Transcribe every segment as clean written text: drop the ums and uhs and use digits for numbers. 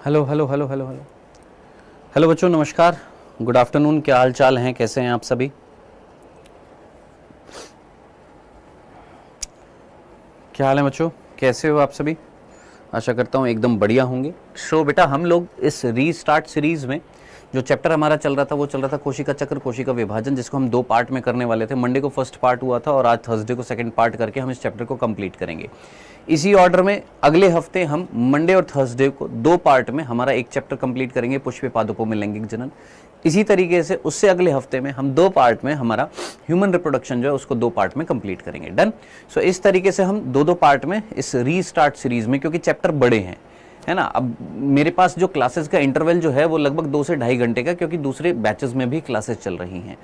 Hello hello hello hello hello hello बच्चों, नमस्कार, good afternoon. क्या हाल चाल हैं, कैसे हैं आप सभी? क्या हाल है बच्चों, कैसे हो आप सभी? आशा करता हूँ एकदम बढ़िया होंगे। सो बेटा, हम लोग इस रीस्टार्ट सीरीज में जो चैप्टर हमारा चल रहा था वो चल रहा था कोशिका चक्र, कोशिका विभाजन, जिसको हम 2 पार्ट में करने वाले थे। मंडे को फर्स्ट पार्ट हुआ था और आज थर्सडे को सेकंड पार्ट करके हम इस चैप्टर को कंप्लीट करेंगे। इसी ऑर्डर में अगले हफ्ते हम मंडे और थर्सडे को 2 पार्ट में हमारा एक चैप्टर कंप्लीट करेंगे, पुष्प पादपों में लैंगिक जनन। इसी तरीके से उससे अगले हफ्ते में हम 2 पार्ट में हमारा ह्यूमन रिप्रोडक्शन जो है उसको 2 पार्ट में कंप्लीट करेंगे। डन। सो इस तरीके से हम 2-2 पार्ट में इस रीस्टार्ट सीरीज में, क्योंकि चैप्टर बड़े हैं, है ना। अब मेरे पास जो क्लासेस का इंटरवल जो है वो लगभग 2 से 2.5 घंटे का, क्योंकि दूसरे बैचेस में भी क्लासेस चल रही हैं।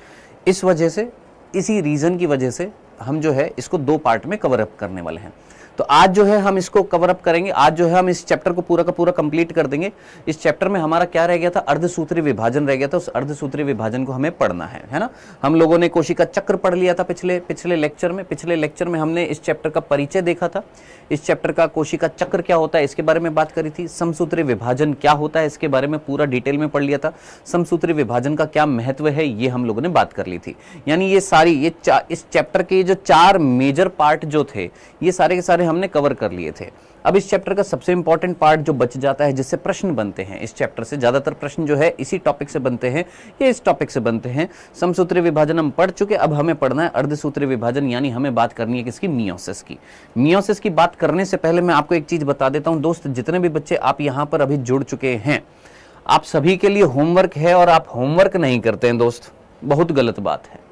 इस वजह से, इसी रीजन की वजह से हम जो है इसको 2 पार्ट में कवर अप करने वाले हैं। तो आज जो है हम इसको कवर अप करेंगे। आज जो है हम इस चैप्टर को पूरा का पूरा कंप्लीट कर देंगे। इस चैप्टर में हमारा क्या रह गया था? अर्धसूत्री विभाजन रह गया था। उस अर्धसूत्री विभाजन को हमें पढ़ना है ना। हम लोगों ने कोशिका चक्र पढ़ लिया था पिछले लेक्चर में। पिछले लेक्चर में हमने इस चैप्टर का परिचय देखा था। इस चैप्टर का कोशिका चक्र क्या होता है इसके बारे में बात करी थी। समसूत्री विभाजन क्या होता है इसके बारे में पूरा डिटेल में पढ़ लिया था। समसूत्री विभाजन का क्या महत्व है ये हम लोगों ने बात कर ली थी। यानी ये सारी इस चैप्टर के जो 4 मेजर पार्ट जो थे ये सारे के सारे हमने कवर कर लिए थे। अब इस चैप्टर का सबसे इंपॉर्टेंट पार्ट जो बच जाता है, जिससे प्रश्न बनते हैं इस चैप्टर से, ज्यादातर प्रश्न जो है इसी टॉपिक से बनते हैं, ये इस टॉपिक से बनते हैं। समसूत्री विभाजन हम पढ़ चुके, अब हमें पढ़ना है अर्धसूत्री विभाजन, यानी हमें बात करनी है किसकी? मियोसिस की। मियोसिस की बात करने से पहले मैं आपको एक चीज बता देता हूं दोस्त, जितने भी बच्चे आप यहां पर अभी जुड़ चुके हैं, आप सभी के लिए होमवर्क है और आप होमवर्क नहीं करते हैं दोस्त, बहुत गलत बात है।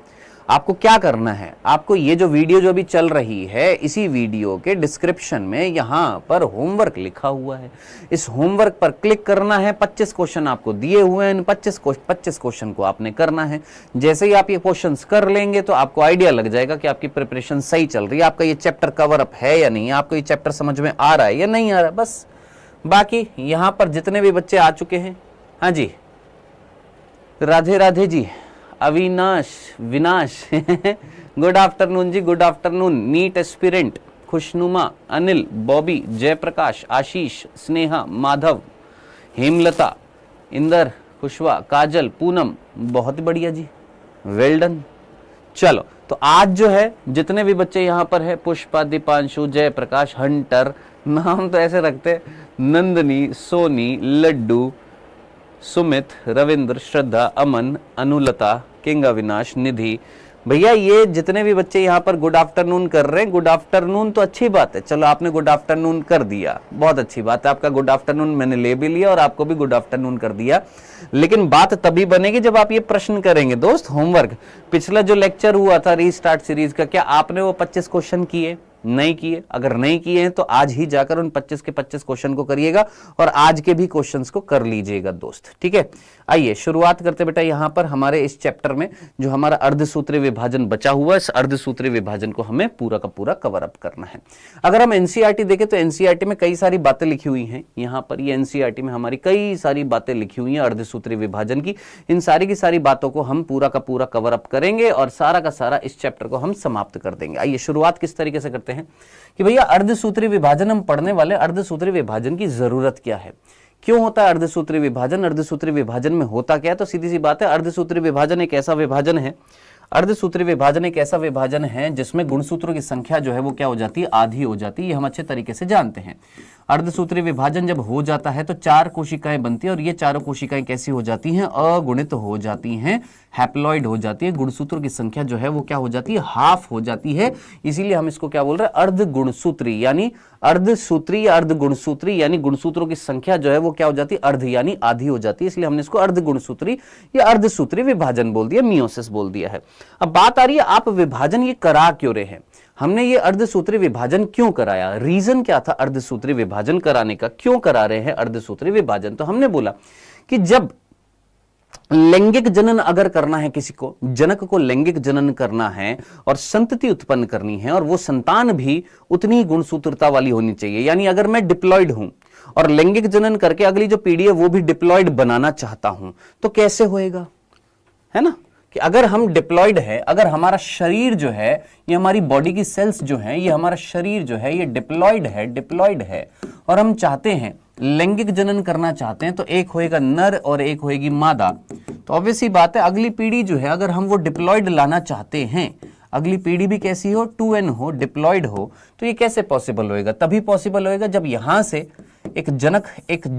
आपको क्या करना है? आपको ये जो वीडियो जो अभी चल रही है, इसी वीडियो के डिस्क्रिप्शन में यहां पर होमवर्क लिखा हुआ है। इस होमवर्क पर क्लिक करना है। 25 क्वेश्चन आपको दिए हुए हैं। इन 25 क्वेश्चन को आपने करना है। जैसे ही आप ये क्वेश्चंस कर लेंगे तो आपको आइडिया लग जाएगा कि आपकी प्रिपरेशन सही चल रही है, आपका ये चैप्टर कवर अप है या नहीं, आपको ये चैप्टर समझ में आ रहा है या नहीं आ रहा। बस बाकी यहां पर जितने भी बच्चे आ चुके हैं, हाँ जी, राधे राधे जी, अविनाश, विनाश गुड आफ्टरनून जी, गुड आफ्टरनून। नीट एस्पिरेंट, खुशनुमा, अनिल, बॉबी, जयप्रकाश, आशीष, स्नेहा, माधव, हेमलता, इंदर, खुशवा, काजल, पूनम, बहुत बढ़िया जी, वेल डन। चलो, तो आज जो है जितने भी बच्चे यहाँ पर है, पुष्पा, दीपांशु, जयप्रकाश, हंटर, नाम तो ऐसे रखते, नंदनी, सोनी, लड्डू, सुमित, रविंद्र, श्रद्धा, अमन, अनुलता, किंग अविनाश, निधि, भैया ये जितने भी बच्चे यहाँ पर गुड आफ्टरनून कर रहे हैं, गुड आफ्टरनून तो अच्छी बात है। चलो, आपने गुड आफ्टरनून कर दिया, बहुत अच्छी बात है। आपका गुड आफ्टरनून मैंने ले भी लिया और आपको भी गुड आफ्टरनून कर दिया। लेकिन बात तभी बनेगी जब आप ये प्रश्न करेंगे दोस्त। होमवर्क पिछला जो लेक्चर हुआ था रीस्टार्ट सीरीज का, क्या आपने वो 25 क्वेश्चन किए? नहीं किए। अगर नहीं किए हैं तो आज ही जाकर उन 25 के 25 क्वेश्चन को करिएगा और आज के भी क्वेश्चंस को कर लीजिएगा दोस्त, ठीक है। आइए शुरुआत करते बेटा। यहां पर हमारे इस चैप्टर में जो हमारा अर्धसूत्री विभाजन बचा हुआ है, इस अर्धसूत्री विभाजन को हमें पूरा का पूरा कवर अप करना है। अगर हम एनसीईआरटी देखें तो एनसीईआरटी में कई सारी बातें लिखी हुई हैं। यहां पर ये एनसीईआरटी में हमारी कई सारी बातें लिखी हुई हैं अर्धसूत्री विभाजन की। इन सारी की सारी बातों को हम पूरा का पूरा कवर अप करेंगे और सारा का सारा इस चैप्टर को हम समाप्त कर देंगे। आइए शुरुआत किस तरीके से करते हैं कि भैया अर्धसूत्री विभाजन हम पढ़ने वाले। अर्धसूत्री विभाजन की जरूरत क्या है, क्यों होता है अर्धसूत्री विभाजन, अर्धसूत्री विभाजन में होता क्या है? तो सीधी सी बात है, अर्धसूत्री विभाजन एक ऐसा विभाजन है, अर्धसूत्री विभाजन एक ऐसा विभाजन है जिसमें गुणसूत्रों की संख्या जो है वो क्या हो जाती है? आधी हो जाती है। ये हम अच्छे तरीके से जानते हैं। अर्धसूत्री विभाजन जब हो जाता है तो 4 कोशिकाएं बनती है और ये चारों कोशिकाएं कैसी हो जाती हैं? अगुणित हो जाती हैं, हैप्लॉइड हो जाती है। गुणसूत्रों की संख्या जो है वो क्या हो जाती है? हाफ हो जाती है। इसीलिए हम इसको क्या बोल रहे हैं? अर्धगुणसूत्री, यानी अर्धसूत्री या अर्धगुणसूत्री, यानी गुणसूत्रों की संख्या जो है वो क्या हो जाती है? अर्ध यानी आधी हो जाती है। इसलिए हमने इसको अर्धगुणसूत्री या अर्धसूत्री विभाजन बोल दिया, मियोसिस बोल दिया है। अब बात आ रही है, आप विभाजन ये करा क्यों रहे हैं? हमने ये अर्धसूत्री विभाजन क्यों कराया? रीजन क्या था अर्धसूत्री विभाजन कराने का? क्यों करा रहे हैं अर्धसूत्री विभाजन? तो हमने बोला कि जब लैंगिक जनन अगर करना है, किसी को, जनक को लैंगिक जनन करना है और संतति उत्पन्न करनी है और वो संतान भी उतनी गुणसूत्रता वाली होनी चाहिए। यानी अगर मैं डिप्लॉयड हूं और लैंगिक जनन करके अगली जो पीढ़ी है वो भी डिप्लॉयड बनाना चाहता हूं तो कैसे होएगा, है ना? कि अगर हम डिप्लॉयड है, अगर हमारा शरीर जो है, ये हमारी बॉडी की सेल्स जो है, ये हमारा शरीर जो है ये डिप्लॉयड है और हम चाहते हैं लैंगिक जनन करना चाहते हैं, तो एक होएगा नर और एक होएगी मादा। तो ऑब्वियस ही बात है अगली पीढ़ी जो है, अगर हम वो डिप्लॉयड लाना चाहते हैं, अगली पीढ़ी भी कैसी हो, 2n हो, डिप्लॉयड हो, तो ये कैसे पॉसिबल होएगा? तभी पॉसिबल होएगा जब यहां से एक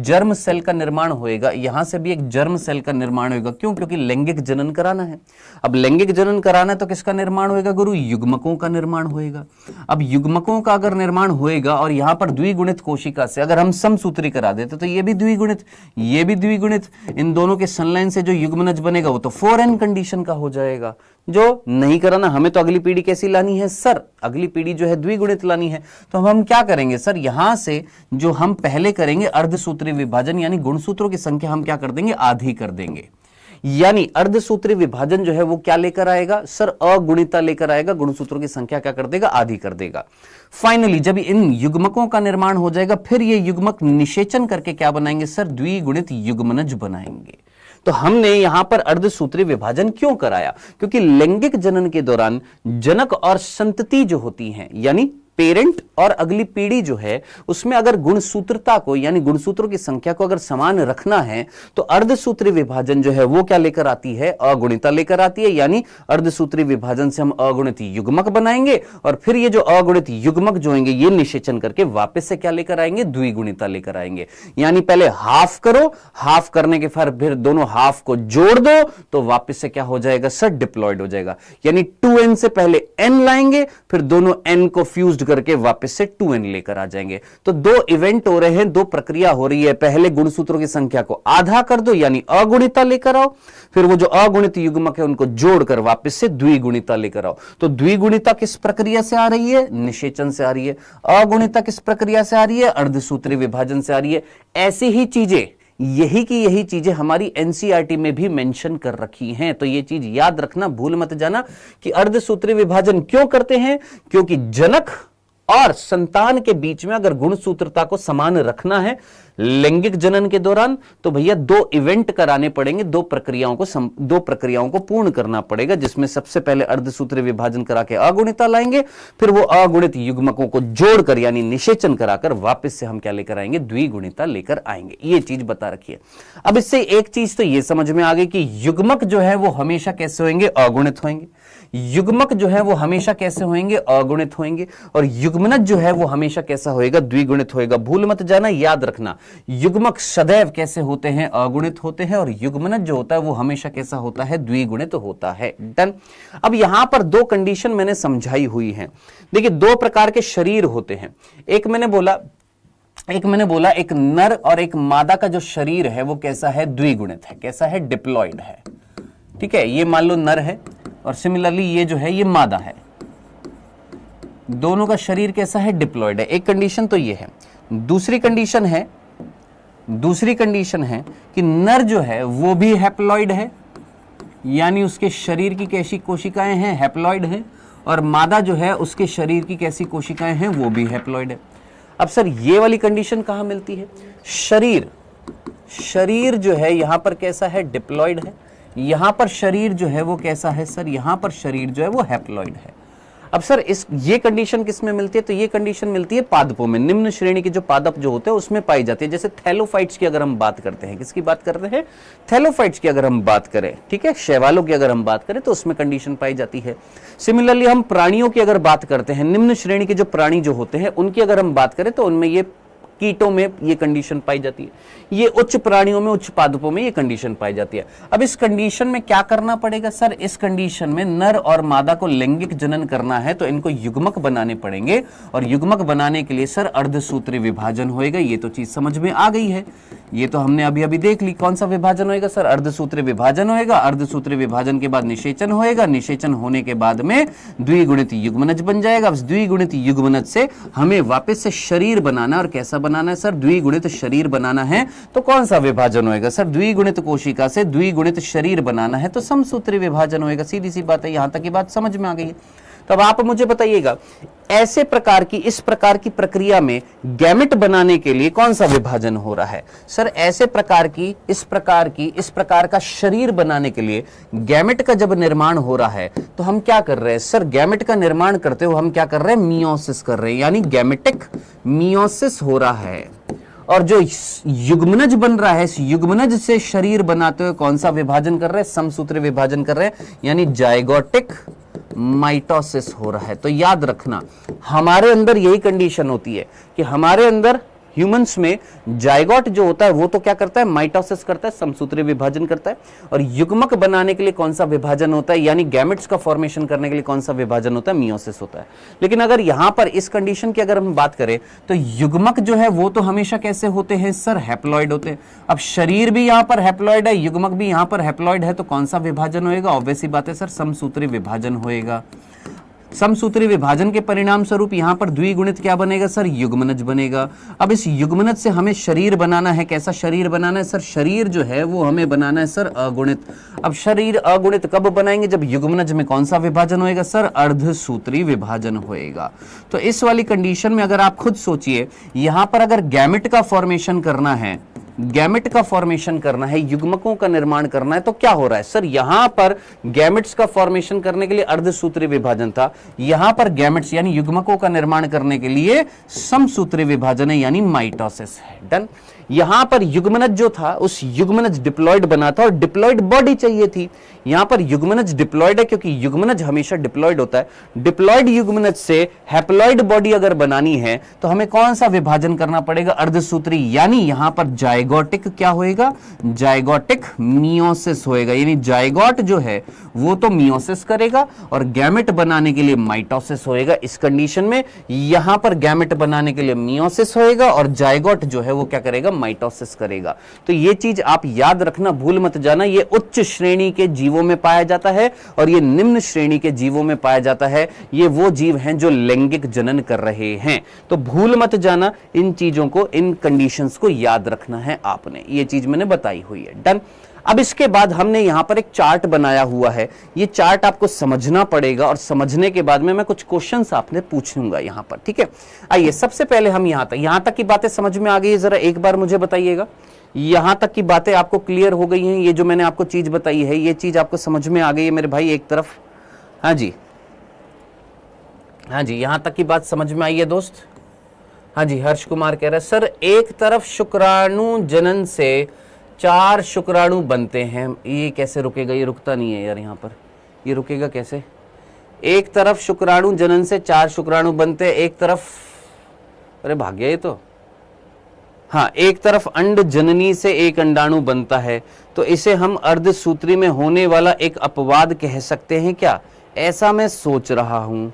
जर्म सेल का निर्माण होएगा, यहां से भी एक जर्म सेल का निर्माण होएगा। क्यों? क्योंकि लैंगिक जनन कराना है। अब लैंगिक जनन कराना है तो किसका निर्माण होएगा गुरु? युग्मकों का निर्माण होएगा। अब युग्मकों का अगर निर्माण होएगा और यहां पर द्विगुणित कोशिका से अगर हम समसूत्री करा देते तो ये भी द्विगुणित, ये भी द्विगुणित, इन दोनों के संलयन से जो युग्मनज बनेगा वो तो 4n कंडीशन का हो जाएगा। जो नहीं कराना, हमें तो अगली पीढ़ी कैसी लानी है सर? अगली पीढ़ी जो है द्विगुणित लानी है। तो हम क्या करेंगे सर? यहां से जो हम पहले करेंगे अर्धसूत्री विभाजन, यानी गुणसूत्रों की संख्या हम क्या कर देंगे? आधी कर देंगे। यानी अर्धसूत्री विभाजन जो है वो क्या लेकर आएगा सर? अगुणिता लेकर आएगा। गुणसूत्रों की संख्या क्या कर देगा? आधी कर देगा। फाइनली जब इन युग्मकों का निर्माण हो जाएगा, फिर ये युग्मक निषेचन करके क्या बनाएंगे सर? द्विगुणित युग्मनज बनाएंगे। तो हमने यहां पर अर्धसूत्री विभाजन क्यों कराया? क्योंकि लैंगिक जनन के दौरान जनक और संतति जो होती हैं, यानी पेरेंट और अगली पीढ़ी जो है, उसमें अगर गुणसूत्रता को यानी गुणसूत्रों की संख्या को अगर समान रखना है तो अर्धसूत्री विभाजन जो है वो क्या लेकर आती है? अगुणिता लेकर आती है। यानी अर्धसूत्री विभाजन से हम अगुणित युग्मक बनाएंगे और फिर ये जो अगुणित युग्मक जो होंगे ये निषेचन करके वापस से क्या लेकर आएंगे? द्विगुणिता लेकर आएंगे। यानी पहले हाफ करो, हाफ करने के फिर दोनों हाफ को जोड़ दो तो वापस से क्या हो जाएगा सर? डिप्लॉयड हो जाएगा। यानी 2n से पहले n लाएंगे, फिर दोनों n को फ्यूज्ड करके वापस से 2n लेकर आ जाएंगे। तो दो इवेंट हो रहे हैं, दो प्रक्रिया हो रही है। पहले गुणसूत्रों की संख्या को आधा कर दो यानी अगुणिता लेकर आओ, फिर वो जो अगुणित युग्मक है उनको जोड़कर वापस से द्विगुणिता लेकर आओ। तो द्विगुणिता किस प्रक्रिया से आ रही है? निषेचन से आ रही है। अगुणिता किस प्रक्रिया से आ रही है? अर्धसूत्री विभाजन से आ रही है। ऐसी ही चीजें यही चीजें हमारी एनसीईआरटी में भी मेंशन कर रखी हैं। तो ये चीज याद रखना, भूल मत जाना कि अर्धसूत्री विभाजन क्यों करते हैं? क्योंकि जनक और संतान के बीच में अगर गुणसूत्रता को समान रखना है लैंगिक जनन के दौरान, तो भैया दो इवेंट कराने पड़ेंगे, दो प्रक्रियाओं को पूर्ण करना पड़ेगा, जिसमें सबसे पहले अर्धसूत्री विभाजन करा के अगुणिता लाएंगे, फिर वो अगुणित युग्मकों को जोड़कर यानी निषेचन कराकर वापस से हम क्या लेकर आएंगे? द्विगुणिता लेकर आएंगे। ये चीज बता रखी है। अब इससे एक चीज तो ये समझ में आ गई कि युग्मक जो है वो हमेशा कैसे होंगे? अगुणित होंगे। युग्मक जो है वो हमेशा कैसे होंगे? अगुणित होंगे। और युग्मनज जो है वो हमेशा कैसा होएगा? द्विगुणित होएगा। भूल मत जाना, याद रखना, युग्मक सदैव कैसे होते हैं? अगुणित होते हैं। और युग्मनज जो होता है वो हमेशा कैसा होता है? द्विगुणित होता है। डन। अब यहां पर दो कंडीशन मैंने समझाई हुई है। देखिए, दो प्रकार के शरीर होते हैं। एक मैंने बोला एक नर और एक मादा का जो शरीर है वो कैसा है? द्विगुणित है। कैसा है? डिप्लॉयड है। ठीक है, ये मान लो नर है और सिमिलरली ये जो है ये मादा है। दोनों का शरीर कैसा है? डिप्लॉयड है। एक कंडीशन तो ये है। दूसरी कंडीशन है कि नर जो है वो भी हैप्लॉयड है, यानी उसके शरीर की कैसी कोशिकाएं हैं? हैप्लॉयड है। और मादा जो है उसके शरीर की कैसी कोशिकाएं हैं? वो भी हैप्लॉयड है। अब सर ये वाली कंडीशन कहां मिलती है? शरीर जो है यहां पर कैसा है? डिप्लॉयड है। यहां पर शरीर जो है वो कैसा है सर? यहां पर शरीर जो है वो हैप्लॉयड है। अब सर ये कंडीशन किस में मिलती है? तो ये कंडीशन मिलती है पादपों में। निम्न श्रेणी के जो पादप जो होते हैं उसमें पाई जाती है। जैसे थैलोफाइट्स की अगर हम बात करते हैं, किसकी बात कर रहे हैं? थैलोफाइट्स की अगर हम बात करें, ठीक है, शैवालों की अगर हम बात करें तो उसमें कंडीशन पाई जाती है। सिमिलरली हम प्राणियों की अगर बात करते हैं, निम्न श्रेणी के जो प्राणी जो होते हैं उनकी अगर हम बात करें तो उनमें ये कीटों में ये कंडीशन पाई जाती है। ये उच्च प्राणियों में, उच्च पादपों में ये कंडीशन पाई जाती है। अब इस कंडीशन में क्या करना पड़ेगा सर? इस कंडीशन में नर और मादा को लैंगिक जनन करना है तो इनको युग्मक बनाने पड़ेंगे। और युग्मक बनाने के लिए सर अर्धसूत्री विभाजन होएगा। ये तो चीज समझ में आ गई है। ये तो हमने अभी अभी देख ली। कौन सा विभाजन होएगा सर? अर्धसूत्री विभाजन होएगा। अर्धसूत्री विभाजन के बाद निषेचन होएगा। निषेचन होने के बाद में द्विगुणित युग्मनज बन जाएगा। उस द्विगुणित युग्मनज से हमें वापस से शरीर बनाना, और कैसा बनाना है सर? द्विगुणित शरीर बनाना है। तो कौन सा विभाजन होएगा सर? द्विगुणित कोशिका से द्विगुणित शरीर बनाना है तो समसूत्री विभाजन होएगा। सीधी सी बात है, यहां तक की बात समझ में आ गई है। तो अब आप मुझे बताइएगा, ऐसे प्रकार की, इस प्रकार की प्रक्रिया में गैमेट बनाने के लिए कौन सा विभाजन हो रहा है? सर ऐसे प्रकार की, इस प्रकार का शरीर बनाने के लिए गैमेट का जब निर्माण हो रहा है तो हम क्या कर रहे हैं? सर गैमेट का निर्माण करते हुए हम क्या कर रहे हैं? मियोसिस कर रहे हैं, यानी गैमेटिक मियोसिस हो रहा है। और जो युग्मनज बन रहा है, इस युग्मनज से शरीर बनाते हुए कौन सा विभाजन कर रहे हैं? समसूत्री विभाजन कर रहे हैं, यानी जायगोटिक माइटोसिस हो रहा है। तो याद रखना, हमारे अंदर यही कंडीशन होती है कि हमारे अंदर ह्यूमंस में जायगोट जो होता है वो तो क्या करता है? माइटोसिस करता है, समसूत्री विभाजन करता है। और युग्मक बनाने के लिए कौन सा विभाजन होता है, यानी गैमेट्स का फॉर्मेशन करने के लिए कौन सा विभाजन होता है? मियोसिस होता है। लेकिन अगर यहां पर इस कंडीशन की अगर हम बात करें तो युग्मक जो है वो तो हमेशा कैसे होते हैं? सर हैप्लॉइड होते हैं। अब शरीर भी यहां पर हैप्लॉइड है, युग्मक भी यहां पर हैप्लॉइड है, तो कौन सा विभाजन होएगा? ऑब्वियस ही बात है सर, समसूत्री विभाजन होएगा। समसूत्री विभाजन के परिणाम स्वरूप यहां पर द्विगुणित क्या बनेगा? सर युग्मनज बनेगा। अब इस युग्मनज से हमें शरीर बनाना है। कैसा शरीर बनाना है? सर शरीर जो है वो हमें बनाना है सर अगुणित। अब शरीर अगुणित कब बनाएंगे? जब युग्मनज में कौन सा विभाजन होएगा? सर अर्धसूत्री विभाजन होएगा। तो इस वाली कंडीशन में अगर आप खुद सोचिए, यहां पर अगर गैमेट का फॉर्मेशन करना है, गैमेट का फॉर्मेशन करना है, युग्मकों का निर्माण करना है, तो क्या हो रहा है? सर यहां पर गैमेट्स का फॉर्मेशन करने के लिए अर्धसूत्री विभाजन था, यहां पर गैमेट्स यानी युग्मकों का निर्माण करने के लिए समसूत्री विभाजन है, यानी माइटोसिस है। डन। यहां पर युग्मनज जो था, उस युग्मनज डिप्लॉयड बना था और डिप्लॉयड बॉडी चाहिए थी। यहां पर युग्मनज डिप्लॉयड है क्योंकि युग्मनज हमेशा डिप्लॉयड होता है। डिप्लॉयड युग्मनज से हैप्लॉयड बॉडी अगर बनानी है तो हमें कौन सा विभाजन करना पड़ेगा? अर्धसूत्री, यानी यहां पर जायगोटिक क्या होएगा? जायगोटिक मियोसिस होएगा, यानी जायगोट जो है वो तो मियोसिस करेगा और गैमेट बनाने के लिए माइटोसिस होएगा। इस कंडीशन में यहां पर गैमेट बनाने के लिए मियोसिस होएगा और जायगोट जो है वो क्या करेगा? माइटोसिस करेगा। तो ये चीज आप याद रखना, भूल मत जाना। ये उच्च श्रेणी के जीवों में पाया जाता है और ये निम्न श्रेणी के जीवों में पाया जाता है। ये वो जीव हैं जो लैंगिक जनन कर रहे हैं। तो भूल मत जाना इन चीजों को, इन कंडीशंस को याद रखना है आपने। ये चीज मैंने बताई हुई है। डन। अब इसके बाद हमने यहां पर एक चार्ट बनाया हुआ है। ये चार्ट आपको समझना पड़ेगा और समझने के बाद में मैं कुछ क्वेश्चंस आपने पूछूंगा यहां पर, ठीक है? आइए सबसे पहले हम यहां तक की बातें समझ में आ गई है? जरा एक बार मुझे बताइएगा, यहां तक की बातें आपको क्लियर हो गई हैं? ये जो मैंने आपको चीज बताई है, ये चीज आपको समझ में आ गई है मेरे भाई? एक तरफ हाँ जी, हाँ जी, यहां तक की बात समझ में आई है दोस्त? हाँ जी, हर्ष कुमार कह रहा है सर एक तरफ शुक्राणु जनन से 4 शुक्राणु बनते हैं, ये कैसे रुकेगा? ये रुकता नहीं है यार, यहाँ पर ये रुकेगा कैसे? एक तरफ शुक्राणु जनन से 4 शुक्राणु बनते हैं, एक तरफ, अरे भाग गया ये तो, हाँ, एक तरफ अंड जननी से एक अंडाणु बनता है, तो इसे हम अर्धसूत्री में होने वाला एक अपवाद कह सकते हैं क्या? ऐसा मैं सोच रहा हूं।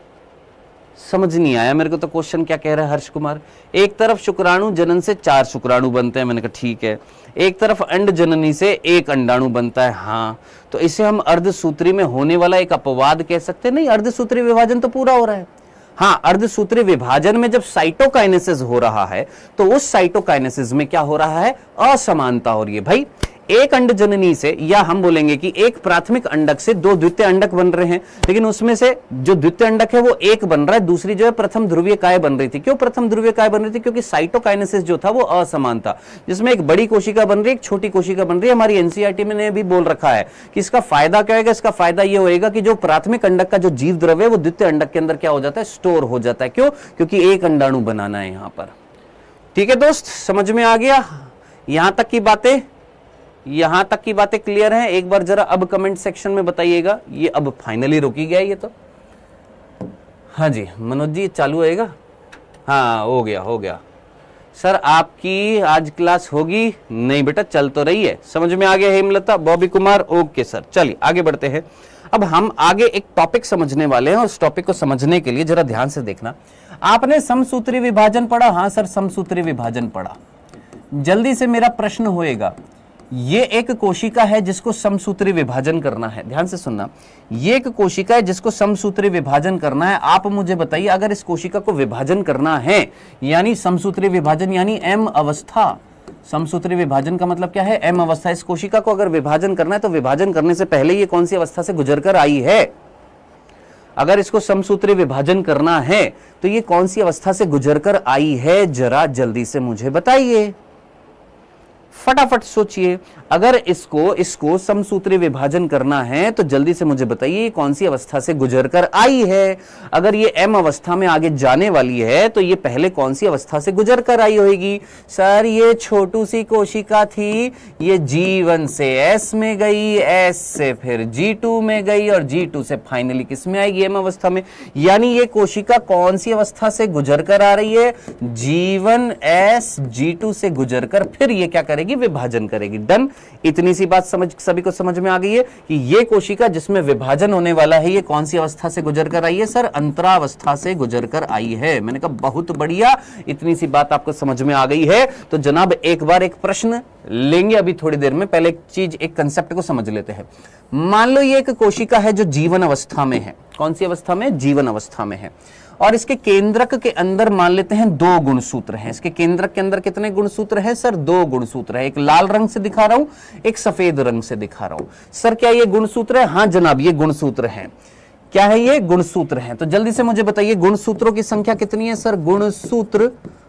समझ नहीं आया मेरे को तो क्वेश्चन क्या कह रहा है हर्ष कुमार। एक तरफ शुक्राणु जनन से 4 शुक्राणु बनते हैं, मैंने कहा ठीक है। एक तरफ अंड जननी से एक अंडाणु बनता है, हाँ, तो इसे हम अर्धसूत्री में होने वाला एक अपवाद कह सकते हैं। नहीं, अर्धसूत्री विभाजन तो पूरा हो रहा है। हाँ, अर्धसूत्री विभाजन में जब साइटोकाइनेसिस हो रहा है तो उस साइटोकाइनेसिस में क्या हो रहा है? असमानता हो रही है भाई। एक अंड जननी से, या हम बोलेंगे कि एक प्राथमिक अंडक से 2 द्वितीय अंडक बन रहे हैं, लेकिन उसमें से जो द्वितीय अंडक है वो एक बन रहा है, दूसरी जो है प्रथम ध्रुवीय काय बन रही थी। क्यों प्रथम ध्रुवीय काय बन रही थी? क्योंकि साइटोकाइनेसिस जो था वो असमान था, जिसमें एक बड़ी कोशिका बन रही है, एक छोटी कोशिका बन रही है। हमारी एनसीईआरटी में ने भी बोल रखा है कि इसका फायदा क्या होगा? इसका फायदा ये होगा कि जो प्राथमिक अंडक का जो जीव द्रव्य है वो द्वितीय अंडक के अंदर क्या हो जाता है? स्टोर हो जाता है। क्यों? क्योंकि एक अंडाणु बनाना है यहां पर। ठीक है दोस्त, समझ में आ गया? यहां तक की बातें क्लियर हैं? एक बार जरा अब कमेंट सेक्शन में बताइएगा। ये अब फाइनली रुक ही गया ये तो। हाँ जी मनोज जी, चालू होएगा? हाँ, हो गया। सर आपकी आज क्लास होगी? नहीं बेटा, चल तो रही है। समझ में आ गया? Hemlata, Bobby Kumar, okay sir. चलिए आगे बढ़ते हैं। अब हम आगे एक टॉपिक समझने वाले हैं और उस टॉपिक को समझने के लिए जरा ध्यान से देखना। आपने समसूत्री विभाजन पढ़ा? हाँ सर, समसूत्री विभाजन पढ़ा। जल्दी से मेरा प्रश्न होएगा, ये एक कोशिका है जिसको समसूत्री विभाजन करना है। ध्यान से सुनना, ये एक कोशिका है जिसको समसूत्री विभाजन करना है। आप मुझे बताइए, अगर इस कोशिका को विभाजन करना है, यानी समसूत्री विभाजन यानी एम अवस्था, समसूत्री विभाजन का मतलब क्या है? एम अवस्था। इस कोशिका को अगर विभाजन करना है तो विभाजन करने से पहले ये कौन सी अवस्था से गुजरकर आई है? अगर इसको समसूत्री विभाजन करना है तो ये कौन सी अवस्था से गुजरकर आई है, जरा जल्दी से मुझे बताइए, फटाफट सोचिए। अगर इसको समसूत्री विभाजन करना है तो जल्दी से मुझे बताइए कौन सी अवस्था से गुजरकर आई है। अगर ये एम अवस्था में आगे जाने वाली है तो ये पहले कौन सी अवस्था से गुजरकर आई होगी? सर ये छोटू सी कोशिका थी, ये G1 से S में गई, S से फिर G2 में गई और G2 से फाइनली किस में आएगी? एम अवस्था में। यानी ये कोशिका कौन सी अवस्था से गुजरकर आ रही है? G1S G2 से गुजरकर फिर ये क्या करेगी? विभाजन करेगी। डन। इतनी सी बात सभी को समझ में आ गई है कि ये कोशिका जिसमें विभाजन होने वाला है ये कौन सी अवस्था से गुजरकर आई है? सर अंतरावस्था से गुजरकर आई है। मैंने कहा बहुत बढ़िया, इतनी सी बात आपको समझ में आ गई है। तो जनाब एक बार एक प्रश्न लेंगे अभी थोड़ी देर में, पहले एक चीज, एक कंसेप्ट को समझ लेते हैं। मान लो ये एक कोशिका है जो जीवन अवस्था में है। कौन सी अवस्था में? जीवन अवस्था में है। और इसके केंद्रक के अंदर मान लेते हैं 2 गुणसूत्र हैं। इसके केंद्रक के अंदर कितने गुणसूत्र हैं? सर 2 गुणसूत्र है। एक लाल रंग से दिखा रहा हूं, एक सफेद रंग से दिखा रहा हूं। सर क्या ये गुणसूत्र है? हाँ जनाब ये गुणसूत्र है। क्या है ये? गुणसूत्र है। तो जल्दी से मुझे बताइए गुणसूत्रों की संख्या कितनी है? सर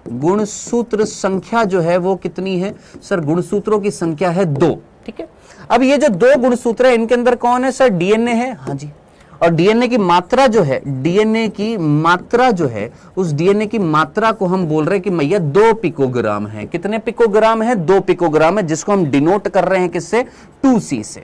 गुणसूत्र संख्या जो है वो कितनी है? सर गुणसूत्रों की संख्या है 2। ठीक है। अब ये जो 2 गुणसूत्र है इनके अंदर कौन है? सर डीएनए है। हाँ जी। और डीएनए की मात्रा जो है, डीएनए की मात्रा जो है, उस डीएनए की मात्रा को हम बोल रहे हैं कि भैया 2 पिकोग्राम है। कितने पिकोग्राम है? 2 पिकोग्राम है, जिसको हम डिनोट कर रहे हैं किससे? 2C से,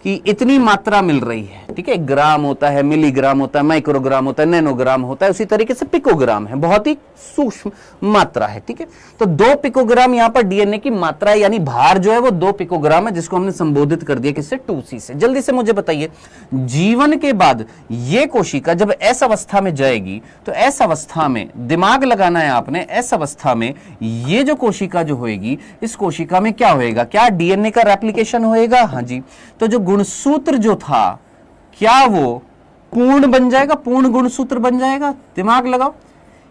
कि इतनी मात्रा मिल रही है। ठीक है। ग्राम होता है, मिलीग्राम होता है, माइक्रोग्राम होता है, नैनोग्राम होता है, उसी तरीके से पिकोग्राम है, बहुत ही सूक्ष्म मात्रा है। ठीक है। तो 2 पिकोग्राम यहां पर डीएनए की मात्रा है, यानी भार जो है वो 2 पिकोग्राम है, जिसको हमने संबोधित कर दिया किससे? 2C से। जल्दी से मुझे बताइए जीवन के बाद ये कोशिका जब एस अवस्था में जाएगी तो एस अवस्था में दिमाग लगाना है आपने, एस अवस्था में ये जो कोशिका जो होएगी, इस कोशिका में क्या होएगा? क्या डीएनए का रेप्लिकेशन होएगा? हाँ जी। तो जो गुणसूत्र जो था क्या वो पूर्ण बन जाएगा? पूर्ण गुणसूत्र बन जाएगा। दिमाग लगाओ।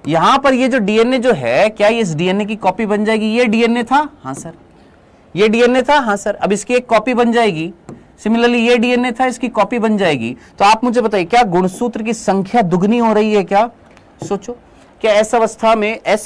यहां पर ये जो डीएनए जो है, क्या ये इस डीएनए की कॉपी बन जाएगी? ये डीएनए था। हाँ सर। ये डीएनए था। हाँ सर। अब इसकी एक कॉपी बन जाएगी। सिमिलरली ये डीएनए था, इसकी कॉपी बन जाएगी। तो आप मुझे बताइए क्या गुणसूत्र की संख्या दुगनी हो रही है? क्या सोचो, क्या एस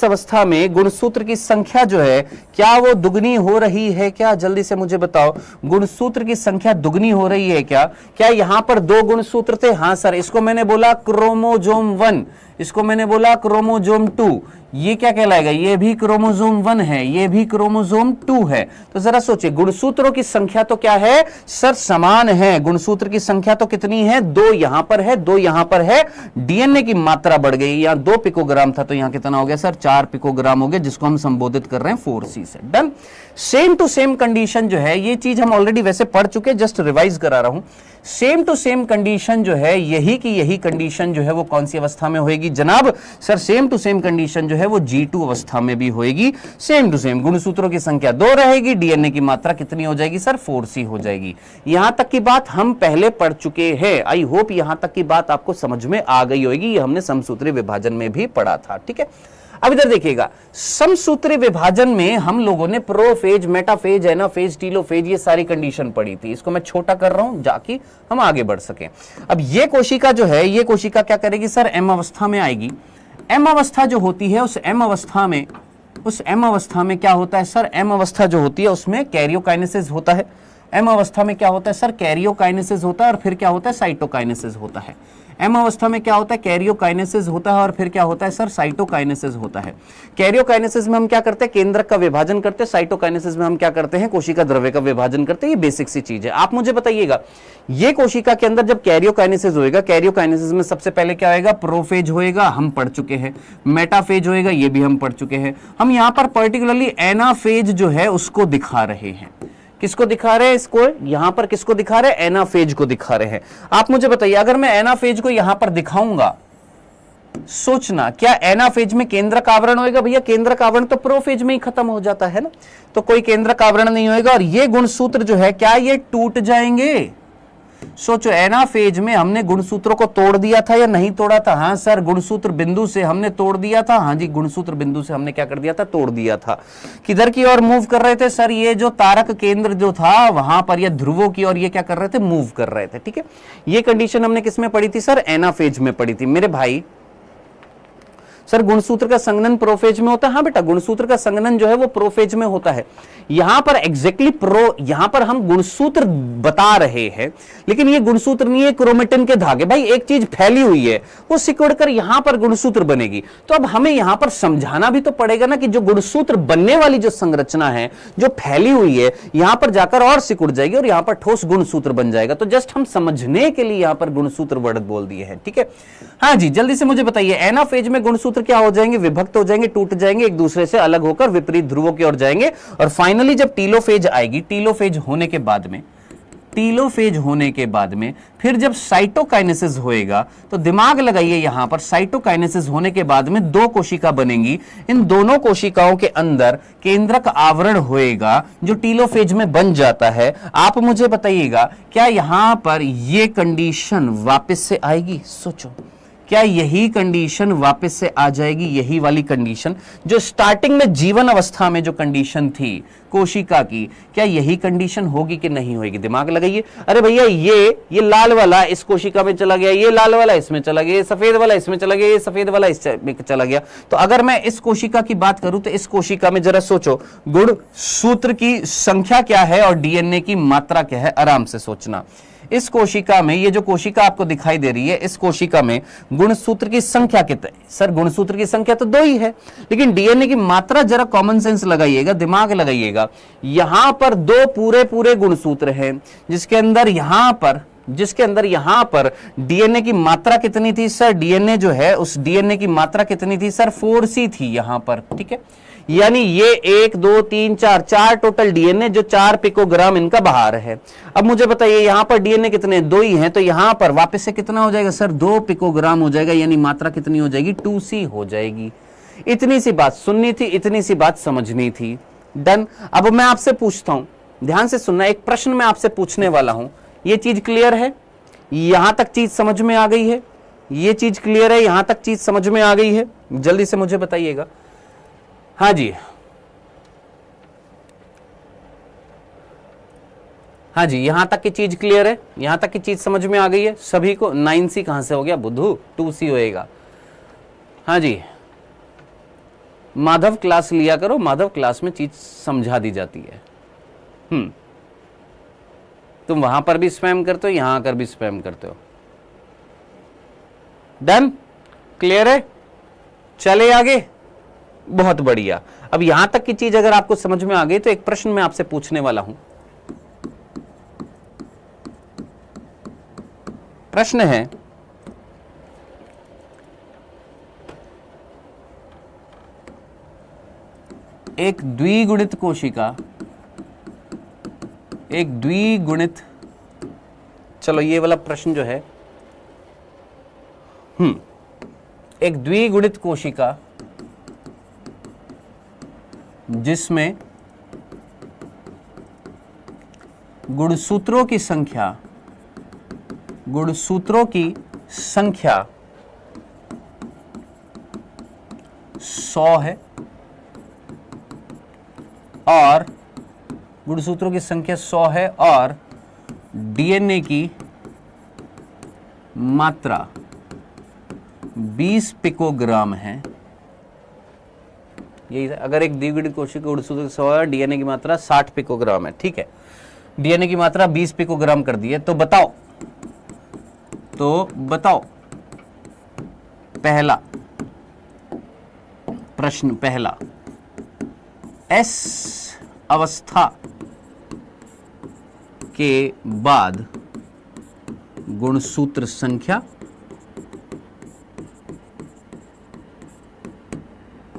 अवस्था में गुणसूत्र की संख्या जो है क्या वो दुगनी हो रही है? क्या जल्दी से मुझे बताओ, गुणसूत्र की संख्या दुगनी हो रही है क्या? क्या यहां पर 2 गुणसूत्र थे? हाँ सर। इसको मैंने बोला क्रोमोजोम 1, इसको मैंने बोला क्रोमोजोम 2। ये क्या कहलाएगा? ये भी क्रोमोजोम 1 है, ये भी क्रोमोजोम 2 है। तो जरा सोचिए गुणसूत्रों की संख्या तो क्या है? सर समान है। गुणसूत्र की संख्या तो कितनी है? 2 यहां पर है, 2 यहां पर है। डीएनए की मात्रा बढ़ गई, यहां 2 पिकोग्राम था तो यहां कितना हो गया सर? 4 पिकोग्राम हो गया, जिसको हम संबोधित कर रहे हैं 4C से। Done. Same to same condition जो है, ये चीज हम ऑलरेडी वैसे पढ़ चुके, जस्ट रिवाइज करा रहा हूं। सेम टू सेम कंडीशन जो है, यही की यही कंडीशन जो है वो कौन सी अवस्था में होएगी जनाब? Sir same to same condition जो है वो G2 अवस्था में भी होएगी। सेम टू सेम गुणसूत्रों की संख्या 2 रहेगी, डीएनए की मात्रा कितनी हो जाएगी सर? 4C हो जाएगी। यहां तक की बात हम पहले पढ़ चुके हैं। आई होप यहां तक की बात आपको समझ में आ गई होगी। ये हमने समसूत्री विभाजन में भी पढ़ा था। ठीक है। अब इधर देखिएगा, समसूत्री विभाजन में हम लोगों ने प्रोफेज, मेटाफेज, एनाफेज, टीलोफेज ये सारी कंडीशन पढ़ी थी। इसको मैं छोटा कर रहा हूं जाकि हम आगे बढ़ सकें। अब ये कोशिका जो है, ये कोशिका क्या करेगी सर? एम अवस्था में आएगी। एम अवस्था जो होती है, उस एम अवस्था में क्या होता है सर? एम अवस्था जो होती है उसमें कैरियोकाइनेसिस होता है। एम अवस्था में क्या होता है सर? कैरियोकाइनेसिस होता है और फिर क्या होता है? साइटोकाइनेसिस होता है। एम अवस्था में क्या होता है? कैरियोकाइनेसिस होता है और फिर क्या होता है सर? साइटोकाइनेसिस होता है। कैरियोकाइनेसिस में हम क्या करते हैं? केंद्रक का विभाजन करते हैं। साइटोकाइनेसिस में हम क्या करते हैं? कोशिका द्रव्य का विभाजन करते हैं। ये बेसिक सी चीज है। आप मुझे बताइएगा, ये कोशिका के अंदर जब कैरियोकाइनेसिस होएगा, कैरियोकाइनेसिस में सबसे पहले क्या होएगा? प्रोफेज होएगा, हम पढ़ चुके हैं। मेटाफेज होएगा, ये भी हम पढ़ चुके हैं। हम यहां पर पर्टिकुलरली एनाफेज जो है उसको दिखा रहे हैं। किसको दिखा रहे हैं? इसको यहां पर किसको दिखा रहे हैं? एनाफेज को दिखा रहे हैं। आप मुझे बताइए, अगर मैं एनाफेज को यहां पर दिखाऊंगा, सोचना क्या एनाफेज में केंद्रक आवरण होएगा? भैया केंद्रक आवरण तो प्रोफेज में ही खत्म हो जाता है ना, तो कोई केंद्रक आवरण नहीं होएगा। और ये गुणसूत्र जो है क्या ये टूट जाएंगे? सोचो एनाफेज में हमने गुणसूत्रों को तोड़ दिया था या नहीं तोड़ा था? हाँ सर, गुणसूत्र बिंदु से हमने तोड़ दिया था। हाँ जी, गुणसूत्र बिंदु से हमने क्या कर दिया था? तोड़ दिया था। किधर की ओर मूव कर रहे थे सर? ये जो तारक केंद्र जो था वहां पर, या ध्रुवों की ओर ये क्या कर रहे थे? मूव कर रहे थे। ठीक है, ये कंडीशन हमने किस में पढ़ी थी सर? एनाफेज में पढ़ी थी। मेरे भाई सर गुणसूत्र का संघनन प्रोफेज में होता है। हाँ बेटा, गुणसूत्र का संघनन जो है वो प्रोफेज में होता है। यहां पर एग्जैक्टली यहां पर हम गुणसूत्र बता रहे हैं, लेकिन ये गुणसूत्र नहीं है, क्रोमेटिन के धागे। भाई एक चीज फैली हुई है, वो सिकुड़कर यहां पर गुणसूत्र बनेगी। तो अब हमें यहां पर समझाना भी तो पड़ेगा ना कि जो गुणसूत्र बनने वाली जो संरचना है, जो फैली हुई है, यहां पर जाकर और सिकुड़ जाएगी और यहां पर ठोस गुणसूत्र बन जाएगा। तो जस्ट हम समझने के लिए यहां पर गुणसूत्र वर्ड बोल दिए हैं। ठीक है, हाँ जी, जल्दी से मुझे बताइए, एनाफेज में गुणसूत्र क्या हो जाएंगे? विभक्त हो जाएंगे, टूट जाएंगे, एक दूसरे से अलग होकर विपरीत ध्रुवों की ओर जाएंगे। और फाइनली जब टीलोफेज आएगी, टीलोफेज होने के बाद में फिर जब साइटोकाइनेसिस होएगा, तो दिमाग लगाइए, यहां पर साइटोकाइनेसिस होने के बाद में दो कोशिका बनेंगी। इन दोनों कोशिकाओं के अंदर केंद्रक आवरण होएगा जो टीलोफेज में बन जाता है। आप मुझे बताइएगा, क्या यहां पर यह कंडीशन वापस से आएगी? सोचो, क्या यही कंडीशन वापस से आ जाएगी? यही वाली कंडीशन जो स्टार्टिंग में जीवन अवस्था में जो कंडीशन थी कोशिका की, क्या यही कंडीशन होगी कि नहीं होगी? दिमाग लगाइए। अरे भैया, ये लाल वाला इस कोशिका में चला गया, ये लाल वाला इसमें चला गया, ये सफेद वाला इसमें चला गया, ये सफेद वाला इसमें चला गया। तो अगर मैं इस कोशिका की बात करूं तो इस कोशिका में जरा सोचो, गुणसूत्र की संख्या क्या है और डीएनए की मात्रा क्या है? आराम से सोचना। इस कोशिका में, ये जो कोशिका आपको दिखाई दे रही है, इस कोशिका में गुणसूत्र की संख्या कितनी? सर गुणसूत्र की संख्या तो 2 ही है, लेकिन डीएनए की मात्रा, जरा कॉमन सेंस लगाइएगा, दिमाग लगाइएगा। यहां पर 2 पूरे गुणसूत्र हैं, जिसके अंदर यहां पर डीएनए की मात्रा कितनी थी सर? डीएनए जो है, उस डीएनए की मात्रा कितनी थी सर? 4C थी यहां पर। ठीक है, यानी ये 1 2 3 4 टोटल डीएनए, जो 4 पिकोग्राम इनका बाहर है। अब मुझे बताइए, यहां पर डीएनए कितने? 2 ही हैं, तो यहां पर वापस से कितना हो जाएगा सर? 2 पिकोग्राम हो जाएगा, यानी मात्रा कितनी हो जाएगी? 2C हो जाएगी। इतनी सी बात सुननी थी, इतनी सी बात समझनी थी। डन। अब मैं आपसे पूछता हूं, ध्यान से सुनना, एक प्रश्न मैं आपसे पूछने वाला हूं। ये चीज क्लियर है? यहां तक चीज समझ में आ गई है? ये चीज क्लियर है? यहां तक चीज समझ में आ गई है? जल्दी से मुझे बताइएगा। हाँ जी, हाँ जी, यहां तक की चीज क्लियर है? यहां तक की चीज समझ में आ गई है सभी को? 9C कहां से हो गया बुद्धू? 2C होएगा। हाँ जी, माधव क्लास लिया करो, माधव क्लास में चीज समझा दी जाती है। तुम वहां पर भी स्पैम करते हो, यहां आकर भी स्पैम करते हो। डन? क्लियर है? चले आगे। बहुत बढ़िया। अब यहां तक की चीज अगर आपको समझ में आ गई, तो एक प्रश्न मैं आपसे पूछने वाला हूं। प्रश्न है, एक द्विगुणित कोशिका, चलो ये वाला प्रश्न जो है, एक द्विगुणित कोशिका जिसमें गुणसूत्रों की संख्या 100 है, और गुणसूत्रों की संख्या 100 है, और डीएनए की मात्रा 20 पिकोग्राम है। यही है, अगर एक द्विगुणित कोशिका गुणसूत्र 100 है, डीएनए की मात्रा 60 पिकोग्राम है। ठीक है, डीएनए की मात्रा 20 पिकोग्राम कर दी है। तो बताओ पहला एस अवस्था के बाद गुणसूत्र संख्या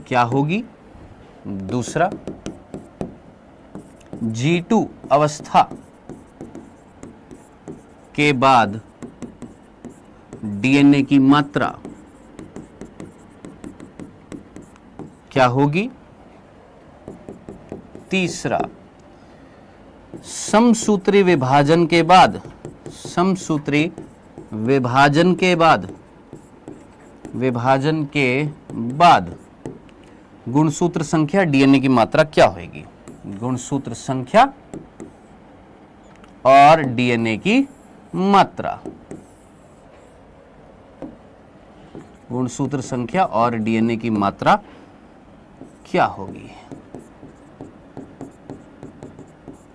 क्या होगी? दूसरा, G2 अवस्था के बाद डीएनए की मात्रा क्या होगी? तीसरा, समसूत्री विभाजन के बाद समसूत्री विभाजन के बाद गुणसूत्र संख्या डीएनए की मात्रा क्या होगी? गुणसूत्र संख्या और डीएनए की मात्रा, गुणसूत्र संख्या और डीएनए की मात्रा क्या होगी?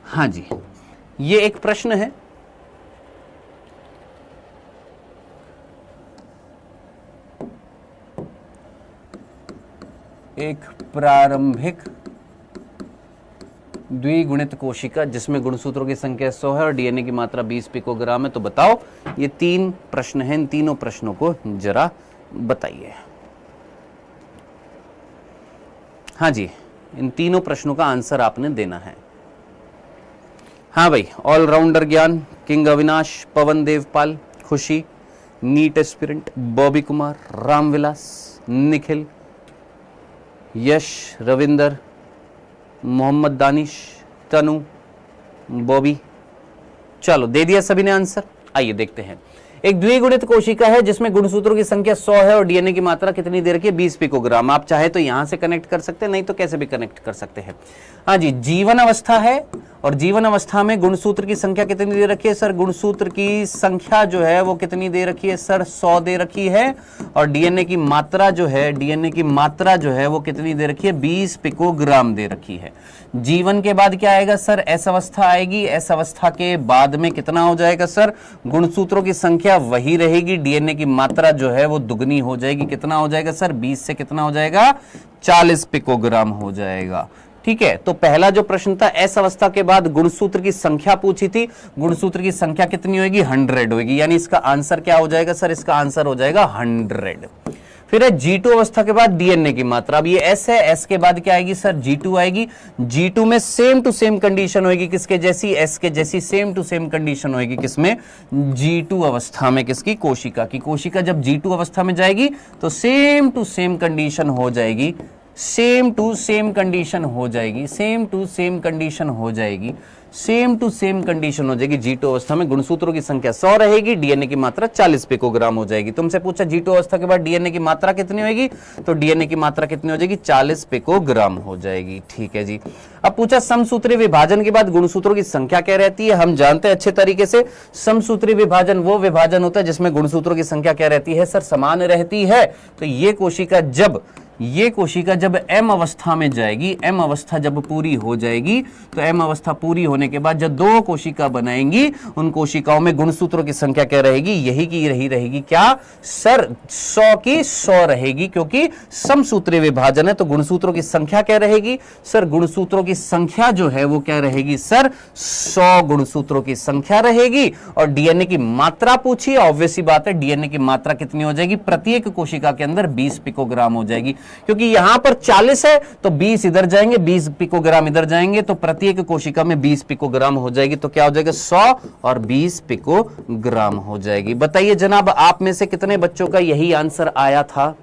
हाँ जी, ये एक प्रश्न है। एक प्रारंभिक द्विगुणित कोशिका जिसमें गुणसूत्रों की संख्या 100 है और डीएनए की मात्रा 20 पिकोग्राम है। तो बताओ, ये 3 प्रश्न हैं, इन तीनों प्रश्नों को जरा बताइए। हाँ जी, इन तीनों प्रश्नों का आंसर आपने देना है। हाँ भाई, ऑलराउंडर ज्ञान, किंग अविनाश, पवन देवपाल, खुशी, नीट एस्पिरेंट, बॉबी कुमार, रामविलास, निखिल, यश, रविंदर, मोहम्मद दानिश, तनु, बॉबी। चलो, दे दिया सभी ने आंसर। आइए देखते हैं। एक द्विगुणित कोशिका है जिसमें गुणसूत्रों की संख्या 100 है और डीएनए की मात्रा कितनी दे रखी है? 20 पिकोग्राम। आप चाहे तो यहां से कनेक्ट कर सकते हैं, नहीं तो कैसे भी कनेक्ट कर सकते हैं। हाँ जी, जीवन अवस्था है और जीवन अवस्था में गुणसूत्र की संख्या कितनी दे रखी है? सर, गुणसूत्र की संख्या जो है वो कितनी दे रखी है? सर, 100 दे रखी है। और डीएनए की मात्रा जो है, डीएनए की मात्रा जो है वो कितनी दे रखी है? 20 पिकोग्राम दे रखी है। जीवन के बाद क्या आएगा? सर, एस अवस्था आएगी। एस अवस्था के बाद में कितना हो जाएगा? सर, गुणसूत्रों की संख्या वही रहेगी, डीएनए की मात्रा जो है वो दुगनी हो जाएगी। कितना हो जाएगा? सर, 20 से कितना हो जाएगा? 40 पिकोग्राम हो जाएगा। ठीक है, तो पहला जो प्रश्न था, एस अवस्था के बाद गुणसूत्र की संख्या पूछी थी। गुणसूत्र की संख्या कितनी होगी? 100 होगी। यानी इसका आंसर क्या हो जाएगा? सर, इसका आंसर हो जाएगा 100। फिर है G2 अवस्था के बाद डीएनए की मात्रा। अब ये S है, S के बाद क्या आएगी? सर, G2 आएगी। G2 में सेम टू सेम कंडीशन होगी, किसके जैसी? S के जैसी सेम टू सेम कंडीशन होगी। किसमें? G2 अवस्था में। किसकी? कोशिका की। कोशिका जब G2 अवस्था में जाएगी तो सेम टू सेम कंडीशन हो जाएगी, सेम टू सेम कंडीशन हो जाएगी, सेम टू सेम कंडीशन हो जाएगी, सेम टू सेम कंडीशन हो जाएगी। G2 अवस्था में गुणसूत्रों की संख्या 100 रहेगी, डीएनए की मात्रा 40 पिकोग्राम हो जाएगी। तुमसे पूछा G2 अवस्था के बाद डीएनए की मात्रा कितनी होगी? तो डीएनए की मात्रा कितनी हो जाएगी? 40 पिकोग्राम हो जाएगी। ठीक है जी। अब पूछा समसूत्री विभाजन के बाद गुणसूत्रों की संख्या क्या रहती है? हम जानते हैं अच्छे तरीके से, समसूत्री विभाजन वो विभाजन होता है जिसमें गुणसूत्रों की संख्या क्या रहती है? सर, समान रहती है। तो ये कोशिका जब M अवस्था में जाएगी, M अवस्था जब पूरी हो जाएगी, तो M अवस्था पूरी होने के बाद जब 2 कोशिका बनाएंगी, उन कोशिकाओं में गुणसूत्रों की संख्या क्या रहेगी? यही की रही रहेगी। क्या? सर, 100 की 100 रहेगी, क्योंकि समसूत्री विभाजन है। तो गुणसूत्रों की संख्या क्या रहेगी? सर, गुणसूत्रों की संख्या जो है वो क्या रहेगी? सर, 100 गुणसूत्रों की संख्या रहेगी। और डीएनए की मात्रा पूछी, ऑब्वियस सी बात है, डीएनए की मात्रा कितनी हो जाएगी? प्रत्येक कोशिका के अंदर 20 पिकोग्राम हो जाएगी, क्योंकि यहां पर 40 है तो 20 इधर जाएंगे, 20 पिकोग्राम इधर जाएंगे, तो प्रत्येक कोशिका में 20 पिकोग्राम हो जाएगी। तो क्या हो जाएगा? 100 और 20 पिकोग्राम हो जाएगी। बताइए जनाब, आप में से कितने बच्चों का यही आंसर आया था?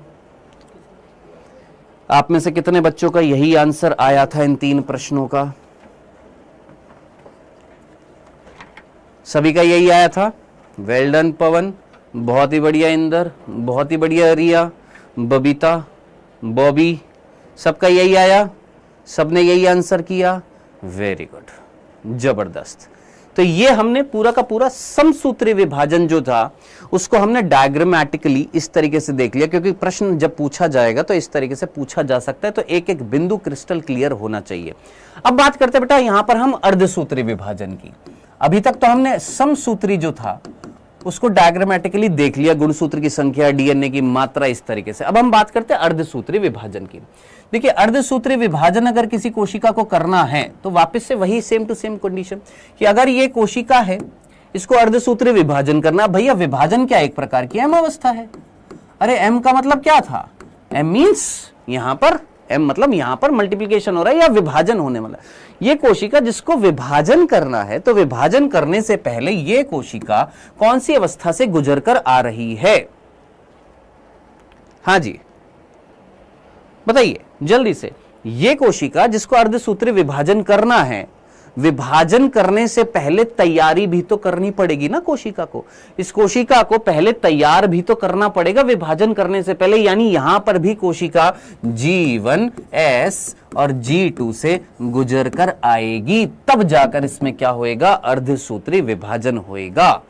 आप में से कितने बच्चों का यही आंसर आया था इन 3 प्रश्नों का? सभी का यही आया था। वेल डन पवन, बहुत ही बढ़िया इंदर, बहुत ही बढ़िया रिया, बबीता, बॉबी, सबका यही आया, सबने यही आंसर किया। वेरी गुड, जबरदस्त। तो ये हमने पूरा का पूरा समसूत्री विभाजन जो था उसको हमने डायग्रामेटिकली इस तरीके से देख लिया, क्योंकि प्रश्न जब पूछा जाएगा तो इस तरीके से पूछा जा सकता है, तो एक एक बिंदु क्रिस्टल क्लियर होना चाहिए। अब बात करते हैं बेटा यहां पर हम अर्धसूत्री विभाजन की। अभी तक तो हमने समसूत्री जो था उसको डायग्रामेटिकली देख लिया, गुणसूत्र की संख्या, डीएनए की मात्रा, इस तरीके से। अब हम बात करते हैं अर्धसूत्री विभाजन की। देखिए, अर्धसूत्री विभाजन अगर किसी कोशिका को करना है तो वापस से वही सेम टू सेम कंडीशन कि अगर ये कोशिका है, इसको अर्धसूत्री विभाजन करना। भैया, विभाजन क्या एक प्रकार की M अवस्था है। अरे M का मतलब क्या था? M मीन्स यहां पर, M मतलब यहां पर मल्टीप्लीकेशन हो रहा है या विभाजन होने वाला। ये कोशिका जिसको विभाजन करना है, तो विभाजन करने से पहले ये कोशिका कौन सी अवस्था से गुजरकर आ रही है? हाँ जी, बताइए जल्दी से। ये कोशिका जिसको अर्धसूत्री विभाजन करना है, विभाजन करने से पहले तैयारी भी तो करनी पड़ेगी ना कोशिका को। इस कोशिका को पहले तैयार भी तो करना पड़ेगा विभाजन करने से पहले, यानी यहां पर भी कोशिका G1S और G2 से गुजर कर आएगी, तब जाकर इसमें क्या होएगा, अर्धसूत्री विभाजन होएगा।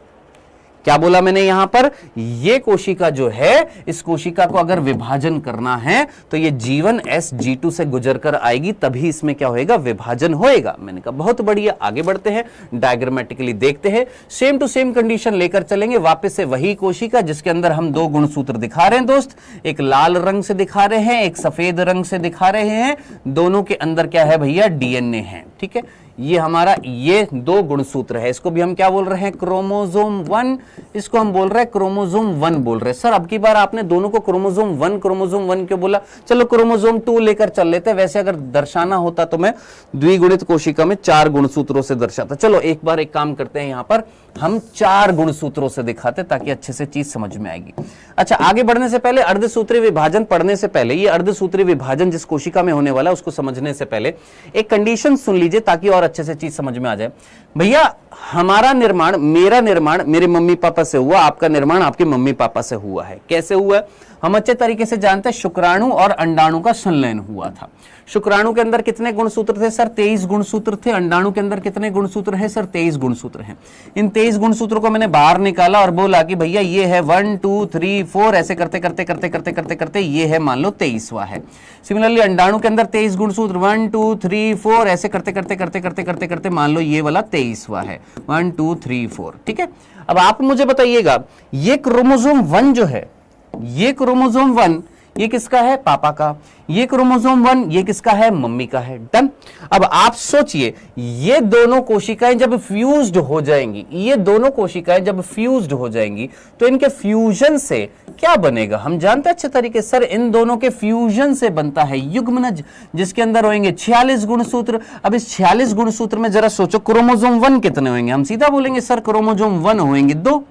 क्या बोला मैंने यहां पर, ये कोशिका जो है, इस कोशिका को अगर विभाजन करना है तो ये G1S G2 से गुजर कर आएगी, तभी इसमें क्या होएगा, विभाजन होएगा। मैंने कहा बहुत बढ़िया, आगे बढ़ते हैं, डायग्रामेटिकली देखते हैं, सेम टू सेम कंडीशन लेकर चलेंगे वापस से वही कोशिका जिसके अंदर हम दो गुणसूत्र दिखा रहे हैं दोस्त, एक लाल रंग से दिखा रहे हैं, एक सफेद रंग से दिखा रहे हैं, दोनों के अंदर क्या है भैया, DNA है। ठीक है, ये हमारा ये दो गुणसूत्र है, इसको भी हम क्या बोल रहे हैं, क्रोमोसोम 1, इसको हम बोल रहे हैं क्रोमोसोम 1 बोल रहे हैं। सर अब की बार आपने दोनों को क्रोमोसोम 1 क्यों बोला, चलो क्रोमोसोम 2 लेकर चल लेते हैं। वैसे अगर दर्शाना होता तो मैं द्विगुणित कोशिका में 4 गुणसूत्रों से दर्शाता। चलो एक बार एक काम करते हैं, यहां पर हम 4 गुणसूत्रों से दिखाते ताकि अच्छे से चीज समझ में आएगी। अच्छा, आगे बढ़ने से पहले, अर्धसूत्री विभाजन पढ़ने से पहले, ये अर्धसूत्री विभाजन जिस कोशिका में होने वाला है उसको समझने से पहले एक कंडीशन सुन लीजिए ताकि और अच्छे से चीज समझ में आ जाए। भैया हमारा निर्माण, मेरा निर्माण मेरे मम्मी पापा से हुआ, आपका निर्माण आपके मम्मी पापा से हुआ है। कैसे हुआ है हम अच्छे तरीके से जानते हैं, शुक्राणु और अंडाणु का संलयन हुआ था। शुक्राणु के अंदर कितने गुणसूत्र थे सर, 23 गुणसूत्र थे। अंडाणु के अंदर कितने गुणसूत्र हैं सर, 23 गुणसूत्र हैं। इन 23 गुणसूत्रों को मैंने बाहर निकाला और बोला कि भैया ये है 1 2 3 4, ऐसे करते करते करते करते करते करते ये है मान लो 23वां है। सिमिलरली अंडाणु के अंदर 23 गुणसूत्र 1 2 3 4, ऐसे करते करते करते करते करते करते मान लो ये वाला 23वां है, 1 2 3 4। ठीक है, अब आप मुझे बताइएगा, ये क्रोमोसोम 1 जो है, ये क्रोमोसोम 1 ये किसका है, पापा का। ये क्रोमोसोम 1 ये किसका है, मम्मी का है। डन। अब आप सोचिए, ये दोनों कोशिकाएं जब फ्यूज्ड हो जाएंगी, ये दोनों कोशिकाएं जब फ्यूज्ड हो जाएंगी तो इनके फ्यूजन से क्या बनेगा, हम जानते हैं अच्छे तरीके सर, इन दोनों के फ्यूजन से बनता है युग्मनज, जिसके अंदर होंगे 46 गुणसूत्र। अब इस 46 गुणसूत्र में जरा सोचो क्रोमोसोम 1 कितने होंगे, हम सीधा बोलेंगे सर क्रोमोसोम 1 होंगे 2,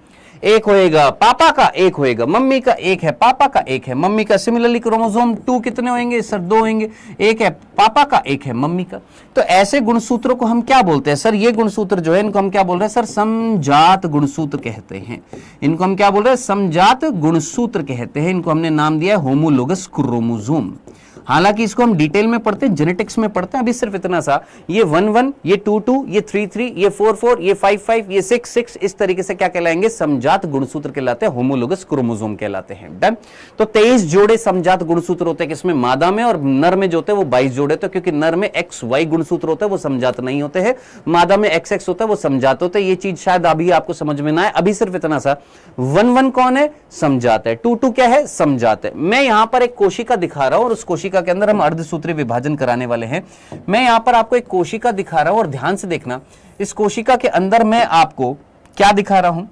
एक होएगा पापा का, एक होएगा मम्मी का, एक है पापा का, एक है मम्मी का। सिमिलरली क्रोमोसोम 2 कितने होंगे सर, 2 होंगे, एक है पापा का, एक है मम्मी का। तो ऐसे गुणसूत्रों को हम क्या बोलते हैं सर, ये गुणसूत्र जो है इनको हम क्या बोल रहे हैं सर, समजात गुणसूत्र कहते हैं। इनको हम क्या बोल रहे हैं, समजात गुणसूत्र कहते हैं। इनको हमने नाम दिया है होमोलोगस क्रोमोसोम। हालांकि इसको हम डिटेल में पढ़ते हैं, जेनेटिक्स में पढ़ते हैं, अभी सिर्फ इतना सा, ये 1 1, ये 2 2, ये 3 3, ये 4 4, ये 5 5, ये 6 6, इस तरीके से क्या कहलाएंगे, समजात गुणसूत्र कहलाते हैं, होमोलोगस क्रोमोसोम कहलाते हैं। डन। तो 23 जोड़े समजात गुणसूत्र होते हैं, किसमें, मादा में, और नर में जो होते हैं वो 22 जोड़े होते हैं, क्योंकि नर में एक्स वाई गुणसूत्र होते हैं वो समजात नहीं होते हैं, मादा में एक्स एक्स होता है वो समजात होते हैं। ये चीज शायद अभी आपको समझ में ना आए, अभी सिर्फ इतना सा, 1 1 कौन है, समजात है, 2 2 क्या है, समजात है। मैं यहां पर एक कोशिका दिखा रहा हूं और उस कोशिका के अंदर हम अर्धसूत्री विभाजन कराने वाले हैं। मैं यहां पर आपको एक कोशिका दिखा रहा हूं और ध्यान से देखना, इस कोशिका के अंदर मैं आपको क्या दिखा रहा हूं,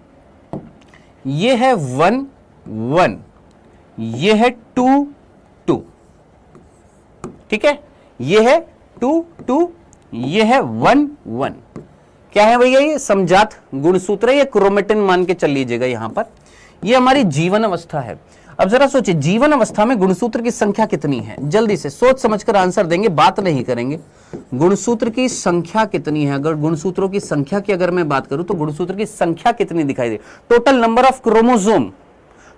ये है 1 1, ये है 2 2, ठीक है, ये है 2 2, ये है 1 1। क्या है भैया, ये समजात गुणसूत्र है, ये क्रोमेटिन मान के चल लीजिएगा। यहां पर ये हमारी जीवन अवस्था है। अब जरा सोचिए, जीवन अवस्था में गुणसूत्र की संख्या कितनी है, जल्दी से सोच समझकर आंसर देंगे, बात नहीं करेंगे। गुणसूत्र की संख्या कितनी है, अगर गुणसूत्रों की संख्या की अगर मैं बात करूं तो गुणसूत्र की संख्या कितनी दिखाई दे, total number of chromosome,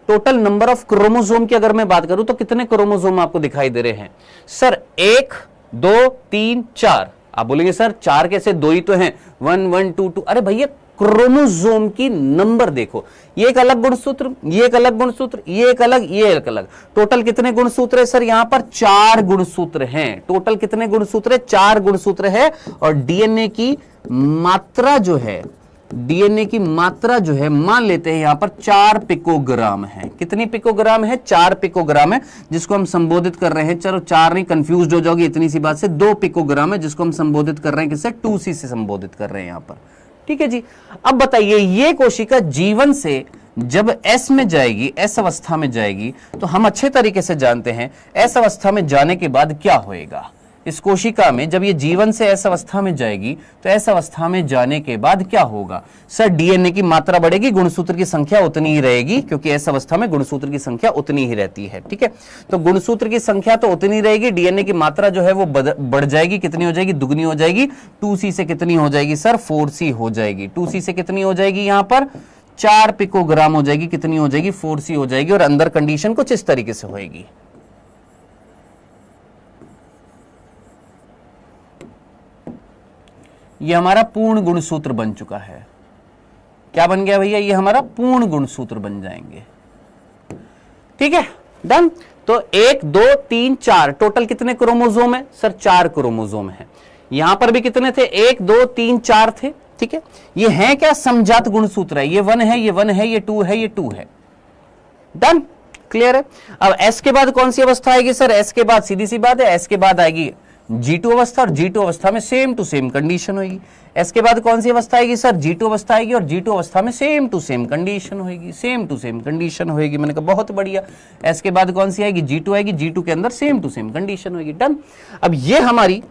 total number of chromosome की अगर मैं बात करूं तो कितने क्रोमोसोम आपको दिखाई दे रहे हैं सर, 1 2 3 4। आप बोलेंगे सर 4 कैसे, 2 ही तो हैं, 1 1 2 2। अरे भैया क्रोमोसोम की नंबर देखो, ये एक अलग गुणसूत्र, ये एक अलग गुणसूत्र, ये एक अलग, ये एक अलग, टोटल कितने गुणसूत्र है सर, यहां पर 4 गुणसूत्र हैं। टोटल कितने गुणसूत्र है, 4 गुणसूत्र है। और डीएनए की मात्रा जो है, डीएनए की मात्रा जो है, मान लेते हैं यहां पर 4 पिकोग्राम है। कितनी पिकोग्राम है, 4 पिकोग्राम है, जिसको हम संबोधित कर रहे हैं, चलो 4 नहीं, कंफ्यूज हो जाओगे इतनी सी बात से, 2 पिकोग्राम है जिसको हम संबोधित कर रहे हैं किससे, 2C से संबोधित कर रहे हैं यहां पर। ठीक है जी। अब बताइए, ये कोशिका जीवन से जब एस में जाएगी, एस अवस्था में जाएगी, तो हम अच्छे तरीके से जानते हैं एस अवस्था में जाने के बाद क्या होएगा, इस कोशिका में जब ये जीवन से ऐसा अवस्था में जाएगी तो ऐसा अवस्था में जाने के बाद क्या होगा सर, डीएनए की मात्रा बढ़ेगी, गुणसूत्र की संख्या उतनी ही रहेगी, क्योंकि ऐसा अवस्था में गुणसूत्र की संख्या उतनी ही रहती है। ठीक है, तो गुणसूत्र की संख्या तो उतनी रहेगी, डीएनए की मात्रा जो है वो बढ़ जाएगी, कितनी हो जाएगी, दुगनी हो जाएगी। 2C से कितनी हो जाएगी सर, 4C हो जाएगी। 2C से कितनी हो जाएगी, यहां पर 4 पिकोग्राम हो जाएगी, कितनी हो जाएगी, 4C हो जाएगी। और अंदर कंडीशन कुछ इस तरीके से होएगी। ये हमारा पूर्ण गुणसूत्र बन चुका है। क्या बन गया भैया, ये हमारा पूर्ण गुणसूत्र बन जाएंगे। ठीक है, डन। तो 1 2 3 4 टोटल कितने क्रोमोसोम है सर, 4 क्रोमोसोम है। यहां पर भी कितने थे, 1 2 3 4 थे। ठीक है, ये है क्या, समजात गुणसूत्र है। ये 1 है, ये 1 है, ये 2 है, ये 2 है। डन, क्लियर है। अब S के बाद कौन सी अवस्था आएगी सर, S के बाद सीधी सी बात है, S के बाद आएगी G2 अवस्था, और G2 अवस्था में सेम टू सेम कंडीशन होगी। S के बाद कौन सी अवस्था आएगी सर, G2 अवस्था आएगी, और G2 अवस्था में सेम टू सेम कंडीशन होगी, सेम टू सेम कंडीशन होगी। मैंने कहा बहुत बढ़िया। S के बाद कौन सी आएगी, G2 आएगी, G2 के अंदर सेम टू सेम कंडीशन होगी। डन। अब ये हमारी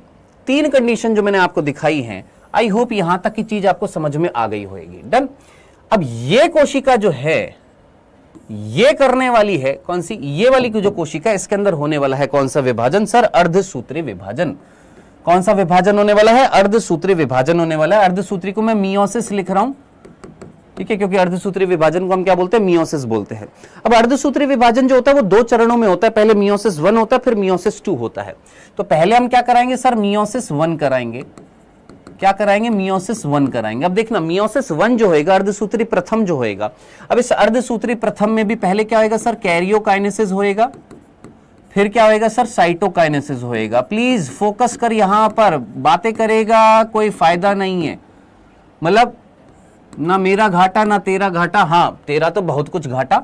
3 कंडीशन जो मैंने आपको दिखाई हैं, आई होप यहां तक की चीज आपको समझ में आ गई होगी। डन। अब ये कोशिका जो है ये करने वाली है कौन सी, ये वाली की जो कोशिका, इसके अंदर होने वाला है कौन सा विभाजन सर, अर्धसूत्री विभाजन। कौन सा विभाजन होने वाला है, अर्धसूत्री विभाजन होने वाला है। अर्धसूत्री को मैं मियोसिस लिख रहा हूं, ठीक है, क्योंकि अर्धसूत्री विभाजन को हम क्या बोलते हैं, मियोसिस बोलते हैं। अब अर्धसूत्री विभाजन जो होता है वो 2 चरणों में होता है, पहले मियोसिस 1 होता है, फिर मियोसिस 2 होता है। तो पहले हम क्या कराएंगे सर, मियोसिस 1 कराएंगे। क्या कराएंगे, मियोसिस 1 कराएंगे। अब देखना, मियोसिस 1 जो होएगा, अर्धसूत्री प्रथम जो होएगा, अब इस अर्धसूत्री प्रथम में भी पहले क्या होएगा सर, कैरियोकाइनेसिस होएगा, फिर क्या होएगा सर, साइटोकाइनेसिस होएगा। प्लीज फोकस कर, यहां पर बातें करेगा कोई फायदा नहीं है, मतलब ना मेरा घाटा ना तेरा घाटा। हाँ, तेरा तो बहुत कुछ घाटा,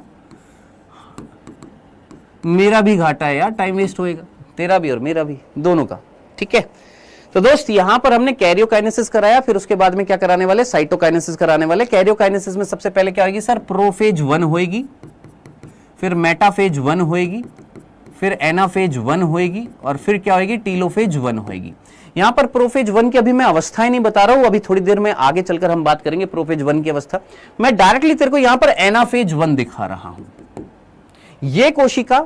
मेरा भी घाटा है यार, टाइम वेस्ट होएगा, तेरा भी और मेरा भी, दोनों का। ठीक है, तो दोस्त यहां पर हमने कैरियोकाइनेसिस कराया, फिर उसके बाद में क्या कराने वाले, साइटोकाइनेसिस कराने वाले। कैरियोकाइनेसिस में सबसे पहले क्या होगी सर, प्रोफेज 1 होएगी, फिर मेटाफेज 1 होएगी, फिर एनाफेज 1 होएगी, और फिर क्या होएगी, टीलोफेज 1 होएगी। यहां पर प्रोफेज 1 की अभी मैं अवस्थाएं नहीं बता रहा हूं, अभी थोड़ी देर में आगे चलकर हम बात करेंगे प्रोफेज 1 की अवस्था। मैं डायरेक्टली तेरे को यहां पर एनाफेज 1 दिखा रहा हूं। यह कोशिका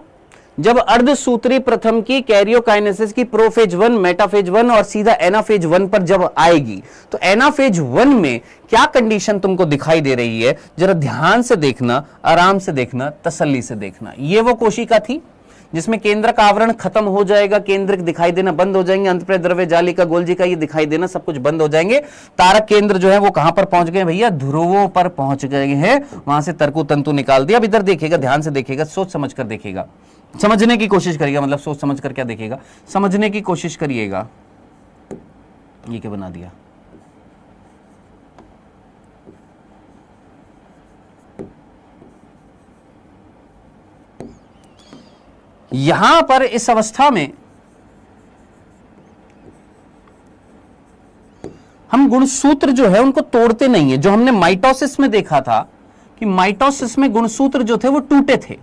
जब अर्धसूत्री प्रथम की कैरियोकाइनेसिस की प्रोफेज 1, मेटाफेज 1 और सीधा एनाफेज 1 पर जब आएगी, तो एनाफेज 1 में क्या कंडीशन तुमको दिखाई दे रही है, जरा ध्यान से देखना, आराम से देखना, तसल्ली से देखना। ये वो कोशिका थी जिसमें केंद्र का आवरण खत्म हो जाएगा, केंद्र दिखाई देना बंद हो जाएंगे, अंतःप्रेय द्रव्य जालिका गोल्जिका ये दिखाई देना सब कुछ बंद हो जाएंगे। तारक केंद्र जो है वो कहां पर पहुंच गए भैया, ध्रुवों पर पहुंच गए हैं। वहां से तर्कु तंतु निकाल दिया। अब इधर देखिएगा, ध्यान से देखिएगा, सोच समझ कर देखिएगा, समझने की कोशिश करिएगा, मतलब सोच समझ कर क्या देखिएगा, समझने की कोशिश करिएगा। ये क्या बना दिया, यहां पर इस अवस्था में हम गुणसूत्र जो है उनको तोड़ते नहीं है। जो हमने माइटोसिस में देखा था कि माइटोसिस में गुणसूत्र जो थे वो टूटे थे।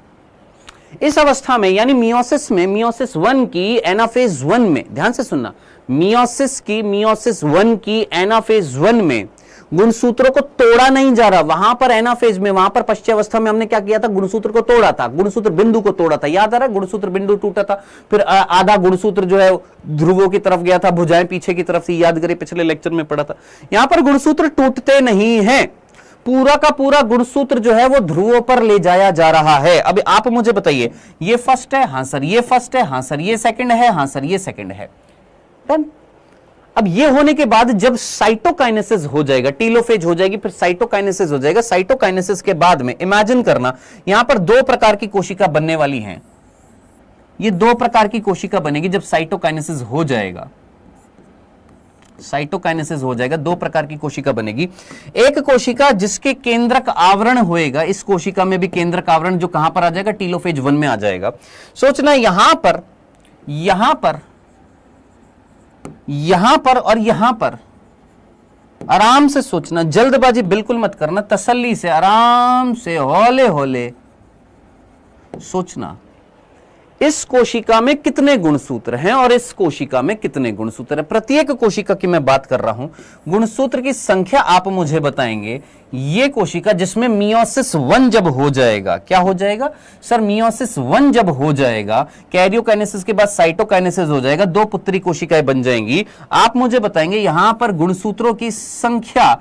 इस अवस्था में यानी मियोसिस में, मियोसिस 1 की एनाफेज 1 में, ध्यान से सुनना, मियोसिस 1 की एनाफेज 1 में गुणसूत्रों को तोड़ा नहीं जा रहा। वहां पर एनाफेज में, वहां पर पश्चावस्था में हमने क्या किया था, गुणसूत्र को तोड़ा था, गुणसूत्र बिंदु को तोड़ा था। याद आ रहा है, गुणसूत्र बिंदु टूटा था, फिर आधा गुणसूत्र जो है ध्रुवों की तरफ गया था, भुजाएं पीछे की तरफ थी, याद करिए पिछले लेक्चर में पढ़ा था। यहां पर गुणसूत्र टूटते नहीं है, पूरा का पूरा गुणसूत्र जो है वो ध्रुवों पर ले जाया जा रहा है। अब आप मुझे बताइए, ये फर्स्ट है, हाँ सर, ये फर्स्ट है, हाँ सर, ये सेकंड है, हाँ सर, ये सेकंड है। डन। अब ये होने के बाद जब साइटोकाइनेसिस हो जाएगा, टीलोफेज हो जाएगी, फिर साइटोकाइनेसिस हो जाएगा। साइटोकाइनेसिस के बाद में इमेजिन करना, यहां पर 2 प्रकार की कोशिका बनने वाली हैं। ये 2 प्रकार की कोशिका बनेगी जब साइटोकाइनेसिस हो जाएगा। साइटोकाइनेसिस हो जाएगा, 2 प्रकार की कोशिका बनेगी। एक कोशिका जिसके केंद्रक आवरण होएगा, इस कोशिका में भी केंद्रक आवरण जो कहां पर आ जाएगा, टीलोफेज 1 में आ जाएगा। सोचना यहां पर और यहां पर आराम से सोचना, जल्दबाजी बिल्कुल मत करना, तसल्ली से, आराम से, हौले हौले सोचना। इस कोशिका में कितने गुणसूत्र हैं और इस कोशिका में कितने गुणसूत्र हैं। प्रत्येक कोशिका की मैं बात कर रहा हूं, गुणसूत्र की संख्या आप मुझे बताएंगे। ये कोशिका जिसमें मियोसिस 1 जब हो जाएगा, क्या हो जाएगा सर, मियोसिस 1 जब हो जाएगा, कैरियोकाइनेसिस के बाद साइटोकाइनेसिस हो जाएगा, 2 पुत्री कोशिकाएं बन जाएंगी। आप मुझे बताएंगे यहां पर गुणसूत्रों की संख्या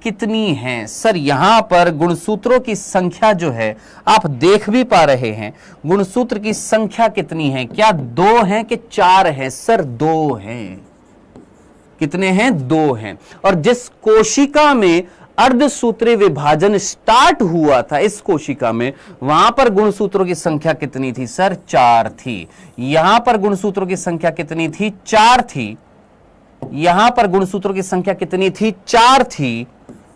कितनी है। सर यहां पर गुणसूत्रों की संख्या जो है आप देख भी पा रहे हैं, गुणसूत्र की संख्या कितनी है, क्या 2 हैं कि 4 हैं। सर 2 हैं। कितने हैं, 2 हैं। और जिस कोशिका में अर्धसूत्री विभाजन स्टार्ट हुआ था, इस कोशिका में, वहां पर गुणसूत्रों की संख्या कितनी थी सर, 4 थी। यहां पर गुणसूत्रों की संख्या कितनी थी, 4 थी। यहां पर गुणसूत्रों की संख्या कितनी थी, 4 थी।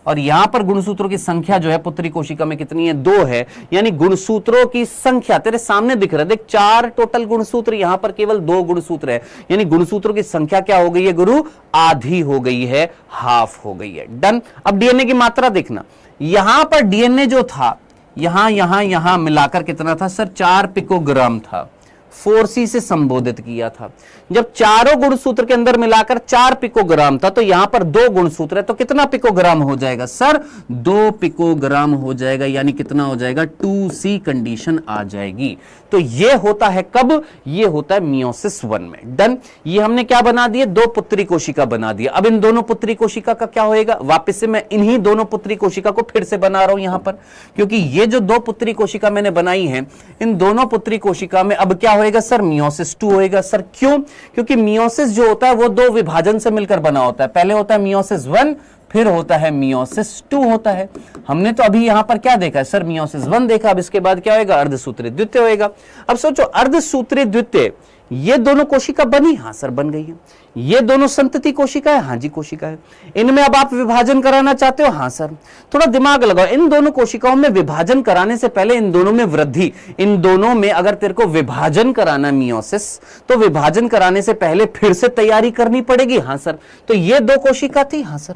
और यहां पर गुणसूत्रों की संख्या जो है पुत्री कोशिका में कितनी है, 2 है। यानी गुणसूत्रों की संख्या तेरे सामने दिख रहा है, देख 4 टोटल गुणसूत्र, यहां पर केवल 2 गुणसूत्र है। यानी गुणसूत्रों की संख्या क्या हो गई है गुरु, आधी हो गई है, हाफ हो गई है। डन। अब डीएनए की मात्रा देखना, यहां पर डीएनए जो था, यहां मिलाकर कितना था सर, 4 पिकोग्राम था। 4C से संबोधित किया था। जब चारों गुणसूत्र के अंदर मिलाकर 4 पिकोग्राम था, तो यहां पर 2 गुणसूत्र है, तो कितना पिकोग्राम हो जाएगा सर, 2 पिकोग्राम हो जाएगा। यानी कितना हो जाएगा, 2C कंडीशन आ जाएगी। तो ये होता है कब, ये होता है मियोसिस 1 में। डन। ये हमने क्या बना दिए, 2 पुत्री कोशिका बना दिया। अब इन दोनों पुत्री कोशिका का क्या होएगा, वापस से मैं इन्हीं दोनों पुत्री कोशिका को फिर से बना रहा हूं यहां पर, क्योंकि ये जो 2 पुत्री कोशिका मैंने बनाई है, इन दोनों पुत्री कोशिका में अब क्या होएगा सर, मियोसिस 2 होएगा। सर क्यों, क्योंकि मियोसिस जो होता है वो 2 विभाजन से मिलकर बना होता है। पहले होता है मियोसिस 1, फिर होता है मियोसिस 2 होता है। हमने तो अभी यहां पर क्या देखा है सर, मियोसिस 1 देखा। अब इसके बाद क्या होएगा, अर्धसूत्री द्वितीय होएगा। अब सोचो, अर्धसूत्री द्वितीय, ये दोनों कोशिका बनी, हां सर बन गई है। ये दोनों संतति कोशिका है, हां जी कोशिका है। इनमें अब आप विभाजन कराना चाहते हो, हां सर। थोड़ा दिमाग लगाओ, इन दोनों कोशिकाओं में विभाजन कराने से पहले इन दोनों में वृद्धि, इन दोनों में अगर तेरे को विभाजन कराना मियोसिस, तो विभाजन कराने से पहले फिर से तैयारी करनी पड़ेगी, हां सर। तो ये 2 कोशिका थी, हां सर,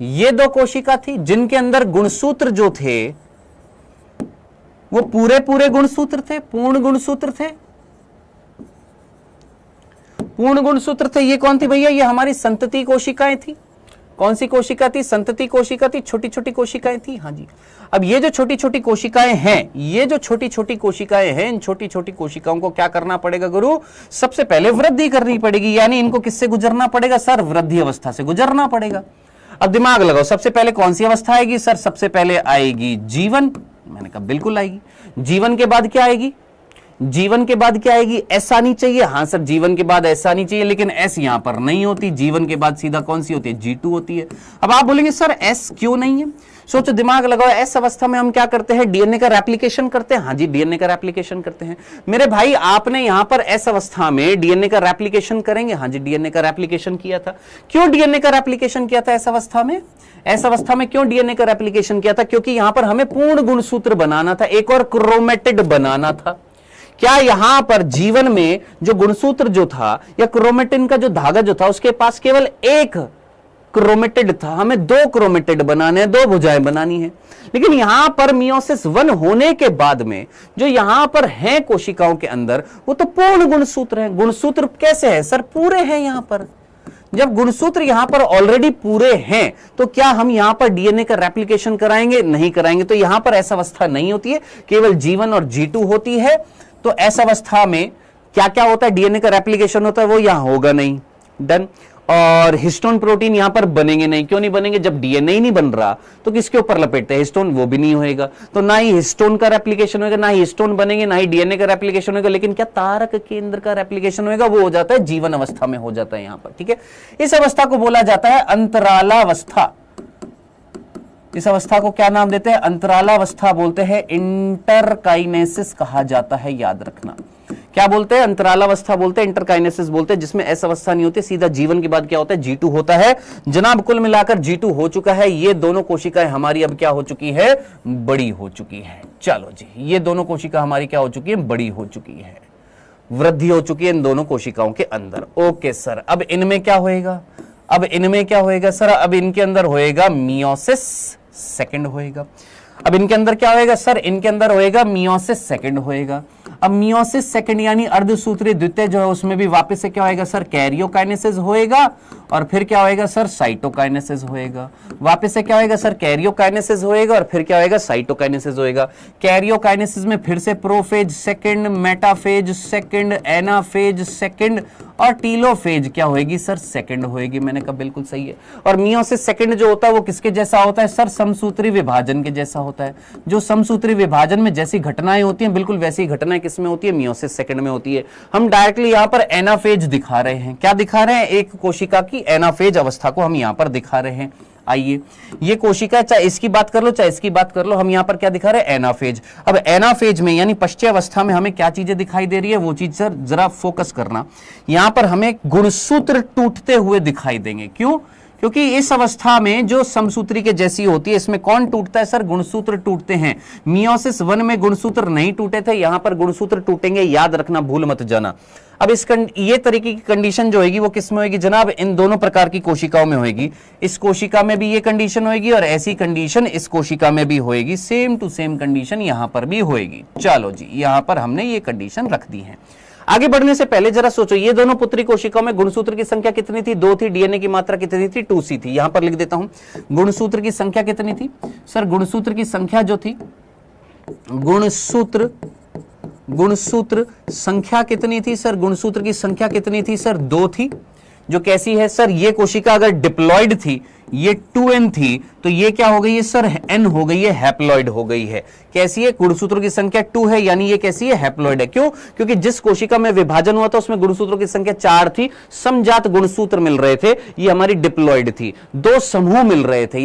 ये 2 कोशिका थी जिनके अंदर गुणसूत्र जो थे वो पूरे गुणसूत्र थे, पूर्ण गुणसूत्र थे, पूर्ण गुणसूत्र थे। ये कौन थी भैया, ये हमारी संतति कोशिकाएं थी। कौन सी कोशिका थी, संतति कोशिका थी, छोटी छोटी कोशिकाएं थी, हाँ जी। अब ये जो छोटी छोटी कोशिकाएं हैं, ये जो छोटी छोटी कोशिकाएं हैं, इन छोटी छोटी कोशिकाओं को क्या करना पड़ेगा गुरु, सबसे पहले वृद्धि करनी पड़ेगी। यानी इनको किससे गुजरना पड़ेगा सर, वृद्धि अवस्था से गुजरना पड़ेगा। अब दिमाग लगाओ, सबसे पहले कौन सी अवस्था आएगी सर, सबसे पहले आएगी जीवन। मैंने कहा बिल्कुल आएगी। जीवन के बाद क्या आएगी, जीवन के बाद क्या आएगी, एस आनी चाहिए, हां सर जीवन के बाद एस आनी चाहिए, लेकिन एस यहां पर नहीं होती। जीवन के बाद सीधा कौन सी होती है, G2 होती है। अब आप बोलेंगे सर एस क्यों नहीं है, सोचो दिमाग लगाओ, एस अवस्था में हम क्या करते हैं, डीएनए का रेप्लिकेशन करते हैं, हाँ जी डीएनए का रेप्लिकेशन करते हैं। मेरे भाई आपने यहां पर एस अवस्था में डीएनए का रेप्लिकेशन करेंगे, हाँ जी डीएनए का रेप्लिकेशन किया था। क्यों डीएनए का रेप्लिकेशन किया था एस अवस्था में, एस अवस्था में क्यों डीएनए का रेप्लिकेशन किया था, क्योंकि यहां पर हमें पूर्ण गुणसूत्र बनाना था, एक और क्रोमेटिड बनाना था। क्या यहां पर जीवन में जो गुणसूत्र जो था या क्रोमेटिन का जो धागा जो था, उसके पास केवल एक क्रोमेटिड था, हमें 2 क्रोमेटिड बनाने हैं, 2 भुजाएं बनानी है। लेकिन यहां पर मियोसिस 1 होने के बाद में जो यहां पर है कोशिकाओं के अंदर, वो तो पूर्ण गुणसूत्र है। गुणसूत्र कैसे है सर, पूरे हैं यहां पर। जब गुणसूत्र यहां पर ऑलरेडी पूरे हैं, तो क्या हम यहां पर डीएनए का रेप्लिकेशन कराएंगे, नहीं कराएंगे। तो यहां पर ऐसा अवस्था नहीं होती है, केवल G1 और G2 होती है। तो ऐसा अवस्था में क्या क्या होता है, डीएनए का रेप्लिकेशन होता है, वो यहां होगा नहीं। डन। और हिस्टोन प्रोटीन यहां पर बनेंगे नहीं। क्यों नहीं बनेंगे, जब डीएनए ही नहीं बन रहा तो किसके ऊपर लपेटते हैं, हिस्टोन, वो भी नहीं होएगा। तो ना ही हिस्टोन का रेप्लिकेशन होगा, ना ही हिस्टोन बनेंगे, ना ही डीएनए का रेप्लिकेशन होगा। लेकिन क्या तारक केंद्र का रेप्लिकेशन होगा, वो हो जाता है जीवन अवस्था में हो जाता है यहां पर। ठीक है, इस अवस्था को बोला जाता है अंतरालावस्था। इस अवस्था को क्या नाम देते हैं, अंतरालावस्था बोलते हैं, इंटरकाइनेसिस कहा जाता है, याद रखना। क्या बोलते हैं, अंतरालावस्था बोलते हैं, इंटरकाइनेसिस बोलते हैं, जिसमें ऐसा अवस्था नहीं होती, सीधा जीवन के बाद क्या होता है, G2 होता है। जनाब कुल मिलाकर G2 हो चुका है। ये दोनों कोशिकाएं हमारी अब क्या हो चुकी है, बड़ी हो चुकी है। चलो जी, ये दोनों कोशिका हमारी क्या हो चुकी है, बड़ी हो चुकी है, वृद्धि हो चुकी है इन दोनों कोशिकाओं के अंदर। ओके सर, अब इनमें क्या होएगा, अब इनमें क्या होएगा सर, अब इनके अंदर होएगा मियोसिस सेकंड होएगा। अब इनके अंदर क्या होएगा सर, इनके अंदर होएगा मियोसिस सेकंड होएगा। अब मियोसिस सेकंड यानी अर्धसूत्रीय द्वितीय जो है उसमें भी वापस से क्या होएगा सर, कैरियोकाइनेसिस होएगा और फिर क्या होएगा सर, साइटोकाइनेसिस होएगा। वापस से क्या होएगा सर, कैरियोकाइनेसिस होएगा और फिर क्या होएगा, साइटोकाइनेसिस होएगा। कैरियोकाइनेसिस में फिर से prophase second, metaphase second, anaphase second और टीलोफेज क्या होएगी सर, सेकंड होएगी। मैंने कहा बिल्कुल सही है। और मियोसिस सेकंड जो होता है वो किसके जैसा होता है सर, समसूत्री विभाजन के जैसा होता है। जो समसूत्री विभाजन में जैसी घटनाएं होती हैं बिल्कुल वैसी घटनाएं किसमें होती है, मियोसिस सेकंड में होती है। हम डायरेक्टली यहां पर एनाफेज दिखा रहे हैं। क्या दिखा रहे हैं, एक कोशिका की एनाफेज अवस्था को हम यहां पर दिखा रहे हैं। आइए, ये कोशिका चाहे इसकी बात कर लो चाहे इसकी बात कर लो, हम यहां पर क्या दिखा रहे हैं, एनाफेज। अब एनाफेज में यानी पश्चय अवस्था में हमें क्या चीजें दिखाई दे रही है, वो चीज सर जरा फोकस करना। यहां पर हमें गुणसूत्र टूटते हुए दिखाई देंगे। क्यों? क्योंकि इस अवस्था में जो समसूत्री के जैसी होती है, इसमें कौन टूटता है सर, गुणसूत्र टूटते हैं। मियोसिस 1 में गुणसूत्र नहीं टूटे थे, यहां पर गुणसूत्र टूटेंगे, याद रखना, भूल मत जाना। अब ये तरीके की कंडीशन जो होगी वो किस में होगी जनाब, इन दोनों प्रकार की कोशिकाओं में होगी। इस कोशिका में भी ये कंडीशन होगी और ऐसी कंडीशन इस कोशिका में भी होगी। सेम टू सेम कंडीशन यहां पर भी होगी। चलो जी, यहां पर हमने ये कंडीशन रख दी है। आगे बढ़ने से पहले जरा सोचो, ये दोनों पुत्री कोशिकाओं में गुणसूत्र की संख्या कितनी थी, 2 थी। डीएनए की मात्रा कितनी थी, 2C थी। यहां पर लिख देता हूं, गुणसूत्र की संख्या कितनी थी सर, गुणसूत्र की संख्या जो थी, गुणसूत्र संख्या कितनी थी सर, गुणसूत्र की संख्या कितनी थी सर, 2 थी। जो कैसी है सर, ये कोशिका अगर डिप्लॉइड थी, ये 2N थी, तो ये क्या हो गई है सर, N हो गई है, हैप्लॉइड हो गई है। कैसी है, गुणसूत्रों की संख्या 2 है, यानी ये कैसी है, हैप्लॉइड है। क्यों? क्योंकि जिस कोशिका में विभाजन हुआ था उसमें गुणसूत्रों की संख्या 4 थी, समजात गुणसूत्र मिल रहे थे, ये हमारी डिप्लॉइड थी। 2 समूह मिल रहे थे।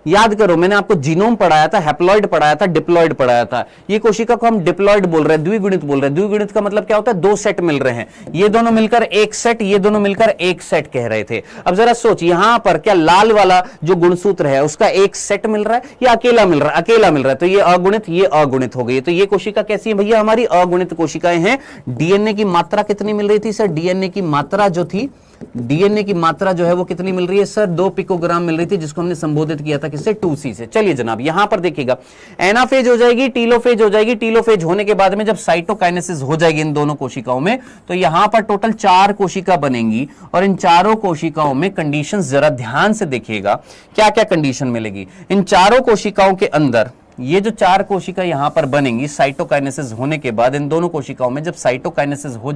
याद करो, मैंने आपको जीनोम पढ़ाया था, हैप्लॉइड पढ़ाया था, डिप्लॉइड पढ़ाया था। ये कोशिका को हम डिप्लॉइड बोल रहे हैं, द्विगुणित बोल रहे हैं। द्विगुणित का मतलब क्या होता है, 2 सेट मिल रहे हैं, ये दोनों मिलकर एक सेट, ये दोनों मिलकर एक सेट कह रहे थे। अब जरा सोच, यहां पर क्या लाल वाला जो गुणसूत्र है उसका एक सेट मिल रहा है या अकेला मिल रहा है, अकेला मिल रहा है, तो ये अगुणित, ये अगुणित हो गई। तो ये कोशिका कैसी है भैया, हमारी अगुणित कोशिकाएं हैं। डीएनए की मात्रा कितनी मिल रही थी सर, डीएनए की मात्रा जो थी, डीएनए की मात्रा जो है वो कितनी मिल रही है सर, 2 पिकोग्राम मिल रही थी, जिसको हमने संबोधित किया था किससे, 2C से। चलिए जनाब, यहां पर देखिएगा, एनाफेज हो जाएगी, टीलोफेज हो जाएगी। टीलोफेज होने के बाद में जब साइटोकाइनेसिस हो जाएगी इन दोनों कोशिकाओं में, तो यहां पर टोटल 4 कोशिका बनेंगी और इन चारों कोशिकाओं में कंडीशंस जरा ध्यान से देखिएगा, क्या क्या कंडीशन मिलेगी इन चारों कोशिकाओं के अंदर। ये जो 4 कोशिका यहां पर बनेंगी साइटोकाइनेसिस होने के बाद, इन दोनों कोशिकाओं में जब साइटोकाइनेसिस हो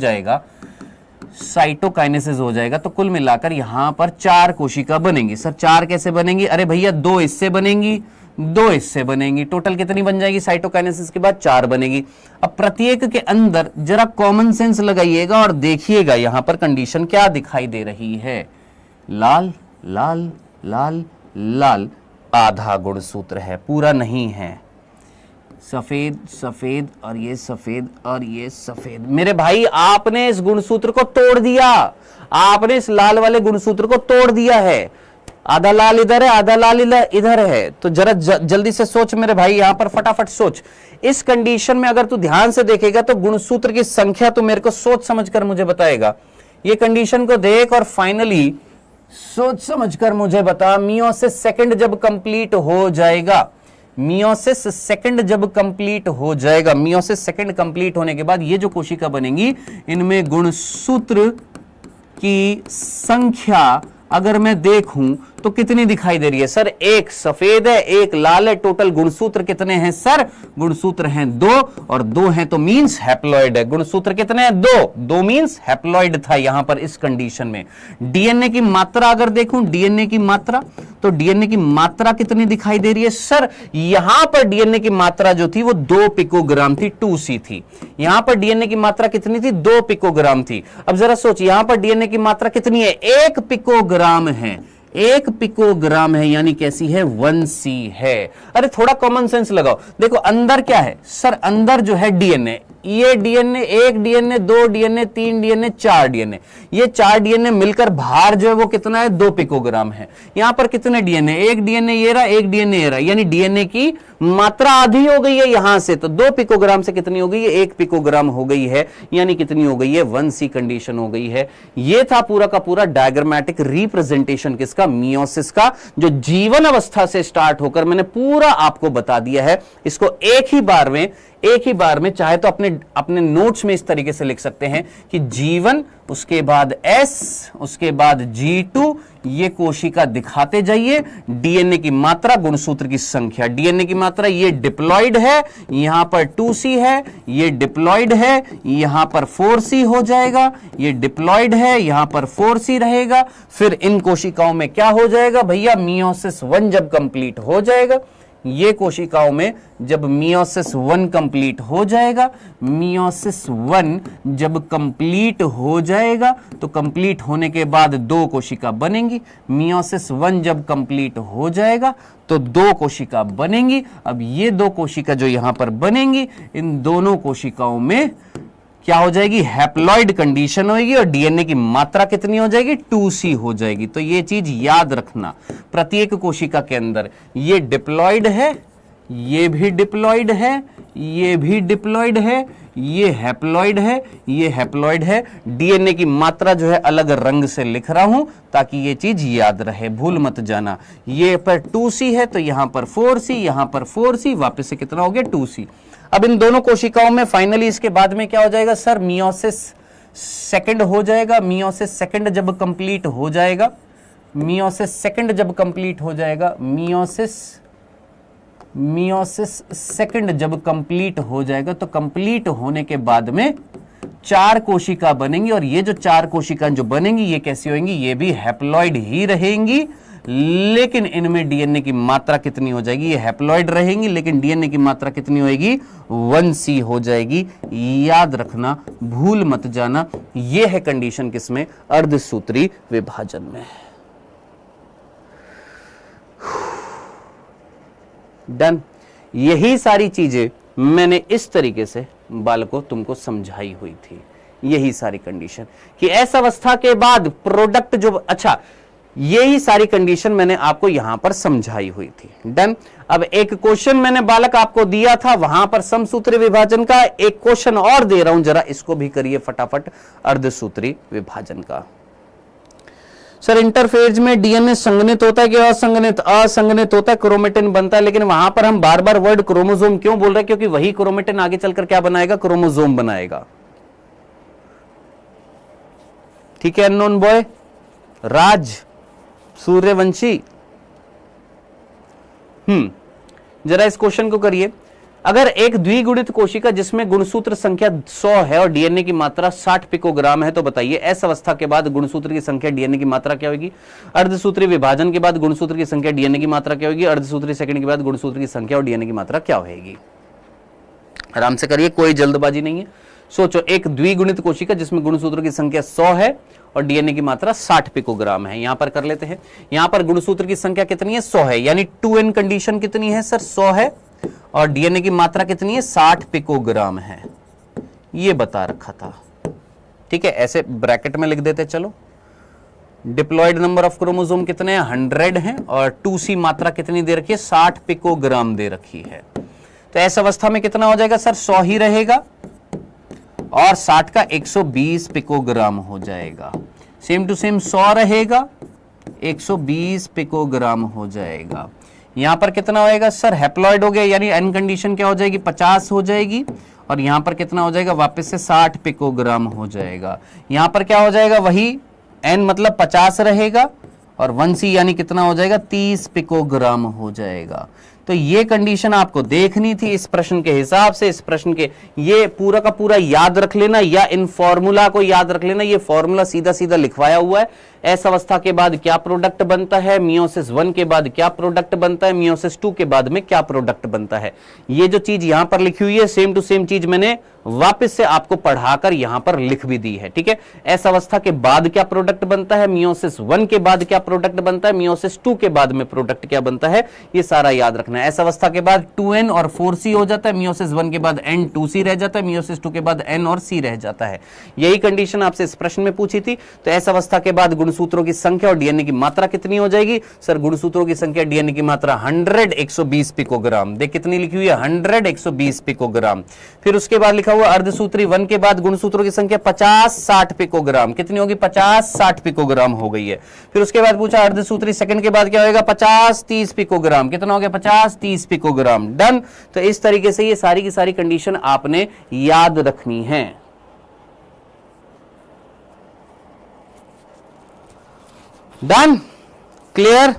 जाएगा तो कुल मिलाकर यहां पर 4 कोशिका बनेंगी। सर 4 कैसे बनेंगी, अरे भैया 2 इससे बनेंगी, 2 इससे बनेंगी, टोटल कितनी बन जाएगी साइटोकाइनेसिस के बाद, 4 बनेगी। अब प्रत्येक के अंदर जरा कॉमन सेंस लगाइएगा और देखिएगा यहां पर कंडीशन क्या दिखाई दे रही है, लाल लाल लाल लाल, आधा गुणसूत्र है, पूरा नहीं है। सफेद सफेद और ये सफेद और ये सफेद। मेरे भाई आपने इस गुणसूत्र को तोड़ दिया, आपने इस लाल वाले गुणसूत्र को तोड़ दिया है। आधा लाल इधर है, आधा लाल इधर है। तो जरा जल्दी से सोच मेरे भाई, यहां पर फटाफट सोच। इस कंडीशन में अगर तू ध्यान से देखेगा तो गुणसूत्र की संख्या तो मेरे को सोच समझकर मुझे बताएगा। ये कंडीशन को देख और फाइनली सोच समझकर मुझे बता, मियोसिस सेकंड जब कंप्लीट हो जाएगा, मियोसिस सेकंड जब कंप्लीट हो जाएगा, मियोसिस सेकंड कंप्लीट होने के बाद ये जो कोशिका बनेंगी, इनमें गुणसूत्र की संख्या अगर मैं देखूं तो कितनी दिखाई दे रही है सर, एक सफेद है, एक लाल है। टोटल गुणसूत्र कितने हैं सर, गुणसूत्र हैं 2 और 2 हैं तो मींस हैप्लॉइड है। गुणसूत्र कितने हैं, 2 मींस हैप्लॉइड था यहां पर इस कंडीशन में। डीएनए की मात्रा अगर देखूं, डीएनए की मात्रा, तो डीएनए की मात्रा कितनी दिखाई दे रही है सर, यहां पर डीएनए की मात्रा जो थी वो 2 पिकोग्राम थी, 2C थी। यहां पर डीएनए की मात्रा कितनी थी, 2 पिकोग्राम थी। अब जरा सोच, यहां पर डीएनए की मात्रा कितनी है, 1 पिकोग्राम है, 1 पिकोग्राम है, यानी कैसी है, 1C है। अरे थोड़ा कॉमन सेंस लगाओ, देखो अंदर क्या है सर, अंदर जो है डीएनए, ये DNA, 1 DNA, 2 DNA, 3 DNA, 4 DNA, ये 4 डीएनए मिलकर भार जो है वो कितना है, 2 पिकोग्राम है। यहां पर कितने डीएनए, 1 डीएनए ये रहा, 1 डीएनए ये रहा, यानी डीएनए की मात्रा आधी हो गई है यहां से, तो 2 पिकोग्राम से कितनी हो गई है, 1 पिकोग्राम हो गई है, यानी कितनी हो गई है, 1C कंडीशन हो गई है। ये था पूरा का पूरा डायग्रामेटिक रिप्रेजेंटेशन किसका, मियोसिस का, जो जीवन अवस्था से स्टार्ट होकर मैंने पूरा आपको बता दिया है। इसको एक ही बार में एक ही बार में, चाहे तो अपने अपने नोट्स में इस तरीके से लिख सकते हैं कि G1 उसके बाद S उसके बाद G2, ये कोशिका दिखाते जाइए, डीएनए की मात्रा गुणसूत्र की संख्या, डीएनए की मात्रा, ये डिप्लॉइड है, यहां पर 2C है, ये डिप्लॉइड है, यहां पर 4C हो जाएगा, ये डिप्लॉइड है, यहां पर 4C रहेगा। फिर इन कोशिकाओं में क्या हो जाएगा भैया, मियोसिस 1 जब कंप्लीट हो जाएगा, ये कोशिकाओं में जब मियोसिस 1 कंप्लीट हो जाएगा, मियोसिस 1 जब कंप्लीट हो जाएगा तो कंप्लीट होने के बाद 2 कोशिका बनेंगी, मियोसिस 1 जब कंप्लीट हो जाएगा तो 2 कोशिका बनेंगी। अब ये 2 कोशिका जो यहां पर बनेंगी, इन दोनों कोशिकाओं में क्या हो जाएगी, हैप्लॉइड कंडीशन होगी और डीएनए की मात्रा कितनी हो जाएगी, 2C हो जाएगी। तो ये चीज याद रखना, प्रत्येक कोशिका के अंदर ये डिप्लॉइड है, ये भी डिप्लॉइड है, ये भी डिप्लॉइड है, ये हैप्लॉइड है, ये हैप्लॉइड है। डीएनए की मात्रा जो है अलग रंग से लिख रहा हूं ताकि ये चीज याद रहे, भूल मत जाना। ये पर 2C है तो यहां पर 4C, यहां पर 4C, वापस से कितना हो गया, 2C। अब इन दोनों कोशिकाओं में फाइनली इसके बाद में क्या हो जाएगा सर, मियोसिस सेकंड हो जाएगा। मियोसिस सेकंड जब कंप्लीट हो जाएगा, मियोसिस सेकंड जब कंप्लीट हो जाएगा, मियोसिस सेकंड जब कंप्लीट हो जाएगा तो कंप्लीट होने के बाद में 4 कोशिका बनेंगी और ये जो 4 कोशिकाएं जो बनेंगी ये कैसी होंगी, ये भी हैप्लॉइड ही रहेंगी, लेकिन इनमें डीएनए की मात्रा कितनी हो जाएगी, ये हैप्लॉइड रहेंगी लेकिन डीएनए की मात्रा कितनी होगी, 1C हो जाएगी। याद रखना, भूल मत जाना, ये है कंडीशन किसमें, अर्धसूत्री विभाजन में। डन। यही सारी चीजें मैंने इस तरीके से बालकों तुमको समझाई हुई थी, यही सारी कंडीशन कि ऐसा अवस्था के बाद प्रोडक्ट जो, अच्छा यही सारी कंडीशन मैंने आपको यहां पर समझाई हुई थी। डन। अब एक क्वेश्चन मैंने बालक आपको दिया था वहां पर समसूत्री विभाजन का, एक क्वेश्चन और दे रहा हूं, जरा इसको भी करिए फटाफट, अर्धसूत्री विभाजन का। सर इंटरफेज में डीएनए संघनित होता है कि असंघनित? असंघनित होता है, क्रोमेटिन बनता है, लेकिन वहां पर हम बार बार वर्ड क्रोमोसोम क्यों बोल रहे हैं, क्योंकि वही क्रोमेटिन आगे चलकर क्या बनाएगा, क्रोमोसोम बनाएगा। ठीक है अननोन बॉय, राज सूर्यवंशी, जरा इस क्वेश्चन को करिए। अगर एक द्विगुणित कोशिका जिसमें गुणसूत्र संख्या 100 है और डीएनए की मात्रा 60 पिकोग्राम है, तो बताइए ऐस अवस्था के बाद गुणसूत्र की संख्या डीएनए की मात्रा क्या होगी? अर्धसूत्री विभाजन के बाद गुणसूत्र की संख्या डीएनए की मात्रा क्या होगी? अर्धसूत्री सेकंड के बाद गुणसूत्र की संख्या और डीएनए की मात्रा क्या होगी? आराम से करिए, कोई जल्दबाजी नहीं है। सोचो, एक द्विगुणित कोशिका जिसमें गुणसूत्र की संख्या 100 है और डीएनए की मात्रा 60 पिकोग्राम है। यहां पर कर लेते हैं, यहां पर गुणसूत्र की संख्या कितनी है, 100 है, यानी 2n कंडीशन कितनी है सर, 100 है, और डीएनए की मात्रा कितनी है, 60 पिकोग्राम है, ये बता रखा था। ठीक है, ऐसे ब्रैकेट में लिख देते चलो। डिप्लॉयड नंबर ऑफ क्रोमोसोम कितने हैं, 100 हैं, और 2C मात्रा कितनी दे रखी है, 60 पिकोग्राम दे रखी है। तो ऐसी अवस्था में कितना हो जाएगा सर, 100 ही रहेगा और 60 का 120 पिकोग्राम हो जाएगा। सेम टू सेम 100 रहेगा, 120 पिकोग्राम हो जाएगा। यहां पर कितना होएगा सर, हैप्लॉइड हो गया, यानी एन कंडीशन क्या हो जाएगी, 50 हो जाएगी, और यहां पर कितना हो जाएगा, वापस से 60 पिकोग्राम हो जाएगा। यहां पर क्या हो जाएगा, वही एन मतलब 50 रहेगा, और 1C यानी कितना हो जाएगा, 30 पिकोग्राम हो जाएगा। तो ये कंडीशन आपको देखनी थी इस प्रश्न के हिसाब से। इस प्रश्न के ये पूरा का पूरा याद रख लेना, या इन फॉर्मूला को याद रख लेना। ये फॉर्मूला सीधा सीधा लिखवाया हुआ है। ऐस अवस्था के बाद क्या प्रोडक्ट बनता है, मियोसिस 1 के बाद क्या प्रोडक्ट बनता है, मियोसिस 2 के बाद में क्या प्रोडक्ट बनता है। ये जो चीज यहां पर लिखी हुई है, सेम टू सेम चीज मैंने वापस से आपको पढ़ाकर यहां पर लिख भी दी है। ठीक है, ऐस अवस्था के बाद क्या प्रोडक्ट बनता है, मियोसिस 1 के बाद क्या प्रोडक्ट बनता है, मियोसिस 2 के बाद में प्रोडक्ट क्या बनता है, ये सारा याद रखना है। ऐस अवस्था के बाद 2n और 4C हो जाता है, मियोसिस 1 के बाद n 2C रह जाता है, मियोसिस 2 के बाद n और C रह जाता है। यही कंडीशन आपसे इस प्रश्न में पूछी थी। तो ऐस अवस्था के बाद गुणसूत्रों की संख्या और डीएनए की मात्रा कितनी हो जाएगी? सर गुणसूत्रों की संख्या डीएनए की मात्रा 100 120 पिकोग्राम। देख कितनी लिखी हुई है, 100 120 पिकोग्राम। फिर उसके बाद लिखा हुआ अर्धसूत्री 1 के बाद गुणसूत्रों की संख्या 50 60 पिकोग्राम। कितनी होगी? 50 60 पिकोग्राम हो गई है। फिर उसके बाद पूछा अर्धसूत्री सेकंड के बाद क्या होगा? 50 30 पिकोग्राम। कितना हो गया? 50 30 पिकोग्राम। डन। तो इस तरीके से ये सारी की सारी कंडीशन आपने याद रखनी है। Done, clear.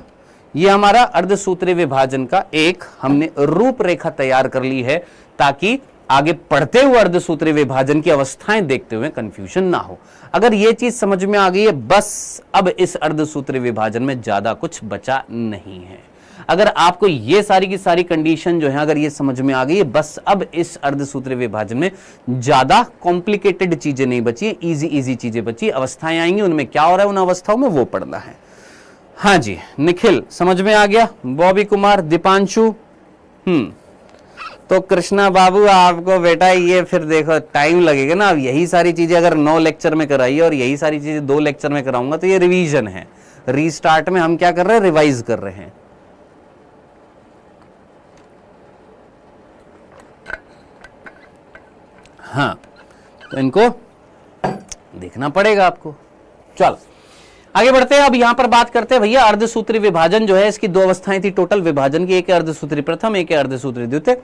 ये हमारा अर्धसूत्री विभाजन का एक हमने रूपरेखा तैयार कर ली है, ताकि आगे पढ़ते हुए अर्धसूत्री विभाजन की अवस्थाएं देखते हुए कंफ्यूजन ना हो। अगर ये चीज समझ में आ गई है, बस अब इस अर्धसूत्री विभाजन में ज्यादा कुछ बचा नहीं है। अगर आपको ये सारी की सारी कंडीशन जो है अगर ये समझ में आ गई है, बस अब इस अर्धसूत्री विभाजन में ज्यादा कॉम्प्लिकेटेड चीजें नहीं बची है, इजी इजी चीजें बची। अवस्थाएं आएंगी, उनमें क्या हो रहा है उन अवस्थाओं में वो पढ़ना है। हाँ जी, निखिल समझ में आ गया, बॉबी कुमार, दीपांशु। तो कृष्णा बाबू आपको बेटा ये फिर देखो टाइम लगेगा ना। अब यही सारी चीजें अगर 9 लेक्चर में कराई और यही सारी चीजें 2 लेक्चर में कराऊंगा तो ये रिवीजन है। रीस्टार्ट में हम क्या कर रहे हैं? रिवाइज कर रहे हैं। हाँ, तो इनको देखना पड़ेगा आपको। चलो आगे बढ़ते हैं। अब यहां पर बात करते हैं भैया अर्धसूत्री विभाजन जो है, इसकी 2 अवस्थाएं थी टोटल विभाजन की। एक है अर्धसूत्री प्रथम, एक है अर्धसूत्री द्वितीय।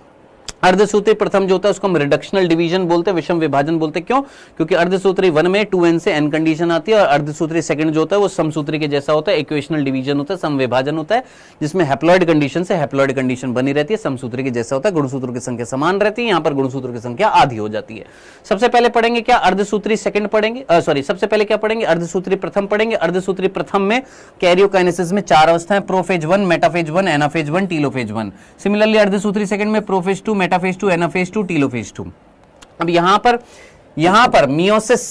अर्धसूत्री प्रथम जो होता है उसको हम रिडक्शनल डिवीजन बोलते हैं, विषम विभाजन बोलते हैं। क्यों? क्योंकि अर्धसूत्री 1 में 2n से n कंडीशन आती है और अर्धसूत्री सेकंड जो होता है वो समसूत्री के जैसा होता है, इक्वेशनल डिवीजन होता है, सम विभाजन होता है, जिसमें हैप्लॉइड कंडीशन से हैप्लॉइड कंडीशन बनी रहती है, समसूत्री के जैसा होता है, गुणसूत्रों की संख्या समान रहती है। यहां पर गुणसूत्रों की संख्या आधी हो जाती है। सबसे पहले पढ़ेंगे क्या? अर्धसूत्री सेकंड पढ़ेंगे, सॉरी सबसे पहले क्या पढ़ेंगे? अर्धसूत्री प्रथम पढ़ेंगे। अर्धसूत्री प्रथम में कैरियोकाइनेसिस में 4 अवस्थाएं, prophase 1, metaphase 1, anaphase 1, telophase 1। Similarly अर्धसूत्री सेकंड में प्रोफेज 2, मेटाफेज 2, एनाफेज 2, टीलोफेज 2। अब यहां पर मियोसिस,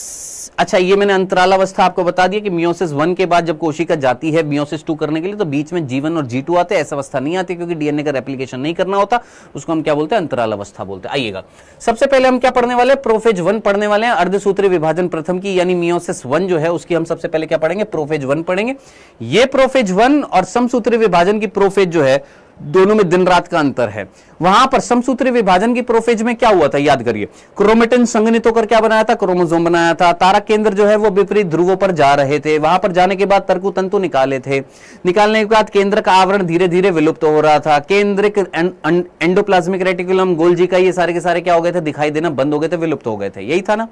अच्छा ये मैंने अंतराल अवस्था आपको बता दिया कि मियोसिस 1 के बाद जब कोशिका जाती है मियोसिस 2 करने के लिए तो बीच में G1 और G2 आते हैं। ऐसा अवस्था नहीं आती क्योंकि डीएनए का रेप्लिकेशन नहीं करना होता, उसको हम क्या बोलते हैं? अंतराल अवस्था बोलते हैं। आइएगा, सबसे पहले हम क्या पढ़ने वाले हैं? प्रोफेज 1 पढ़ने वाले हैं। अर्धसूत्री विभाजन प्रथम की यानी मियोसिस 1 जो है उसकी हम सबसे पहले क्या पढ़ेंगे? प्रोफेज 1 पढ़ेंगे। ये प्रोफेज 1 और समसूत्री विभाजन की प्रोफेज जो है दोनों में दिन रात का अंतर है। वहां पर समसूत्री विभाजन की प्रोफेज में क्या हुआ था? याद करिए, क्रोमेटिन संघनित होकर क्या बनाया था? क्रोमोसोम बनाया था। तारक केंद्र जो है वो विपरीत ध्रुवों पर जा रहे थे। वहां पर जाने के बाद तर्कु तंतु निकाले थे। निकालने के बाद केंद्र का आवरण धीरे धीरे विलुप्त हो रहा था। केंद्रिक एंडोप्लाज्मिक रेटिकुलम, गोल्जी का, ये सारे के सारे क्या हो गए थे? दिखाई देना बंद हो गए थे, विलुप्त हो गए थे। यही था ना।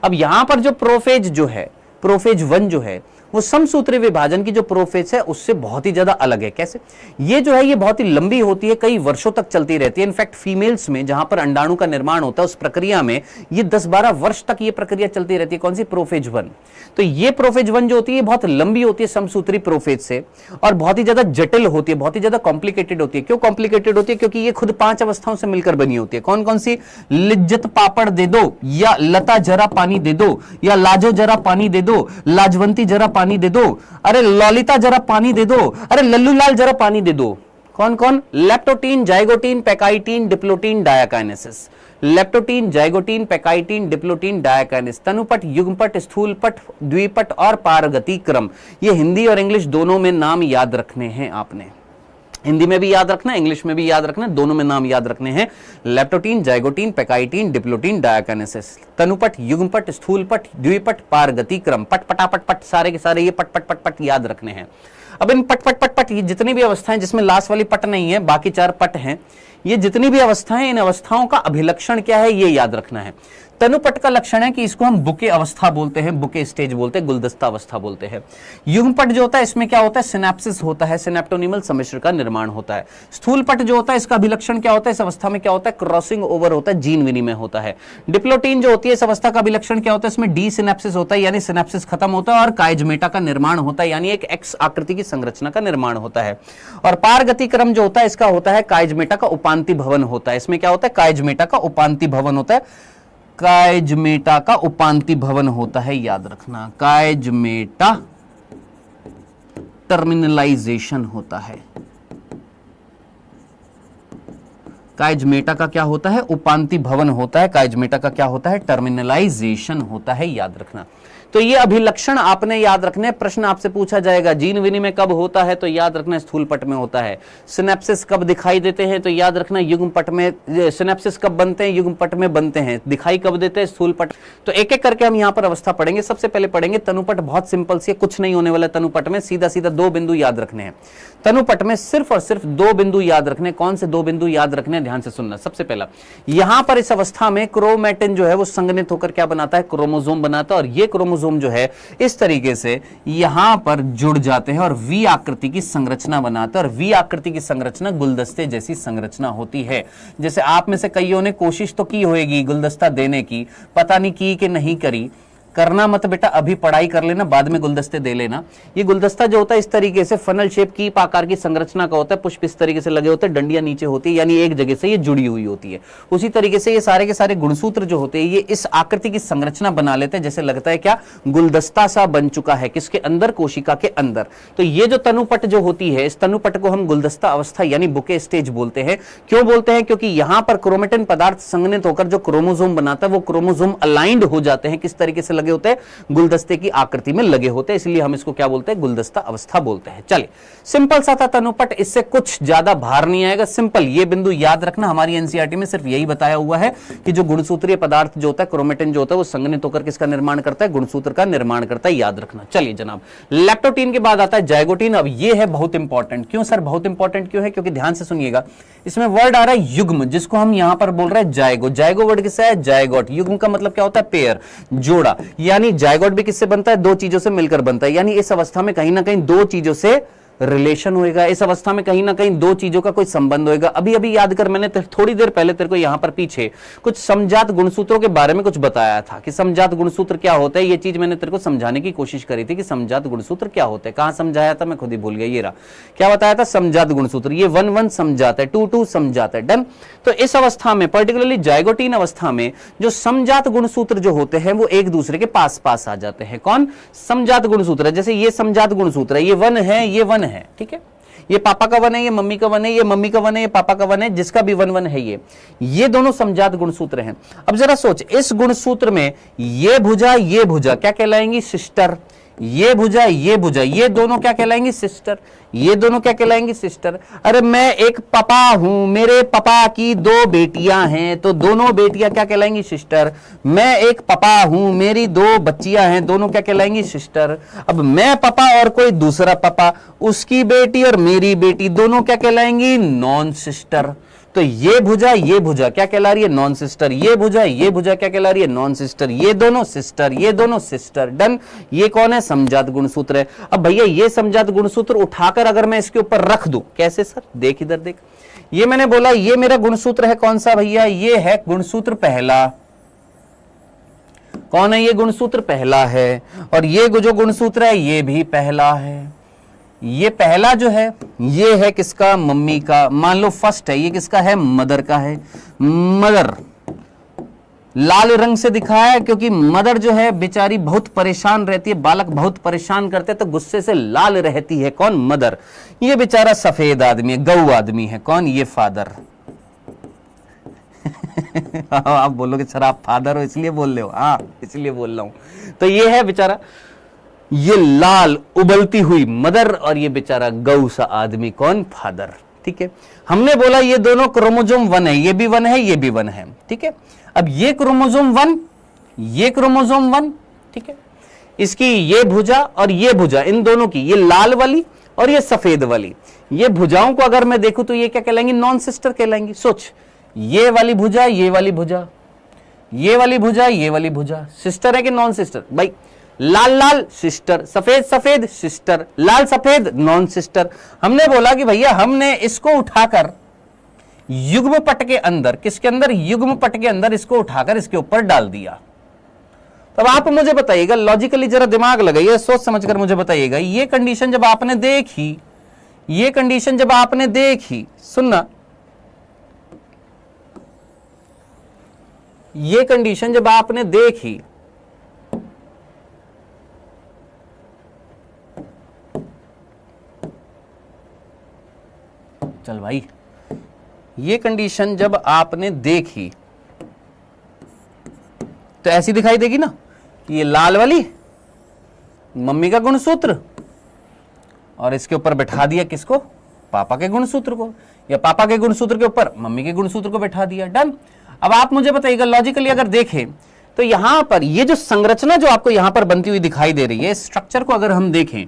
अब यहां पर जो प्रोफेज जो है, प्रोफेज 1 जो है वो समसूत्री विभाजन की जो प्रोफेज है उससे बहुत ही ज्यादा अलग है। कैसे? ये जो है ये बहुत ही लंबी होती है, कई वर्षों तक चलती रहती है। इनफैक्ट फीमेल्स में जहां पर अंडाणु का निर्माण होता है उस प्रक्रिया में ये 10-12 वर्ष तक ये प्रक्रिया चलती रहती है। कौन सी? प्रोफेज 1। तो ये प्रोफेज 1 जो होती है बहुत लंबी होती है समसूत्री प्रोफेज से और बहुत ही ज्यादा जटिल होती है, बहुत ही ज्यादा कॉम्प्लिकेटेड होती है। क्यों कॉम्प्लिकेटेड होती है? क्योंकि ये खुद 5 अवस्थाओं से मिलकर बनी होती है। कौन कौन सी? लिज्जत पापड़ दे दो, या लता जरा पानी दे दो, या लाजो जरा पानी दे दो, लाजवंती जरा पानी दे दो, अरे ललिता जरा पानी दे दो, अरे लल्लू लाल जरा पानी दे दो। कौन कौन? Leptotene, zygotene, pachytene, diplotene, diakinesis. Leptotene, zygotene, pachytene, diplotene, diakinesis. तनुपट, युग्मपट, स्थूलपट, द्विपट और पारगति क्रम। ये हिंदी और इंग्लिश दोनों में नाम याद रखने हैं आपने। हिंदी में भी याद रखना है, इंग्लिश में भी याद रखना है, दोनों में नाम याद रखने हैं। Leptotene, zygotene, pachytene, diplotene, diakinesis. तनुपट, युग्मपट, स्थूलपट, द्विपट, पारगति क्रम। पट पटापट पट, सारे के सारे ये पट पट पट पट याद रखने हैं। अब इन पट पट पट पट ये जितनी भी अवस्थाएं जिसमें लास्ट वाली पट नहीं है, बाकी 4 पट हैं, ये जितनी भी अवस्थाएं, इन अवस्थाओं का अभिलक्षण क्या है ये याद रखना है। तनुपट का लक्षण है कि इसको हम बुके अवस्था बोलते हैं, बुके स्टेज बोलते हैं, गुलदस्ता अवस्था बोलते हैं। युग्मपट जो होता है इसमें क्या होता है? सिनेप्सिस होता है, सिनेप्टोनिमल सम्मिश्र का निर्माण होता है। स्थूलपट जो होता है इसका अभिलक्षण क्या होता है? इस अवस्था में क्या होता है? क्रॉसिंग ओवर होता है, जीन विनिमय होता है। डिप्लोटीन जो होती है इस अवस्था का अभिलक्षण क्या होता है? इसमें डी सिनेप्सिस होता है, यानी सिनेप्सिस खत्म होता है और काइजमेटा का निर्माण होता है, यानी एक एक्स आकृति की संरचना का निर्माण होता है। और पारगति क्रम जो होता है इसका होता है काइजमेटा का उपांति भवन होता है। इसमें क्या होता है? काइजमेटा का उपांति भवन होता है, काइजमेटा का उपांति भवन होता है, याद रखना। काइजमेटा टर्मिनलाइजेशन होता है। काइजमेटा का क्या होता है? उपांति भवन होता है। काइजमेटा का क्या होता है? टर्मिनलाइजेशन होता है, याद रखना। तो ये अभिलक्षण आपने याद रखने, प्रश्न आपसे पूछा जाएगा जीन विनिमय कब होता है, तो याद रखना स्थूल पट में होता है। सिनेप्सिस कब दिखाई देते हैं, तो याद रखना युग्म पट में। सिनेप्सिस कब बनते हैं, युग्म पट में बनते हैं। दिखाई कब देते हैं, स्थूल पट। तो एक एक करके हम यहां पर अवस्था पढ़ेंगे। सबसे पहले पढ़ेंगे तनुपट, बहुत सिंपल सी, कुछ नहीं होने वाला तनुपट में, सीधा सीधा 2 बिंदु याद रखने हैं। तनुपट में सिर्फ और सिर्फ 2 बिंदु याद रखने। कौन से 2 बिंदु याद रखने, ध्यान से सुनना। सबसे पहला, यहां पर इस अवस्था में क्रोमैटिन जो है वो संघनित होकर क्या बनाता है, क्रोमोसोम बनाता है, और ये क्रोमोसोम जो है इस तरीके से यहां पर जुड़ जाते हैं और वी आकृति की संरचना बनाते हैं। और वी आकृति की संरचना गुलदस्ते जैसी संरचना होती है। जैसे आप में से कईयों ने कोशिश तो की होगी गुलदस्ता देने की, पता नहीं की कि नहीं करी। करना मत बेटा, अभी पढ़ाई कर लेना, बाद में गुलदस्ते दे लेना। ये गुलदस्ता जो होता है इस तरीके से फनल शेप की आकार की संरचना का होता है। पुष्प इस तरीके से लगे होते हैं, डंडियां नीचे होती है, यानी एक जगह से ये जुड़ी हुई होती है। उसी तरीके से ये सारे के सारे गुणसूत्र जो होते हैं ये इस आकृति की संरचना बना लेते हैं, जैसे लगता है क्या गुलदस्ता सा बन चुका है, किसके अंदर, कोशिका के अंदर। तो ये जो तनुपट जो होती है, इस तनुपट को हम गुलदस्ता अवस्था यानी बुके स्टेज बोलते हैं। क्यों बोलते हैं, क्योंकि यहां पर क्रोमेटिन पदार्थ संघनित होकर जो क्रोमोसोम बनाता है वो क्रोमोसोम अलाइंड हो जाते हैं, किस तरीके से लगे होते हैं, गुलदस्ते की आकृति में लगे होते हैं, इसलिए हम इसको क्या बोलते हैं, गुलदस्ता अवस्था बोलते हैं। चलिए, सिंपल सा था तनुपट, इससे कुछ ज्यादा भार नहीं आएगा। सिंपल ये बिंदु याद रखना, हमारी एनसीईआरटी में सिर्फ यही बताया हुआ है कि जो गुणसूत्रीय पदार्थ जो होता है, क्रोमेटिन जो होता है, वो संघनित होकर किसका निर्माण करता है, गुणसूत्र का निर्माण करता है, याद रखना। चलिए जनाब, लैप्टोटीन के बाद आता है जाइगोटीन। अब ये है बहुत इंपॉर्टेंट। क्यों सर बहुत इंपॉर्टेंट क्यों है, क्योंकि ध्यान से सुनिएगा, इसमें वर्ड आ रहा है युग्म, जिसको हम यहां पर बोल रहे हैं जायगो। जायगो वर्ड किससे है, जायगोट। युग्म का मतलब क्या होता है, पेयर, जोड़ा। यानी जायगोट भी किससे बनता है, 2 चीजों से मिलकर बनता है। यानी इस अवस्था में कहीं ना कहीं 2 चीजों से रिलेशन होएगा, इस अवस्था में कहीं ना कहीं 2 चीजों का कोई संबंध होएगा। अभी अभी याद कर, मैंने थोड़ी देर पहले तेरे को यहां पर पीछे कुछ समजात गुणसूत्रों के बारे में कुछ बताया था कि समजात गुणसूत्र क्या होता है। ये चीज मैंने तेरे को समझाने की कोशिश करी थी कि समजात गुणसूत्र क्या होते हैं। कहां समझाया था, मैं खुद ही भूल गया। ये रहा, क्या बताया था, समजात गुणसूत्र। ये 1-1 समझाता है, 2-2 समझाता है। डन। तो इस अवस्था में पर्टिकुलरली जाइगोटीन अवस्था में जो समजात गुणसूत्र जो होते हैं वो एक दूसरे के पास पास आ जाते हैं। कौन, समजात गुणसूत्र। जैसे ये समजात गुणसूत्र है, ये 1 है, ये 1 है, ठीक है। ये पापा का 1 है, ये मम्मी का 1 है, ये मम्मी का 1 है, ये पापा का 1 है, जिसका भी 1-1 है। ये दोनों समजात गुणसूत्र हैं। अब जरा सोच, इस गुणसूत्र में ये भुजा क्या कहलाएंगी, सिस्टर। ये भुजा, ये दोनों क्या कहलाएंगी, सिस्टर। ये दोनों क्या कहलाएंगी, सिस्टर। अरे मैं एक पापा हूं, मेरे पापा की 2 बेटियां हैं, तो दोनों बेटियां क्या कहलाएंगी, सिस्टर। मैं एक पापा हूं, मेरी 2 बच्चियां हैं, दोनों क्या कहलाएंगी, सिस्टर। अब मैं पापा और कोई दूसरा पापा, उसकी बेटी और मेरी बेटी, दोनों क्या कहलाएंगी, नॉन सिस्टर। तो ये भुजा क्या कहला रही है, नॉन सिस्टर। ये भुजा क्या कहला रही है, नॉन सिस्टर। ये दोनों सिस्टर। डन। ये कौन है, समजात गुणसूत्र है। अब भैया ये समजात गुणसूत्र उठाकर अगर मैं इसके ऊपर रख दूं, कैसे सर, देख इधर देख। ये मैंने बोला ये मेरा गुणसूत्र है, कौन सा भैया, ये है गुणसूत्र पहला। कौन है, ये गुणसूत्र पहला है। और ये जो गुणसूत्र है ये भी पहला है। ये पहला जो है ये है किसका, मम्मी का। मान लो फर्स्ट है, ये किसका है, मदर का है। मदर लाल रंग से दिखाया है क्योंकि मदर जो है बेचारी बहुत परेशान रहती है, बालक बहुत परेशान करते हैं तो गुस्से से लाल रहती है। कौन, मदर। ये बेचारा सफेद आदमी है, गऊ आदमी है। कौन, ये फादर। आप बोलोगे सर आप फादर हो इसलिए बोल रहे हो, हाँ इसलिए बोल रहा हूं। तो ये है बेचारा, ये लाल उबलती हुई मदर, और ये बेचारा गऊ सा आदमी, कौन, फादर। ठीक है, हमने बोला ये दोनों क्रोमोसोम 1 है, ये भी 1 है, ये भी 1 है। ठीक है, अब ये क्रोमोसोम 1, ये क्रोमोसोम 1, ठीक है, इसकी ये भुजा और ये भुजा, इन दोनों की, ये लाल वाली और ये सफेद वाली, ये भुजाओं को अगर मैं देखूं तो ये क्या कहलाएंगी, नॉन सिस्टर कहलाएंगी। सोच, ये वाली भुजा, ये वाली भुजा, ये वाली भुजा, ये वाली भुजा, सिस्टर है कि नॉन सिस्टर भाई। लाल लाल सिस्टर, सफेद सफेद सिस्टर, लाल सफेद नॉन सिस्टर। हमने बोला कि भैया हमने इसको उठाकर युग्म पट के अंदर, किसके अंदर, युग्म पट के अंदर इसको उठाकर इसके ऊपर डाल दिया। तब आप मुझे बताइएगा, लॉजिकली जरा दिमाग लगाइए, सोच समझकर मुझे बताइएगा, ये कंडीशन जब आपने देखी, ये कंडीशन जब आपने देखी, सुनना, ये कंडीशन जब आपने देखी, चल भाई, ये कंडीशन जब आपने देखी तो ऐसी दिखाई देगी ना, ये लाल वाली मम्मी का गुणसूत्र, और इसके ऊपर बैठा दिया किसको, पापा के गुणसूत्र को, या पापा के गुणसूत्र के ऊपर मम्मी के गुणसूत्र को बैठा दिया। डन। अब आप मुझे बताइएगा लॉजिकली अगर देखें तो यहां पर ये जो संरचना जो आपको यहां पर बनती हुई दिखाई दे रही है, स्ट्रक्चर को अगर हम देखें,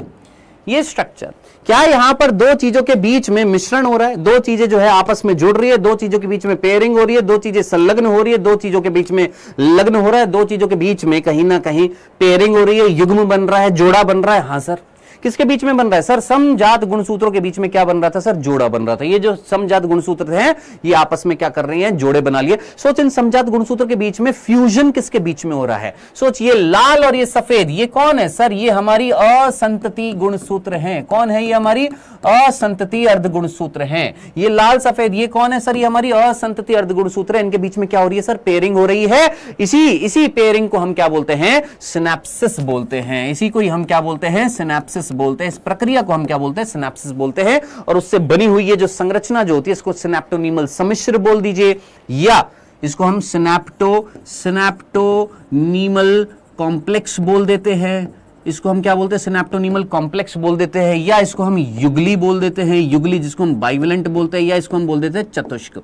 ये स्ट्रक्चर, क्या यहां पर दो चीजों के बीच में मिश्रण हो रहा है, दो चीजें जो है आपस में जुड़ रही है, दो चीजों के बीच में पेयरिंग हो रही है, दो चीजें संलग्न हो रही है, दो चीजों के बीच में लग्न हो रहा है, दो चीजों के बीच में कहीं ना कहीं पेयरिंग हो रही है, युग्म बन रहा है, जोड़ा बन रहा है। हाँ सर, किसके बीच में बन रहा है सर? समजात गुणसूत्रों के बीच में क्या बन रहा था सर? जोड़ा बन रहा था। ये जो समजात गुणसूत्र हैं ये आपस में क्या कर रहे हैं? जोड़े बना लिए। सोच, इन समजात गुणसूत्रों के बीच में फ्यूजन किसके बीच में हो रहा है? सोच, ये लाल और ये सफेद, ये कौन है सर? ये हमारी असंतति गुणसूत्र हैं। कौन है ये? हमारी असंतति अर्ध गुणसूत्र हैं। ये लाल सफेद ये कौन है सर? ये हमारी असंतति अर्ध गुणसूत्र है। इनके बीच में क्या हो रही है सर? पेयरिंग हो रही है। इसी पेयरिंग को हम क्या बोलते हैं? सिनेप्सिस बोलते हैं। इसी को ही हम क्या बोलते हैं? सिनेप्सिस बोलते हैं। इस प्रक्रिया को हम क्या बोलते हैं? सिनेप्सिस बोलते हैं। और उससे बनी हुई ये जो संरचना जो होती है इसको सिनेप्टोनीमल सम्मिश्र बोल दीजिए, या इसको हम सिनेप्टोनीमल कॉम्प्लेक्स बोल देते हैं। इसको हम क्या बोलते हैं? सिनेप्टोनीमल कॉम्प्लेक्स बोल देते हैं, या इसको हम युगली बोल देते हैं, युगली जिसको हम बाइवेलेंट बोलते हैं, या इसको हम बोल देते हैं चतुष्क।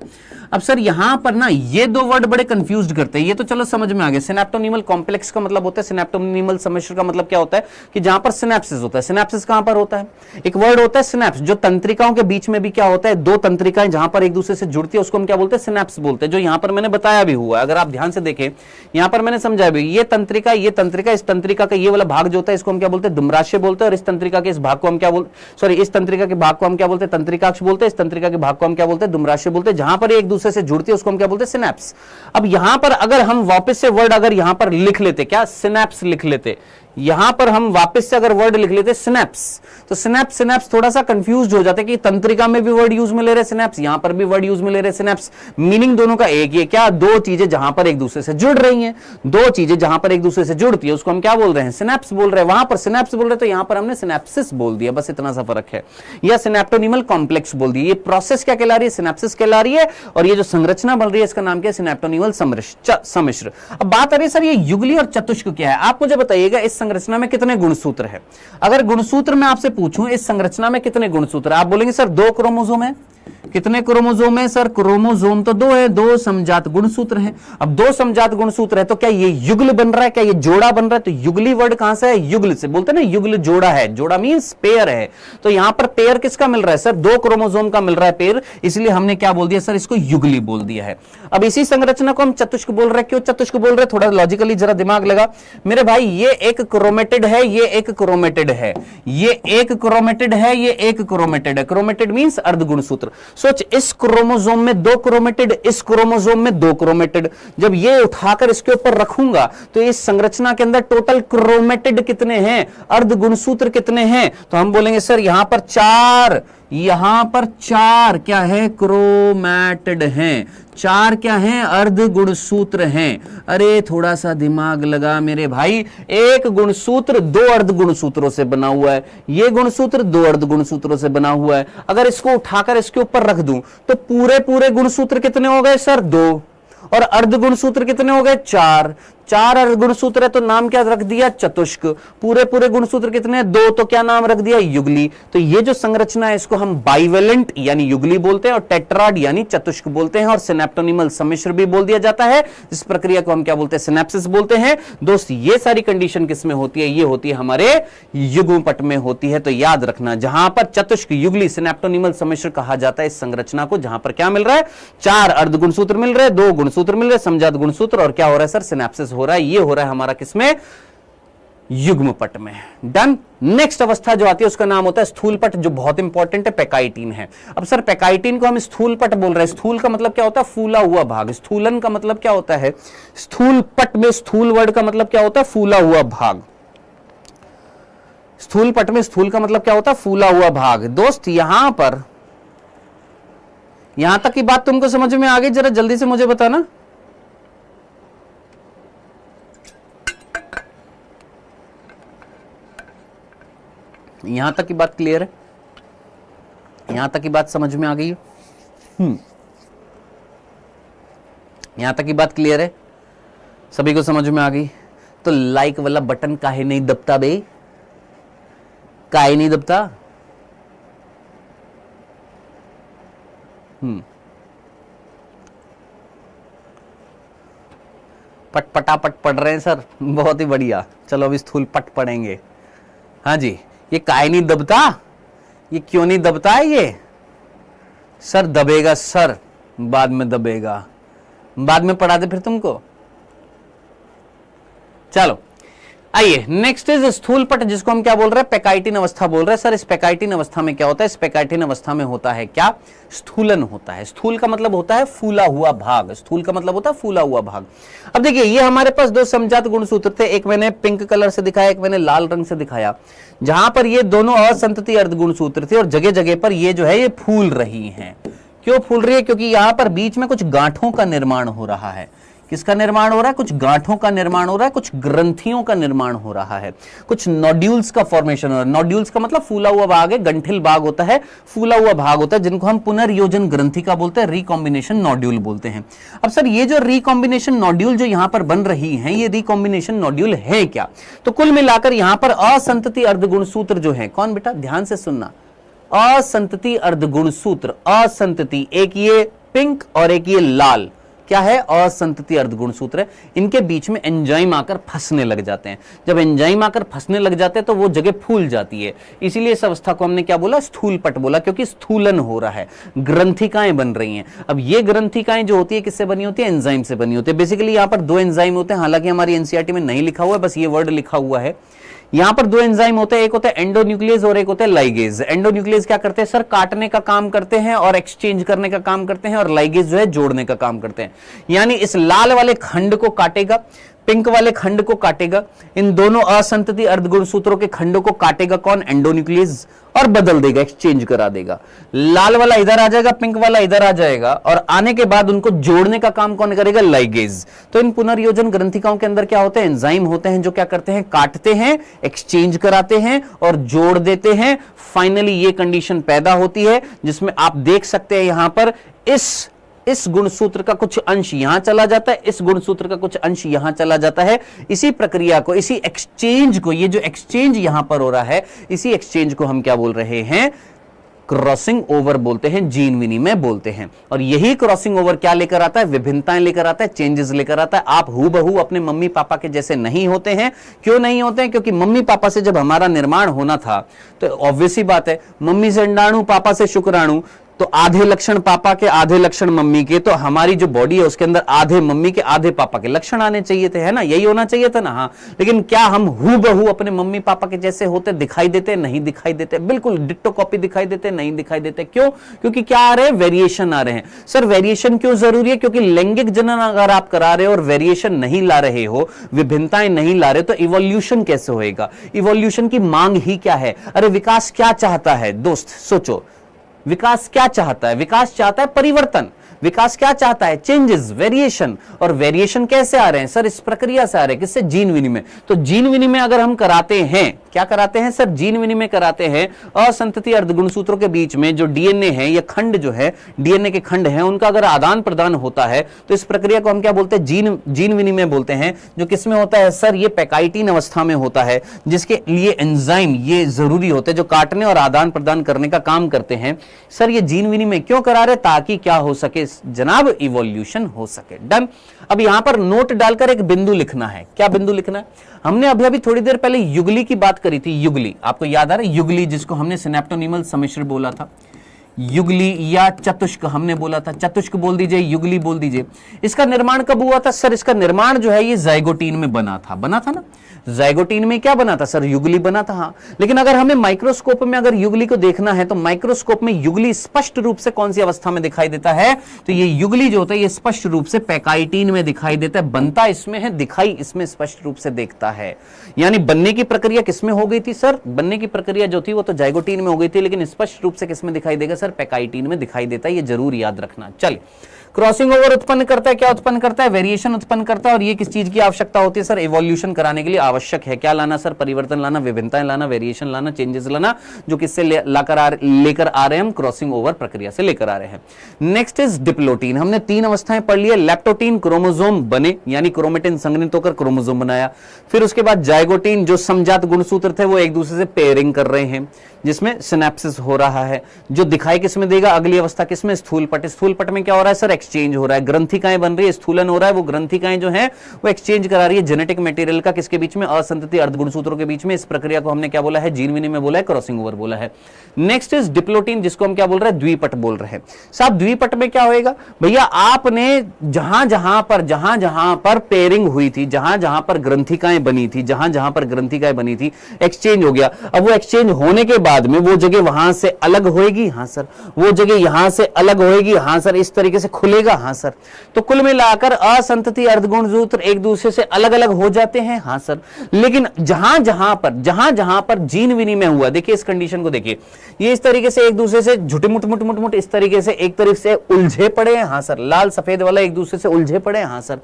अब सर यहां पर ना ये दो वर्ड बड़े कंफ्यूज करते हैं। ये तो चलो समझ में आ गया। सिनेप्टोनीमल कॉम्प्लेक्स का मतलब होता है, सिनेप्टोनीमल सम्मिश्र का मतलब क्या होता है कि जहां पर सिनेप्सिस होता है। सिनेप्सिस कहां पर होता है? एक वर्ड होता है सिनेप्स, जो तंत्रिकाओं के बीच में भी क्या होता है? दो तंत्रिकाएं जहां पर एक दूसरे से जुड़ती है उसको हम क्या बोलते हैं? सिनेप्स बोलते हैं। जो यहां पर मैंने बताया भी हुआ, अगर आप ध्यान से देखें यहां पर मैंने समझाया भी, ये तंत्रिका, इस तंत्रिका का ये वाला भाग जो होता है इसको हम क्या बोलते हैं? दुम्राशय बोलते हैं। और इस तंत्रिका के इस भाग को हम क्या बोलते हैं? सॉरी, इस तंत्रिका के भाग को हम क्या बोलते हैं? तंत्रिकाक्ष बोलते हैं। इस तंत्रिका के भाग को हम क्या बोलते हैं? दुम्राशय बोलते हैं। जहां पर एक दूसरे से जुड़ती है उसको हम क्या बोलते हैं? सिनेप्स। अब यहां पर अगर हम वापस से वर्ड अगर यहां पर लिख लेते, क्या सिनेप्स लिख लेते, यहां पर हम वापस से अगर वर्ड लिख लेते सिनेप्स, तो सिनेप्स थोड़ा सा कंफ्यूज हो जाते कि तंत्रिका में भी वर्ड यूज में ले रहे सिनेप्स, यहां पर भी वर्ड यूज में ले रहे सिनेप्स। मीनिंग दोनों का एक ही है, क्या? दो चीजें जहां पर एक दूसरे से जुड़ रही हैं, दो चीजें जहां पर एक दूसरे से जुड़ती है उसको हम क्या बोल रहे हैं? सिनेप्स बोल रहे हैं। वहां पर सिनेप्स बोल रहे तो यहां पर हमने सिनेप्सिस बोल दिया, बस इतना सा फर्क है। या सिनेप्टोनीमल कॉम्प्लेक्स बोल दिया। ये प्रोसेस क्या कहला रही है? सिनेप्सिस कहला रही है। और ये जो संरचना बन रही है इसका नाम क्या है? सिनेप्टोनीमल सम्मिश्र। अब बात आ रही है सर ये युगली और चतुष्क क्या है? आप मुझे बताइएगा इस संरचना में कितने गुणसूत्र है? अगर गुणसूत्र में आपसे पूछूं इस संरचना में कितने गुणसूत्र, आप बोलेंगे सर 2 क्रोमोसोम है। कितने क्रोमोसोम है सर? क्रोमोसोम तो 2 है, 2 समजात गुणसूत्र हैं। अब 2 समजात गुणसूत्र है तो क्या ये युगल बन रहा है? क्या ये जोड़ा बन रहा है? तो युगली वर्ड कहां से है? युगल से। बोलते हैं ना युगल जोड़ा है, जोड़ा मींस पेयर है। तो यहां पर पेयर किसका मिल रहा है सर? 2 क्रोमोसोम का मिल रहा है पेयर, इसलिए हमने क्या बोल दिया सर? इसको युगली बोल दिया है। अब इसी संरचना को हम चतुष्क बोल रहे हैं। क्यों चतुष्क बोल रहे हैं? थोड़ा लॉजिकली जरा दिमाग लगा मेरे भाई। ये एक क्रोमेटिड है, ये एक क्रोमेटिड है, ये एक क्रोमेटिड है, ये एक क्रोमेटिड है। क्रोमेटिड मींस अर्ध गुणसूत्र। सोच, इस क्रोमोसोम में 2 क्रोमेटिड, इस क्रोमोसोम में 2 क्रोमेटिड। जब ये उठाकर इसके ऊपर रखूंगा तो इस संरचना के अंदर टोटल क्रोमेटिड कितने हैं? अर्ध गुणसूत्र कितने हैं? तो हम बोलेंगे सर यहां पर 4, यहां पर 4 क्या है? क्रोमेटिड हैं। 4 क्या हैं? अर्ध गुणसूत्र हैं। अरे थोड़ा सा दिमाग लगा मेरे भाई। एक गुणसूत्र 2 अर्ध गुणसूत्रों से बना हुआ है, ये गुणसूत्र 2 अर्ध गुणसूत्रों से बना हुआ है। अगर इसको उठाकर इसके ऊपर रख दूं तो पूरे गुणसूत्र कितने हो गए सर? 2। और अर्ध गुणसूत्र कितने हो गए? 4। 4 अर्ध गुणसूत्र है तो नाम क्या रख दिया? चतुष्क। पूरे गुणसूत्र कितने हैं? 2, तो क्या नाम रख दिया? युगली। तो ये जो संरचना है इसको हम बाइवेलेंट यानी युगली बोलते हैं, और टेट्राड यानी चतुष्क बोलते हैं, और सिनेप्टोनीमल सम्मिश्र भी बोल दिया जाता है। इस प्रक्रिया को हम क्या बोलते हैं? सिनेप्सिस बोलते हैं। दोस्त ये सारी कंडीशन किसमें होती है? ये होती है हमारे युग्म पट में होती है। तो याद रखना, जहां पर चतुष्क, युगली, सिनेप्टोनीमल सम्मिश्र कहा जाता है इस संरचना को, जहां पर क्या मिल रहा है? 4 अर्ध गुणसूत्र मिल रहे हैं, 2 गुणसूत्र मिल रहे हैं, समजात गुणसूत्र, और क्या हो रहा है सर? सिनेप्सिस हो रहा है। ये हो रहा है हमारा किसमें? युग्म पट में। डन। नेक्स्ट अवस्था जो आती है उसका नाम होता है स्थूल पट, जो बहुत इंपॉर्टेंट है, पैकाइटिन है। अब सर पैकाइटिन को हम स्थूल पट बोल रहे हैं। स्थूल का मतलब क्या होता है? फूला हुआ भाग। स्थूलन का मतलब क्या होता है? स्थूल पट में स्थूल वर्ड का मतलब क्या होता है? फूला हुआ भाग। स्थूल पट में स्थूल का मतलब क्या होता है? फूला हुआ भाग। दोस्त यहां पर, यहां तक की बात तुमको समझ में आ गई? जरा जल्दी से मुझे बताना। यहां तक की बात क्लियर है? यहां तक की बात समझ में आ गई है? यहां तक की बात क्लियर है? सभी को समझ में आ गई? तो लाइक वाला बटन काहे नहीं दबता बे? काहे नहीं दबता? पट पटापट पढ़ रहे हैं सर, बहुत ही बढ़िया। चलो अभी स्थूल पट पढ़ेंगे। हाँ जी, ये काहे नहीं दबता? ये क्यों नहीं दबता है ये? सर दबेगा सर, बाद में दबेगा, बाद में पढ़ा दे फिर तुमको। चलो आइए, नेक्स्ट इज स्थूल पट, जिसको हम क्या बोल रहे हैं? पैकाइटिन अवस्था बोल रहे हैं। सर इस पैकाइटिन अवस्था में क्या होता है? इस पैकाइटिन अवस्था में होता है क्या? स्थूलन होता है। स्थूल का मतलब होता है फूला हुआ भाग। स्थूल का मतलब होता है फूला हुआ भाग। अब देखिए, ये हमारे पास दो समजात गुणसूत्र थे, एक मैंने पिंक कलर से दिखाया, एक मैंने लाल रंग से दिखाया, जहां पर ये दोनों असंतति अर्ध गुणसूत्र थे और जगह जगह पर ये जो है ये फूल रही हैं। क्यों फूल रही है? क्योंकि यहां पर बीच में कुछ गांठों का निर्माण हो रहा है। किसका निर्माण हो रहा है? कुछ गांठों का निर्माण हो रहा है, कुछ ग्रंथियों का निर्माण हो रहा है, कुछ नोड्यूल्स का फॉर्मेशन हो रहा है। नोड्यूल्स का मतलब फूला हुआ भाग है, गंठिल भाग होता है, फूला हुआ भाग होता है, जिनको हम पुनर्योजन ग्रंथि का बोलते हैं, रिकॉम्बिनेशन नोड्यूल बोलते हैं। अब सर ये जो रिकॉम्बिनेशन नोड्यूल जो यहां पर बन रही है, ये रिकॉम्बिनेशन नोड्यूल है क्या? तो कुल मिलाकर यहां पर असंतति अर्ध गुणसूत्र जो है, कौन बेटा ध्यान से सुनना, असंतति अर्ध गुणसूत्र, असंतति, एक ये पिंक और एक ये लाल, क्या है? असंतति अर्ध गुणसूत्र है। इनके बीच में एंजाइम आकर फंसने लग जाते हैं। जब एंजाइम आकर फंसने लग जाते हैं तो वो जगह फूल जाती है। इसीलिए इस अवस्था को हमने क्या बोला? स्थूल पट बोला, क्योंकि स्थूलन हो रहा है, ग्रंथिकाएं बन रही हैं। अब ये ग्रंथिकाएं जो होती है किससे बनी होती है? एंजाइम से बनी होती है। बेसिकली यहाँ पर दो एंजाइम होते हैं, हालांकि हमारी एनसीईआरटी में नहीं लिखा हुआ है, बस ये वर्ड लिखा हुआ है। यहां पर दो एंजाइम होते हैं, एक होता है एंडोन्यूक्लियस और एक होता है लाइगेज। एंडोन्यूक्लियस क्या करते हैं सर? काटने का काम करते हैं और एक्सचेंज करने का काम करते हैं, और लाइगेज जो है जोड़ने का काम करते हैं। यानी इस लाल वाले खंड को काटेगा, पिंक वाले खंड को काटेगा, इन दोनों असंतति अर्धगुणसूत्रों के खंडों को काटेगा कौन? एंडोन्यूक्लियस, और बदल देगा, एक्सचेंज करा देगा। लाल वाला इधर आ जाएगा, पिंक वाला इधर आ जाएगा, और आने के बाद उनको जोड़ने का काम कौन करेगा? लाइगेज। तो इन पुनर्योजन ग्रंथिकाओं के अंदर क्या होते हैं? एंजाइम होते हैं, जो क्या करते हैं? काटते हैं, एक्सचेंज कराते हैं और जोड़ देते हैं। फाइनली ये कंडीशन पैदा होती है, जिसमें आप देख सकते हैं यहां पर इस गुणसूत्र का कुछ अंश यहां चला जाता है, इस गुणसूत्र का कुछ अंश यहां चला जाता है। इसी प्रक्रिया को, इसी एक्सचेंज को, ये जो एक्सचेंज यहां पर हो रहा है, इसी एक्सचेंज को हम क्या बोल रहे हैं? क्रॉसिंग ओवर बोलते हैं, जीन विनिमय बोलते हैं। और यही क्रॉसिंग ओवर क्या लेकर आता है? विभिन्नताएं लेकर आता है, चेंजेस लेकर आता है। आप हूबहू अपने मम्मी पापा के जैसे नहीं होते हैं। क्यों नहीं होते हैं? क्योंकि मम्मी पापा से जब हमारा निर्माण होना था, तो ऑब्वियस ही बात है, मम्मी से अंडाणु, पापा से शुक्राणु, तो आधे लक्षण पापा के, आधे लक्षण मम्मी के, तो हमारी जो बॉडी है उसके अंदर आधे मम्मी के, आधे पापा के लक्षण आने चाहिए थे, है ना? यही होना चाहिए था ना? हाँ। लेकिन क्या हम हूबहू अपने मम्मी पापा के जैसे होते दिखाई देते? नहीं दिखाई देते। बिल्कुल डिट्टो कॉपी दिखाई देते? नहीं दिखाई देते। क्यों? क्योंकि क्या आ रहे हैं? वेरिएशन आ रहे हैं। सर वेरिएशन क्यों जरूरी है? क्योंकि लैंगिक जनन अगर आप करा रहे हो और वेरिएशन नहीं ला रहे हो, विभिन्नताएं नहीं ला रहे, तो इवोल्यूशन कैसे होएगा? इवोल्यूशन की मांग ही क्या है? अरे विकास क्या चाहता है दोस्त? सोचो, विकास क्या चाहता है? विकास चाहता है परिवर्तन। विकास क्या चाहता है? Changes, variation. और वेरिएशन कैसे आ रहे हैं सर? इस प्रक्रिया से आ रहे हैं। किससे? जीन विनिमय। तो जीन विनिमय अगर हम कराते हैं, क्या कराते हैं सर? जीन विनिमय कराते हैं। असंतति अर्धगुणसूत्रों के बीच में जो डीएनए है, या खंड जो है, डीएनए के खंड हैं, उनका अगर आदान प्रदान होता है, तो इस प्रक्रिया को हम क्या बोलते हैं? जीन विनिमय बोलते हैं। जो किसमें होता है सर? ये पैकाइटिन अवस्था में होता है, जिसके लिए एंजाइम ये जरूरी होते हैं, जो काटने और आदान प्रदान करने का काम करते हैं। सर ये जीन विनिमय क्यों करा रहे? ताकि क्या हो सके जनाब? इवोल्यूशन हो सके। डन। अब यहां पर नोट डालकर एक बिंदु लिखना है। क्या बिंदु लिखना है? हमने अभी थोड़ी देर पहले युगली की बात करी थी। युगली आपको याद आ रहा है? युगली, जिसको हमने सिनेप्टोनीमल सम्मिश्र बोला था, युगली या चतुष्क हमने बोला था। चतुष्क बोल दीजिए, युगली बोल दीजिए। इसका निर्माण कब हुआ था सर? इसका निर्माण जो है ये जाइगोटीन में बना था ना? जाइगोटीन में क्या बना था सर? युगली बना था। हाँ, लेकिन अगर हमें माइक्रोस्कोप में अगर युगली को देखना है, तो माइक्रोस्कोप में युगली स्पष्ट रूप से कौन सी अवस्था में दिखाई देता है? तो ये युगली जो होता है ये स्पष्ट रूप से पैकाइटिन में दिखाई देता है। बनता इसमें है, दिखाई इसमें स्पष्ट रूप से देखता है। यानी बनने की प्रक्रिया किसमें हो गई थी सर? बनने की प्रक्रिया जो थी वो तो जाइगोटीन में हो गई थी, लेकिन स्पष्ट रूप से किसमें दिखाई देगा सर? पैकाइटिन में दिखाई देता है। ये जरूर याद रखना। चलिए, क्रॉसिंग ओवर उत्पन्न करता है, क्या उत्पन्न करता है, वेरिएशन उत्पन्न करता है। और ये किस चीज की आवश्यकता होती है सर, इवोल्यूशन कराने के लिए आवश्यक है। क्या लाना सर, परिवर्तन लाना, विभिन्नताएं लाना, वेरिएशन लाना, चेंजेस लाना, जो किससे लेकर आ रहे हैं हम, क्रॉसिंग ओवर प्रक्रिया से लेकर आ रहे हैं। Next is diplotene. हमने 3 अवस्थाएं पढ़ ली है। लेप्टोटीन, क्रोमोसोम बने यानी क्रोमेटिन संघनित होकर क्रोमोसोम बनाया। फिर उसके बाद जाइगोटीन, जो समजात गुणसूत्र थे वो एक दूसरे से पेयरिंग कर रहे हैं, जिसमें सिनेप्सिस हो रहा है, जो दिखाई किसमें देगा, अगली अवस्था किसमें, स्थूलपट। स्थूलपट में क्या हो रहा है सर, एक्सचेंज हो रहा है, ग्रंथिकाएं बन रही है, स्थूलन हो रहा है, वो ग्रंथिकाएं जो है वो एक्सचेंज करा रही है जेनेटिक मटेरियल का, किसके बीच में, असंतति अर्धगुणसूत्रों के बीच में। इस प्रक्रिया को हमने क्या बोला है, जीन विनिमय बोला है, क्रॉसिंग ओवर बोला है। नेक्स्ट इज डिप्लोटीन, जिसको हम क्या बोल रहे हैं, द्विपट बोल रहे हैं। साहब द्विपट में क्या होएगा भैया, आपने जहां जहां पर पेयरिंग हुई थी, जहां जहां पर ग्रंथिकाएं बनी थी, जहां जहां पर ग्रंथिकाएं बनी थी, एक्सचेंज हो गया। अब वो एक्सचेंज होने के बाद में वो जगह वहां से अलग होएगी, हाँ सर, वो जगह यहां से अलग होएगी, हाँ सर, इस तरीके से खुलेगा, हाँ सर। तो कुल मिलाकर असंतति अर्धगुणसूत्र एक दूसरे से अलग अलग हो जाते हैं, हाँ सर। लेकिन जहां जहां पर जीन विनिमय हुआ, देखिए इस कंडीशन को देखिए, ये इस तरीके से एक दूसरे से झुटमुट इस तरीके से एक तरफ से उलझे पड़े हैं, हाँ सर, लाल सफेद वाला एक दूसरे से उलझे पड़े हैं, हाँ सर।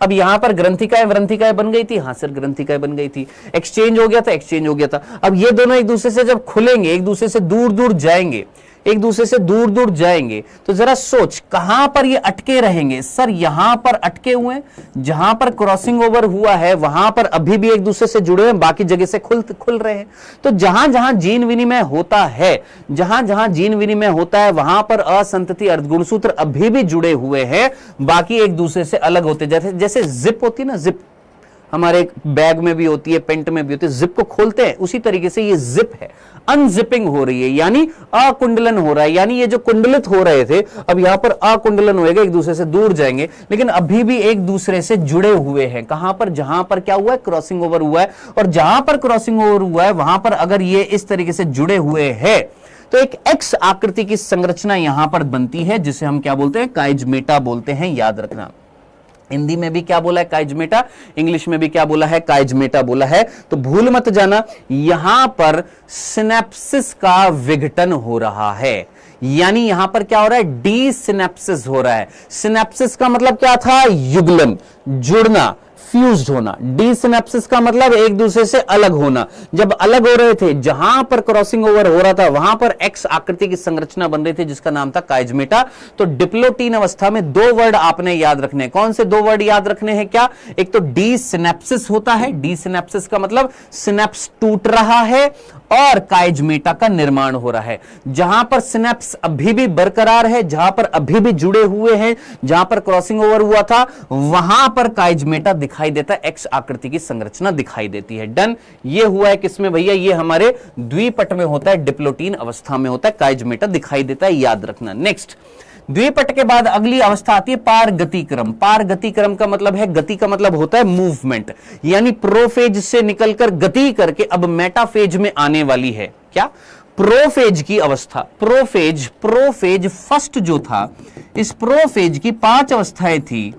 अब यहां पर ग्रंथिकाएं बन गई थी, हाँ सर, ग्रंथिकाएं बन गई थी, एक्सचेंज हो गया था, एक्सचेंज हो गया था। अब ये दोनों एक दूसरे से जब खुलेंगे, एक दूसरे से दूर दूर जाएंगे, एक दूसरे से दूर दूर जाएंगे, तो जरा सोच कहां पर ये अटके रहेंगे सर, यहां पर अटके हुए हैं, जहां पर क्रॉसिंग ओवर हुआ है वहां पर अभी भी एक दूसरे से जुड़े हैं, बाकी जगह से खुल रहे हैं। तो जहां जहां जीन विनिमय होता है, जहां जहां जीन विनिमय होता है वहां पर असंतति अर्धगुणसूत्र अभी भी जुड़े हुए हैं, बाकी एक दूसरे से अलग होते, जैसे जिप होती है ना, जिप हमारे बैग में भी होती है, पेंट में भी होती है, जिप को खोलते हैं, उसी तरीके से ये जिप है, अनजिपिंग हो रही है, यानी अकुंडलन हो रहा है, यानी ये जो कुंडलित हो रहे थे अब यहां पर अकुंडलन होएगा, एक दूसरे से दूर जाएंगे, लेकिन अभी भी एक दूसरे से जुड़े हुए हैं। कहां पर, जहां पर क्या हुआ है, क्रॉसिंग ओवर हुआ है। और जहां पर क्रॉसिंग ओवर हुआ है वहां पर अगर ये इस तरीके से जुड़े हुए हैं तो एक एक्स आकृति की संरचना यहां पर बनती है, जिसे हम क्या बोलते हैं, काइजमेटा बोलते हैं, याद रखना। हिंदी में भी क्या बोला है, काइजमेटा, इंग्लिश में भी क्या बोला है, काइजमेटा बोला है। तो भूल मत जाना, यहां पर सिनेप्सिस का विघटन हो रहा है, यानी यहां पर क्या हो रहा है, डी सिनेप्सिस हो रहा है। सिनेप्सिस का मतलब क्या था, युगलन, जुड़ना, फ्यूज्ड होना। डी सिनेप्सिस का मतलब एक दूसरे से अलग होना। जब अलग हो रहे थे, जहां पर क्रॉसिंग ओवर हो रहा था वहां पर एक्स आकृति की संरचना बन रही थी, जिसका नाम था काइजमेटा। तो डिप्लोटीन अवस्था में 2 वर्ड आपने याद रखने हैं। कौन से 2 वर्ड याद रखने हैं, क्या, एक तो डी सिनेप्सिस होता है, डी सिनेप्सिस का मतलब सिनेप्स टूट रहा है और काइजमेटा का निर्माण हो रहा है। जहां पर सिनेप्स अभी भी बरकरार है, जहां पर अभी भी जुड़े हुए हैं, जहां पर क्रॉसिंग ओवर हुआ था वहां पर काइजमेटा दिखाई देता है, एक्स आकृति की संरचना दिखाई देती है। डन। ये हुआ है किसमें भैया, ये हमारे द्विपट में होता है, डिप्लोटीन अवस्था में होता है, काइजमेटा दिखाई देता है, याद रखना। नेक्स्ट, द्विपट के बाद अगली अवस्था आती है पारगतिक्रम। पारगतिक्रम का मतलब है, गति का मतलब होता है मूवमेंट, यानी प्रोफेज से निकलकर गति करके अब मेटाफेज में आने वाली है। क्या, प्रोफेज की अवस्था। प्रोफेज फर्स्ट जो था, इस प्रोफेज की 5 अवस्थाएं थी।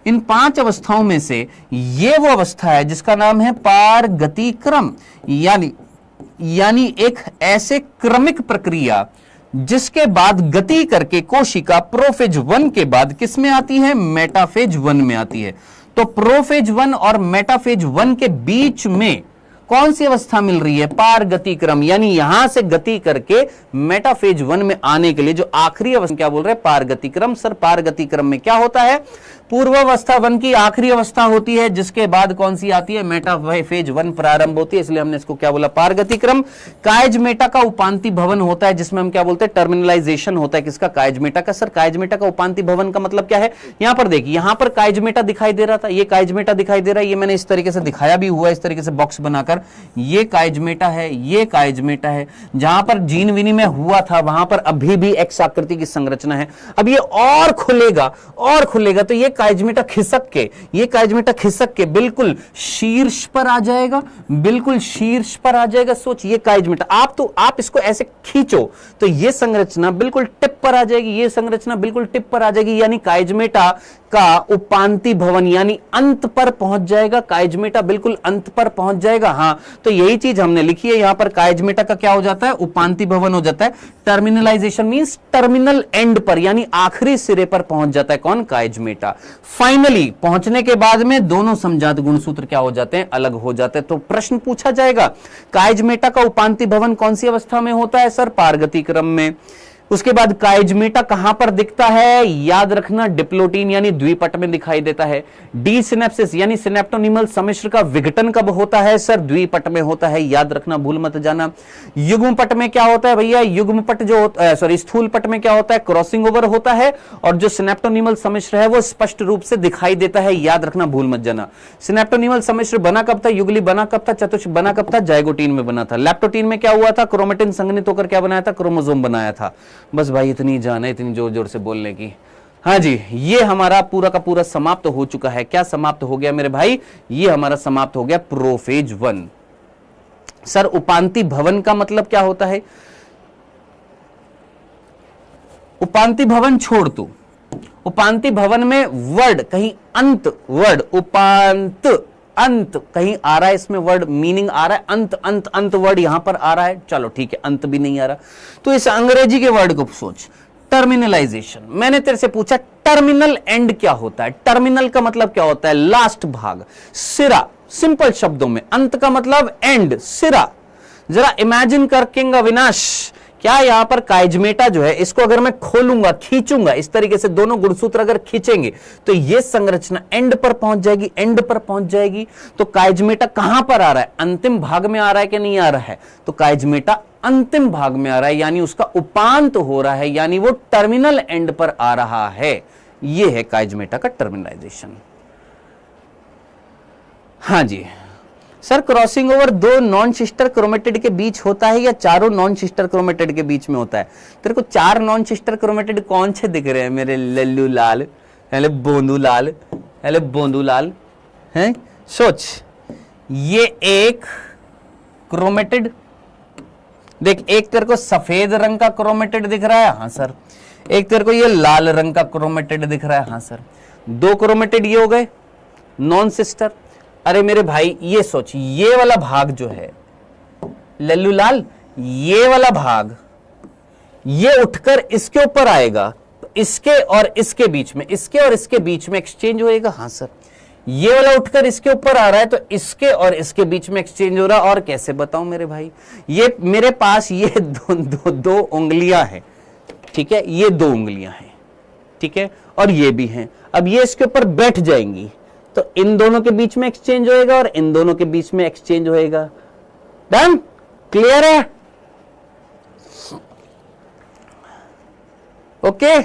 इन 5 अवस्थाओं में से ये वो अवस्था है जिसका नाम है पारगतिक्रम, यानी एक ऐसे क्रमिक प्रक्रिया जिसके बाद गति करके कोशिका प्रोफेज 1 के बाद किस में आती है, मेटाफेज 1 में आती है। तो प्रोफेज 1 और मेटाफेज 1 के बीच में कौन सी अवस्था मिल रही है, पारगतिक्रम, यानी यहां से गति करके मेटाफेज 1 में आने के लिए जो आखिरी अवस्था, क्या बोल रहे हैं, पारगतिक्रम। सर पारगतिक्रम में क्या होता है, पूर्वावस्था 1 की आखिरी अवस्था होती है, जिसके बाद कौन सी आती है, मेटाफेज 1 प्रारंभ होती है, इसलिए हमने इसको क्या बोला, पारगतिक्रम। काइजमेटा का उपांति भवन होता है, जिसमें हम क्या बोलते हैं, टर्मिनलाइजेशन होता है, किसका, काइजमेटा का। सर काइजमेटा का उपांति भवन का मतलब क्या है, यहां पर देखिए, यहां पर काइजमेटा दिखाई दे रहा था, ये काइजमेटा दिखाई दे रहा है, ये मैंने इस तरीके से दिखाया भी हुआ, इस तरीके से बॉक्स बनाकर, ये काइजमेटा है, ये काइजमेटा है। जहां पर जीन विनिमय हुआ था वहां पर अभी भी एक्स आकृति की संरचना है। अब ये और खुलेगा तो ये काइजमेटा खिसक के बिल्कुल शीर्ष पर आ जाएगा, बिल्कुल शीर्ष पर आ जाएगा। सोचिए काइजमेटा, आप इसको ऐसे खींचो तो ये संरचना बिल्कुल टिप पर आ जाएगी, ये संरचना बिल्कुल टिप पर आ जाएगी, यानी काइजमेटा का उपांति भवन यानी अंत पर पहुंच जाएगा। काइजमेटा बिल्कुल अंत पर पहुंच जाएगा। हाँ, हाँ, तो यही चीज हमने लिखी है यहां पर। कायजमेटा का क्या हो जाता है? उपांति भवन हो जाता है। टर्मिनलाइजेशन मींस टर्मिनल एंड पर, यानी आखिरी सिरे पर पहुंच जाता है कौन? कायजमेटा। फाइनली पहुंचने के बाद में दोनों समजात गुणसूत्र क्या हो जाते हैं? अलग हो जाते हैं। तो प्रश्न पूछा जाएगा कायजमेटा का उपांति भवन कौन सी अवस्था में होता है? सर पारगति क्रम में। उसके बाद कायजमेटा कहां पर दिखता है? याद रखना डिप्लोटीन यानी द्विपट में दिखाई देता है। डी सिनेप्सिस यानी सिनेप्टोनिमल सम्मिश्र का विघटन कब होता है? सर द्विपट में होता है, याद रखना, भूल मत जाना। युग्म पट में क्या होता है भैया? युग्म पट जो सॉरी स्थूल पट में क्या होता है? क्रॉसिंग ओवर होता है, और जो सिनेप्टोनिमल सम्मिश्र है वो स्पष्ट रूप से दिखाई देता है, याद रखना, भूल मत जाना। सिनेप्टोनिमल सम्मिश्र बना कब था? युगली बना कब था? चतुष्क बना कब था? जाइगोटीन में बना था। लैप्टोटीन में क्या हुआ था? क्रोमेटिन संघनित होकर क्या बनाया था? क्रोमोसोम बनाया था। बस भाई इतनी जान है, इतनी जोर जोर से बोलने की। हाँ जी, ये हमारा पूरा का पूरा समाप्त हो चुका है। क्या समाप्त हो गया मेरे भाई? ये हमारा समाप्त हो गया प्रोफेज 1। सर उपांति भवन का मतलब क्या होता है? उपांति भवन छोड़ तू, उपांति भवन में वर्ड कहीं अंत वर्ड, उपांत अंत कहीं आ रहा है, इसमें वर्ड मीनिंग आ रहा है अंत, अंत अंत वर्ड यहां पर आ रहा है। चलो ठीक है, अंत भी नहीं आ रहा, तो इस अंग्रेजी के वर्ड को सोच। टर्मिनलाइजेशन, मैंने तेरे से पूछा टर्मिनल एंड क्या होता है? टर्मिनल का मतलब क्या होता है? लास्ट भाग, सिरा, सिंपल शब्दों में। अंत का मतलब एंड, सिरा। जरा इमेजिन कर किंग अविनाश, क्या यहां पर कायजमेटा जो है इसको अगर मैं खोलूंगा, खींचूंगा, इस तरीके से दोनों गुणसूत्र अगर खींचेंगे तो ये संरचना एंड पर पहुंच जाएगी, एंड पर पहुंच जाएगी। तो कायजमेटा कहां पर आ रहा है? अंतिम भाग में आ रहा है कि नहीं आ रहा है? तो कायजमेटा अंतिम भाग में आ रहा है, यानी उसका उपांत हो रहा है, यानी वो टर्मिनल एंड पर आ रहा है। ये है कायजमेटा का टर्मिनलाइजेशन। हाँ जी सर, क्रॉसिंग ओवर दो नॉन सिस्टर क्रोमेटिड के बीच होता है या चारों नॉन सिस्टर क्रोमेटिड के बीच में होता है? तेरे को चार नॉन सिस्टर क्रोमेटिड कौन से दिख रहे हैं मेरे लल्लू लाल? हेले बोंदू लाल, हेले बोंदू लाल हैं? सोच, ये एक क्रोमेटिड देख, एक तेरे को सफेद रंग का क्रोमेटिड दिख रहा है, हाँ सर। एक तेरे को ये लाल रंग का क्रोमेटिड दिख रहा है, हाँ सर। दो क्रोमेटिड ये हो गए नॉन सिस्टर। अरे मेरे भाई ये सोच, ये वाला भाग जो है लल्लू लाल, ये वाला भाग ये उठकर इसके ऊपर आएगा, तो इसके और इसके बीच में, इसके और इसके बीच में एक्सचेंज होएगा, हाँ सर। ये वाला उठकर इसके ऊपर आ रहा है, तो इसके और इसके बीच में एक्सचेंज हो रहा है। और कैसे बताऊं मेरे भाई, ये मेरे पास ये दो उंगलियां हैं, ठीक है, ये दो उंगलियां हैं, ठीक है, और ये भी हैं। अब ये इसके ऊपर बैठ जाएंगी तो इन दोनों के बीच में एक्सचेंज होएगा और इन दोनों के बीच में एक्सचेंज होएगा। डन? क्लियर है? ओके,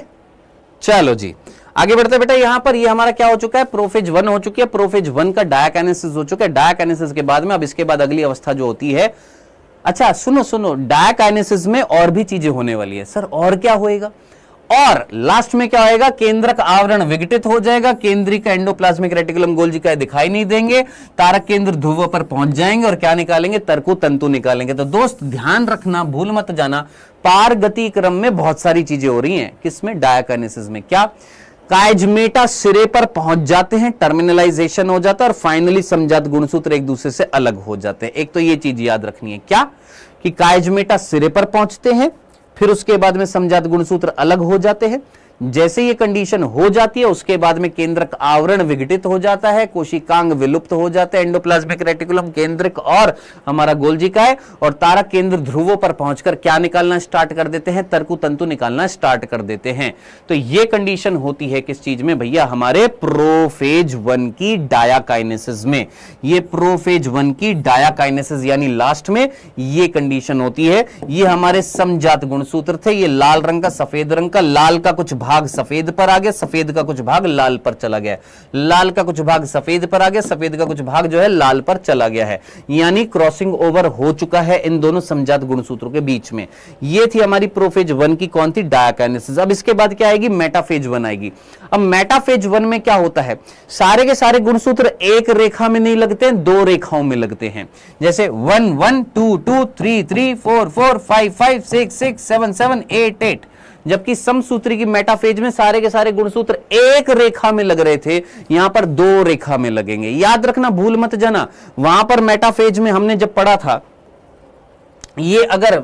चलो जी आगे बढ़ते बेटा। यहां पर ये हमारा क्या हो चुका है? प्रोफेज 1 हो चुकी है। प्रोफेज 1 का डायकाइनेसिस हो चुका है। डायकाइनेसिस के बाद में अब इसके बाद अगली अवस्था जो होती है, अच्छा सुनो सुनो, डायकाइनेसिस में और भी चीजें होने वाली है। सर और क्या होएगा? और लास्ट में क्या होएगा? केंद्रक आवरण विघटित हो जाएगा, केंद्रिक एंडोप्लाज्मिक रेटिकुलम गोल्जिकाए दिखाई नहीं देंगे, तारक केंद्र ध्रुव पर पहुंच जाएंगे और क्या निकालेंगे? तर्कु तंतु निकालेंगे। तो दोस्त ध्यान रखना, भूल मत जाना, पारगति क्रम में बहुत सारी चीजें हो रही हैं। किसमें? डायकाइनेसिस में। क्या? कायजमेटा सिरे पर पहुंच जाते हैं, टर्मिनलाइजेशन हो जाता है, और फाइनली समजात गुणसूत्र एक दूसरे से अलग हो जाते हैं। एक तो ये चीज याद रखनी है, क्या कि कायजमेटा सिरे पर पहुंचते हैं, फिर उसके बाद में समजात गुणसूत्र अलग हो जाते हैं। जैसे ये कंडीशन हो जाती है उसके बाद में केंद्रक आवरण विघटित हो जाता है, कोशिकांग विलुप्त हो जाते हैं, एंडोप्लाज्मिक रेटिकुलम, केंद्रक और हमारा गोल्जिकाए, और तारक केंद्र ध्रुवों पर पहुंचकर क्या निकालना स्टार्ट कर देते हैं? तर्कु तंतु निकालना स्टार्ट कर देते हैं। तो ये कंडीशन होती है किस चीज में भैया? हमारे प्रोफेज 1 की डायाकाइनेसिस में। ये प्रोफेज 1 की डायाकाइनेसिस यानी लास्ट में ये कंडीशन होती है। ये हमारे समजात गुणसूत्र थे, ये लाल रंग का, सफेद रंग का, लाल का कुछ भाग सफेद पर आ गया, सफेद का कुछ भाग लाल पर चला गया, लाल का कुछ भाग सफेद पर आ गया, सफेद का कुछ भाग जो है लाल पर चला गया है, यानी क्रॉसिंग ओवर हो चुका है इन दोनों समजात गुणसूत्रों के बीच में। ये थी हमारी प्रोफेज 1 की कौन थी? डायकाइनेसिस। अब इसके बाद क्या आएगी? मेटाफेज 1 आएगी। अब मेटाफेज 1 में क्या होता है? सारे के सारे गुणसूत्र एक रेखा में नहीं लगते हैं, दो रेखाओं में लगते हैं। जैसे 1 1 2 2 3 3 4 4 5 5 6 6 7 7 8 8, जबकि समसूत्री की मेटाफेज में सारे के सारे गुणसूत्र एक रेखा में लग रहे थे, यहां पर दो रेखा में लगेंगे। याद रखना, भूल मत जाना, वहां पर मेटाफेज में हमने जब पढ़ा था, ये अगर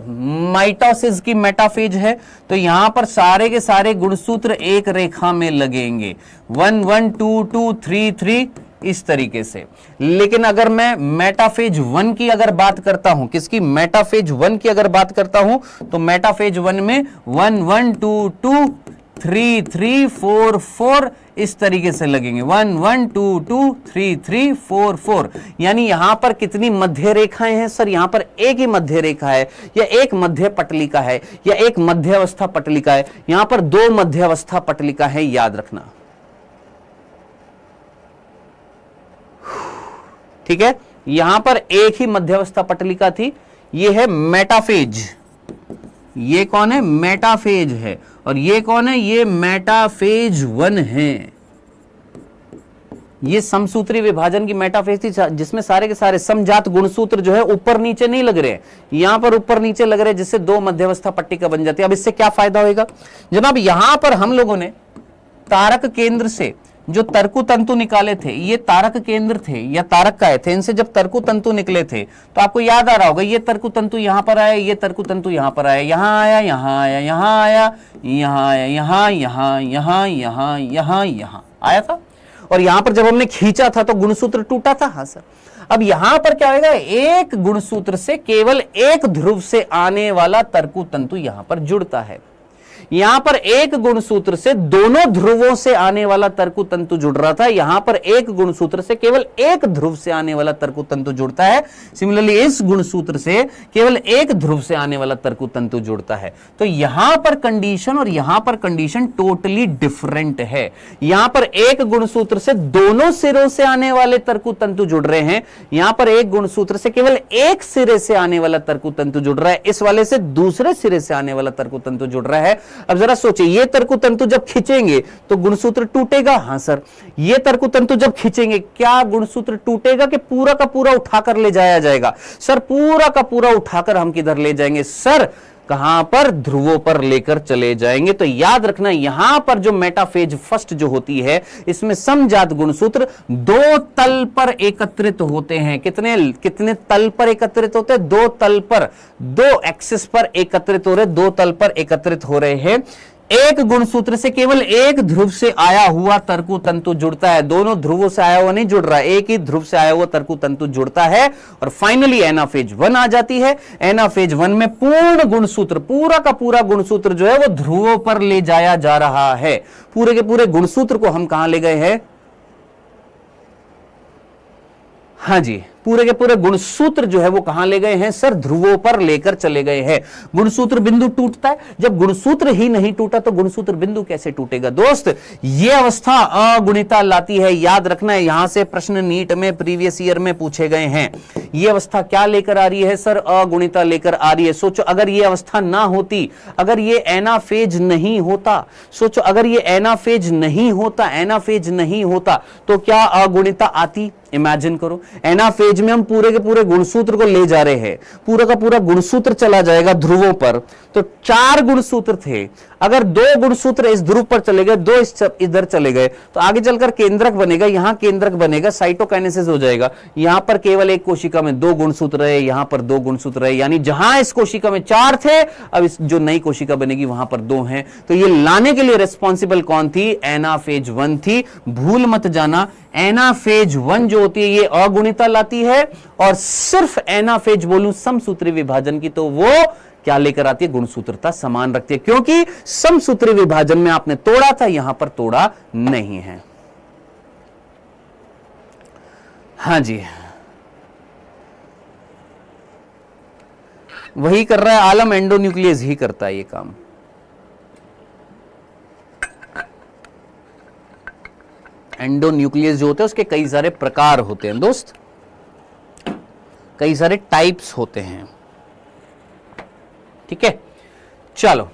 माइटोसिस की मेटाफेज है तो यहां पर सारे के सारे गुणसूत्र एक रेखा में लगेंगे, 1 1 2 2 3 3 इस तरीके से। लेकिन अगर मैं मेटाफेज 1 की अगर बात करता हूं, किसकी, मेटाफेज 1 की अगर बात करता हूं, तो मेटाफेज 1 में 1 1 2 2 3 3 4 4 इस तरीके से लगेंगे, 1 1 2 2 3 3 4 4। यानी यहां पर कितनी मध्य रेखाएं हैं सर? यहां पर एक ही मध्य रेखा है, या एक मध्य पटलिका है, या एक मध्यावस्था पटलिका है। यहां पर दो मध्यावस्था पटलिका है, याद रखना, ठीक है। यहां पर एक ही मध्यावस्था पटलिका थी, ये है मेटाफेज। ये कौन है? मेटाफेज है। और ये कौन है? ये मेटाफेज 1 है। ये समसूत्री विभाजन की मेटाफेज थी, जिसमें सारे के सारे समजात गुणसूत्र जो है ऊपर नीचे नहीं लग रहे हैं, यहां पर ऊपर नीचे लग रहे हैं, जिससे दो मध्यावस्था पट्टिका बन जाती है। अब इससे क्या फायदा होगा जनाब? यहां पर हम लोगों ने तारक केंद्र से जो तर्कु तंतु निकाले थे, ये तारक केंद्र थे या तारक काय थे, इनसे जब तर्कु तंतु निकले थे तो आपको याद आ रहा होगा, ये तर्कु तंतु यहां पर आया, ये तर्कु तंतु यहां पर आया, यहां आया, यहां आया, यहां आया, यहां आया, यहां यहां यहां यहां यहां यहां आया था। और यहां पर जब हमने खींचा था तो गुणसूत्र टूटा था। हाँ सर। अब यहां पर क्या होगा? एक गुणसूत्र से केवल एक ध्रुव से आने वाला तर्कु तंतु यहां पर जुड़ता है। यहां पर एक गुणसूत्र से दोनों ध्रुवों से आने वाला तर्कु तंतु जुड़ रहा था, यहां पर एक गुणसूत्र से केवल एक ध्रुव से आने वाला तर्कु तंतु जुड़ता है। सिमिलरली इस गुणसूत्र से केवल एक ध्रुव से आने वाला तर्कु तंतु जुड़ता है। तो यहां पर कंडीशन और यहां पर कंडीशन टोटली डिफरेंट है। यहां पर एक गुणसूत्र से दोनों सिरों से आने वाले तर्कु तंतु जुड़ रहे हैं, यहां पर एक गुणसूत्र से केवल एक सिरे से आने वाला तर्कु तंतु जुड़ रहा है, इस वाले से दूसरे सिरे से आने वाला तर्कु तंतु जुड़ रहा है। अब जरा सोचिए, ये तर्कु तंतु जब खींचेंगे तो गुणसूत्र टूटेगा? हां सर। ये तर्कु तंतु जब खींचेंगे क्या गुणसूत्र टूटेगा कि पूरा का पूरा उठाकर ले जाया जाएगा? सर पूरा का पूरा उठाकर हम किधर ले जाएंगे? सर कहां पर? ध्रुवों पर लेकर चले जाएंगे। तो याद रखना, यहां पर जो मेटाफेज फर्स्ट जो होती है, इसमें समजात गुणसूत्र दो तल पर एकत्रित होते हैं। कितने कितने तल पर एकत्रित होते हैं? दो तल पर, दो एक्सिस पर एकत्रित हो रहे, दो तल पर एकत्रित हो रहे हैं। एक गुणसूत्र से केवल एक ध्रुव से आया हुआ तर्कु तंतु जुड़ता है, दोनों ध्रुवों से आया हुआ नहीं जुड़ रहा है, एक ही ध्रुव से आया हुआ तर्कु तंतु जुड़ता है। और फाइनली एनाफेज 1 आ जाती है। एनाफेज 1 में पूर्ण गुणसूत्र, पूरा का पूरा गुणसूत्र जो है वो ध्रुवों पर ले जाया जा रहा है। पूरे के पूरे गुणसूत्र को हम कहां ले गए हैं? हाँ जी, पूरे के पूरे गुणसूत्र जो है वो कहां ले गए हैं सर? ध्रुवों पर लेकर चले गए हैं। गुणसूत्र बिंदु टूटता है, जब गुणसूत्र ही नहीं टूटा तो गुणसूत्र बिंदु कैसे टूटेगा? दोस्त ये अवस्था अगुणिता लाती है, याद रखना है। यहां से प्रश्न नीट में प्रीवियस ईयर में पूछे गए हैं। ये अवस्था क्या लेकर आ रही है सर? अगुणिता लेकर आ रही है। सोचो अगर ये अवस्था ना होती, अगर ये एनाफेज नहीं होता, सोचो अगर ये एनाफेज नहीं होता, एनाफेज नहीं होता तो क्या अगुणिता आती? इमेजिन करो, एनाफेज में हम पूरे के पूरे गुणसूत्र को ले जा रहे हैं, पूरा का पूरा गुणसूत्र चला जाएगा ध्रुवों पर। तो 4 गुणसूत्र थे, अगर 2 गुणसूत्र इस ध्रुव पर चले गए, 2 इधर चले गए, तो आगे चलकर केंद्रक बनेगा, यहां केंद्रक बनेगा, साइटोकाइनेसिस हो जाएगा। यहां पर केवल एक कोशिका में 2 गुणसूत्र है, यहां पर 2 गुणसूत्र है, यानी जहां इस कोशिका में 4 थे, अब इस जो नई कोशिका बनेगी वहां पर 2 हैं। तो ये लाने के लिए रिस्पॉन्सिबल कौन थी? एनाफेज 1 थी। भूल मत जाना, एनाफेज 1 जो होती है ये अगुणिता लाती है, और सिर्फ एनाफेज बोलूं समसूत्री विभाजन की तो वो क्या लेकर आती है? गुणसूत्रता समान रखती है, क्योंकि समसूत्री विभाजन में आपने तोड़ा था, यहां पर तोड़ा नहीं है। हां जी, वही कर रहा है आलम, एंडोन्यूक्लियस ही करता है ये काम। एंडोन्यूक्लियस जो होते हैं उसके कई सारे प्रकार होते हैं दोस्त, कई सारे टाइप्स होते हैं। ठीक है, चलो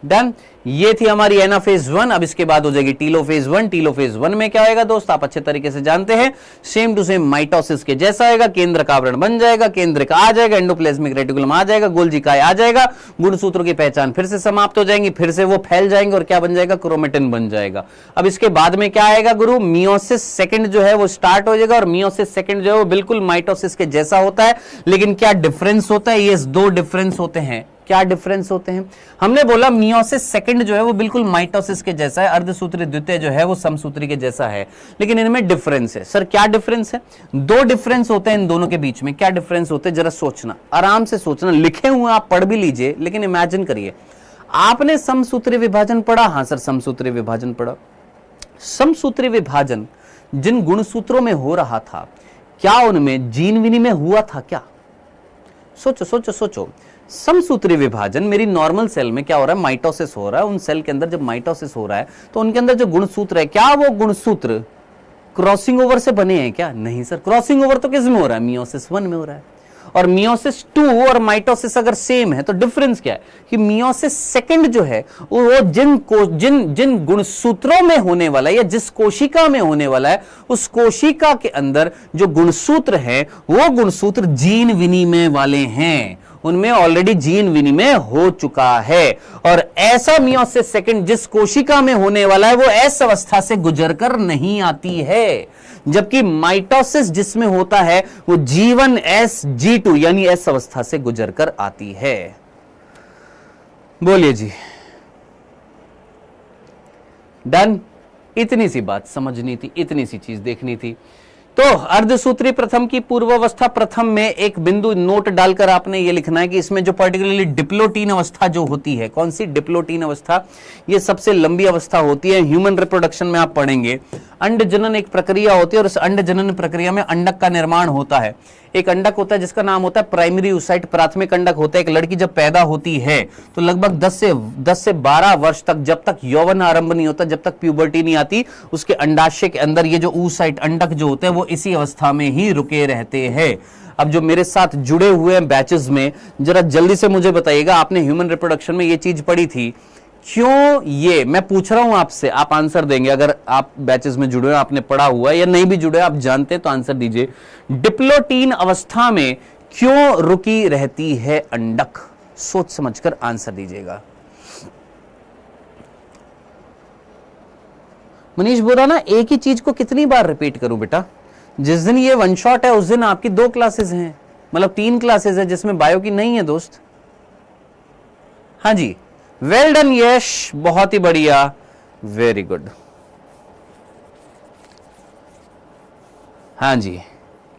डन। ये थी हमारी एनाफेज 1। अब इसके बाद हो जाएगी टीलोफेज 1। टीलोफेज 1 में क्या होगा दोस्त, आप अच्छे तरीके से जानते हैं, सेम टू सेम माइटोसिस के जैसा आएगा। केंद्र का आवरण बन जाएगा, केंद्र का आ जाएगा, एंडोप्लाज्मिक रेटिकुलम आ जाएगा, गोल्जी काय आ जाएगा, गुणसूत्रों की पहचान फिर से समाप्त हो जाएंगी, फिर से वो फैल जाएंगे और क्या बन जाएगा, क्रोमेटिन बन जाएगा। अब इसके बाद में क्या आएगा गुरु, मियोसिस सेकंड जो है वो स्टार्ट हो जाएगा और मियोसिस सेकंड जो है वो बिल्कुल माइटोसिस के जैसा होता है। लेकिन क्या डिफरेंस होता है, ये दो डिफरेंस होते हैं। क्या डिफरेंस होते हैं, हमने बोला मियोसिस सेकंड जो है वो बिल्कुल माइटोसिस के जैसा है, अर्धसूत्री द्वितीय जो है वो समसूत्री के जैसा है, लेकिन इनमें डिफरेंस है। सर क्या डिफरेंस है, दो डिफरेंस होते हैं इन दोनों के बीच में। क्या डिफरेंस होते हैं, जरा सोचना, आराम से सोचना, लिखे हुए आप पढ़ भी लीजिए, लेकिन इमेजिन करिए। आपने समसूत्री विभाजन पढ़ा, हाँ सर समसूत्री विभाजन पढ़ा। समसूत्री विभाजन जिन गुणसूत्रों में हो रहा था, क्या उनमें जीन विनिमय हुआ था क्या? सोचो सोचो सोचो। समसूत्री विभाजन मेरी नॉर्मल सेल में क्या हो रहा है, माइटोसिस हो रहा है। उन सेल के अंदर जब माइटोसिस हो रहा है तो उनके अंदर जो गुणसूत्र है, क्या वो गुणसूत्र क्रॉसिंग ओवर से बने हैं क्या? नहीं सर, क्रॉसिंग ओवर तो किस में हो रहा है, मियोसिस 1 में हो रहा है। और मियोसिस 2 और माइटोसिस अगर सेम है तो डिफरेंस क्या है कि मियोसिस सेकंड जो है वो जिन गुणसूत्रों में होने वाला है या जिस कोशिका में होने वाला है, उस कोशिका के अंदर जो गुणसूत्र है वो गुणसूत्र जीन विनिमय वाले हैं, उनमें ऑलरेडी जीन विनिमय हो चुका है। और ऐसा मियोसिस सेकंड जिस कोशिका में होने वाला है वो एस अवस्था से गुजरकर नहीं आती है, जबकि माइटोसिस जिसमें होता है वो G1 S G2 यानी एस अवस्था से गुजरकर आती है। बोलिए जी, डन। इतनी सी बात समझनी थी, इतनी सी चीज देखनी थी। तो अर्धसूत्री प्रथम की पूर्वावस्था प्रथम में एक बिंदु नोट डालकर आपने ये लिखना है कि इसमें जो पर्टिकुलरली डिप्लोटीन अवस्था जो होती है, कौन सी डिप्लोटीन अवस्था, ये सबसे लंबी अवस्था होती है। ह्यूमन रिप्रोडक्शन में आप पढ़ेंगे, अंड जनन एक प्रक्रिया होती है और इस अंड जनन प्रक्रिया में अंडक का निर्माण होता है। एक अंडक होता है जिसका नाम होता है प्राइमरी oocyte, प्राथमिक अंडक होता है। एक लड़की जब पैदा होती है तो लगभग 10 से 12 वर्ष तक, जब तक यौवन आरंभ नहीं होता, जब तक प्यूबर्टी नहीं आती, उसके अंडाशय के अंदर ये जो oocyte अंडक जो होते हैं वो इसी अवस्था में ही रुके रहते हैं। अब जो मेरे साथ जुड़े हुए हैं बैचेस में, जरा जल्दी से मुझे बताइएगा, आपने ह्यूमन रिप्रोडक्शन में ये चीज पढ़ी थी, क्यों ये मैं पूछ रहा हूं आपसे, आप आंसर देंगे। अगर आप बैचेस में जुड़े हो, आपने पढ़ा हुआ है, या नहीं भी जुड़े आप जानते हैं तो आंसर दीजिए। डिप्लोटीन अवस्था में क्यों रुकी रहती है अंडक, सोच समझकर आंसर दीजिएगा। मनीष बोला ना, एक ही चीज को कितनी बार रिपीट करूं बेटा, जिस दिन ये वन शॉट है उस दिन आपकी 2 क्लासेस हैं, मतलब 3 क्लासेस है जिसमें बायो की नहीं है दोस्त। हाँ जी, वेल डन यश, बहुत ही बढ़िया, वेरी गुड। हाँ जी,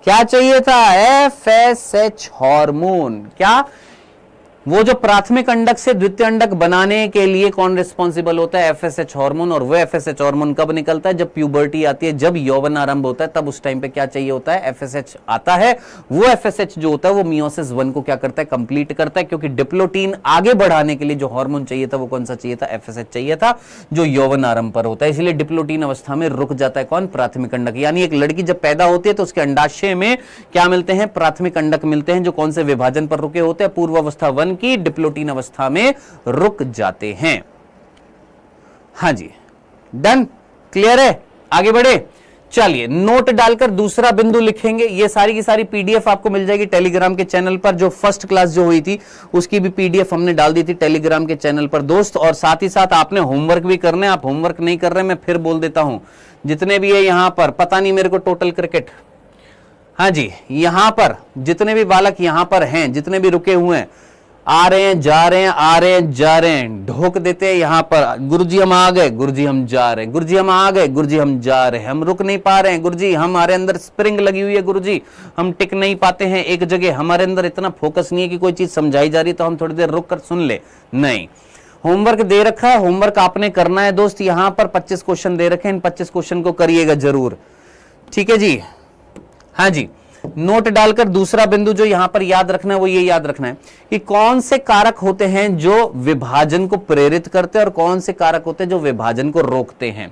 क्या चाहिए था, FSH हार्मोन। क्या वो जो प्राथमिक अंडक से द्वितीय अंडक बनाने के लिए कौन रिस्पॉन्सिबल होता है, FSH हार्मोन। और वो FSH हार्मोन कब निकलता है, जब प्यूबर्टी आती है, जब यौवन आरंभ होता है, तब उस टाइम पे क्या चाहिए होता है, FSH आता है। वो FSH जो होता है वो मियोसिस 1 को क्या करता है, कंप्लीट करता है, क्योंकि डिप्लोटीन आगे बढ़ाने के लिए जो हार्मोन चाहिए था वो कौन सा चाहिए था, FSH चाहिए था, जो यौवन आरंभ पर होता है। इसलिए डिप्लोटीन अवस्था में रुक जाता है कौन, प्राथमिक अंडक। यानी एक लड़की जब पैदा होती है तो उसके अंडाशय में क्या मिलते हैं, प्राथमिक अंडक मिलते हैं, जो कौन से विभाजन पर रुके होते हैं, पूर्व अवस्था 1 की डिप्लोटीन अवस्था में रुक जाते हैं। हां जी, डन, क्लियर है, आगे बढ़े। चलिए नोट डालकर दूसरा बिंदु लिखेंगे। ये सारी की सारी पीडीएफ आपको मिल जाएगी टेलीग्राम के चैनल पर। जो फर्स्ट क्लास जो हुई थी उसकी भी पीडीएफ हमने डाल दी थी टेलीग्राम के चैनल पर दोस्त। और साथ ही साथ आपने होमवर्क भी करना है। आप होमवर्क नहीं कर रहे, मैं फिर बोल देता हूं, जितने भी है यहां पर, पता नहीं मेरे को टोटल क्रिकेट, हाँ जी, यहां पर जितने भी बालक यहां पर हैं, जितने भी रुके हुए हैं, आ रहे हैं जा रहे हैं, आ रहे हैं जा रहे हैं, ढोक देते हैं यहां पर, गुरुजी हम आ गए, गुरुजी हम जा रहे हैं, गुरुजी हम आ गए, गुरुजी हम जा रहे हैं, हम रुक नहीं पा रहे हैं गुरुजी, हमारे अंदर स्प्रिंग लगी हुई है गुरुजी, हम टिक नहीं पाते हैं एक जगह, हमारे अंदर इतना फोकस नहीं है कि कोई चीज समझाई जा रही तो हम थोड़ी देर रुक कर सुन ले। नहीं, होमवर्क दे रखा है, होमवर्क आपने करना है दोस्त। यहां पर 25 क्वेश्चन दे रखे हैं, इन 25 क्वेश्चन को करिएगा जरूर, ठीक है जी। हाँ जी, नोट डालकर दूसरा बिंदु जो यहां पर याद रखना है वो ये याद रखना है कि कौन से कारक होते हैं जो विभाजन को प्रेरित करते हैं और कौन से कारक होते हैं जो विभाजन को रोकते हैं।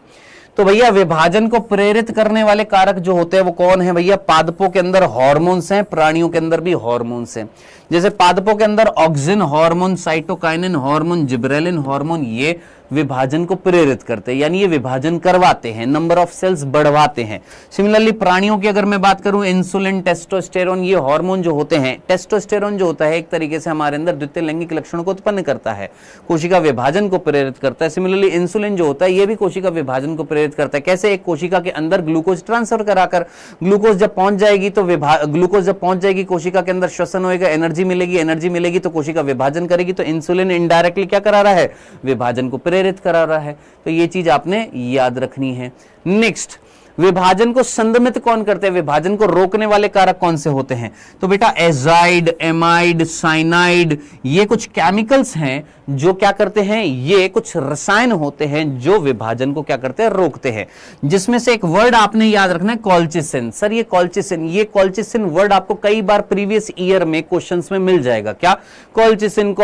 तो भैया विभाजन को प्रेरित करने वाले कारक जो होते हैं वो कौन है भैया, पादपों के अंदर हार्मोन्स हैं, प्राणियों के अंदर भी हार्मोन्स हैं। जैसे पादपों के अंदर auxin hormone, cytokinin hormone, gibberellin hormone, ये विभाजन को प्रेरित करते हैं, यानी ये विभाजन करवाते हैं, नंबर ऑफ सेल्स बढ़वाते हैं। सिमिलरली प्राणियों की अगर मैं बात करूं, इंसुलिन, टेस्टोस्टेरोन, ये हार्मोन जो होते हैं, टेस्टोस्टेरोन जो होता है एक तरीके से हमारे अंदर द्वितीय लैंगिक लक्षणों को उत्पन्न करता है, कोशिका विभाजन को प्रेरित करता है। सिमिलरली इंसुलिन जो होता है ये भी कोशिका विभाजन को प्रेरित करता है। कैसे? एक कोशिका के अंदर ग्लूकोज ट्रांसफर कराकर, ग्लूकोज जब पहुंच जाएगी तो ग्लूकोज जब पहुंच जाएगी कोशिका के अंदर श्वसन होएगा, एनर्जी मिलेगी तो कोशिका विभाजन करेगी। तो इंसुलिन इनडायरेक्टली क्या करा रहा है? विभाजन को प्रेरित करा रहा है। तो ये चीज आपने याद रखनी है। नेक्स्ट, विभाजन को संदमित कौन करते हैं? विभाजन को रोकने वाले कारक कौन से होते हैं? तो बेटा एजाइड, एमाइड, साइनाइड, ये कुछ केमिकल्स हैं जो क्या करते हैं, ये कुछ रसायन होते हैं जो विभाजन को क्या करते हैं? रोकते हैं। जिसमें से एक वर्ड आपने याद रखना है, कॉल्चिसिन। सर ये कॉल्चिसिन वर्ड आपको कई बार प्रीवियस ईयर में क्वेश्चंस में मिल जाएगा। क्या? कॉल्चिसिन,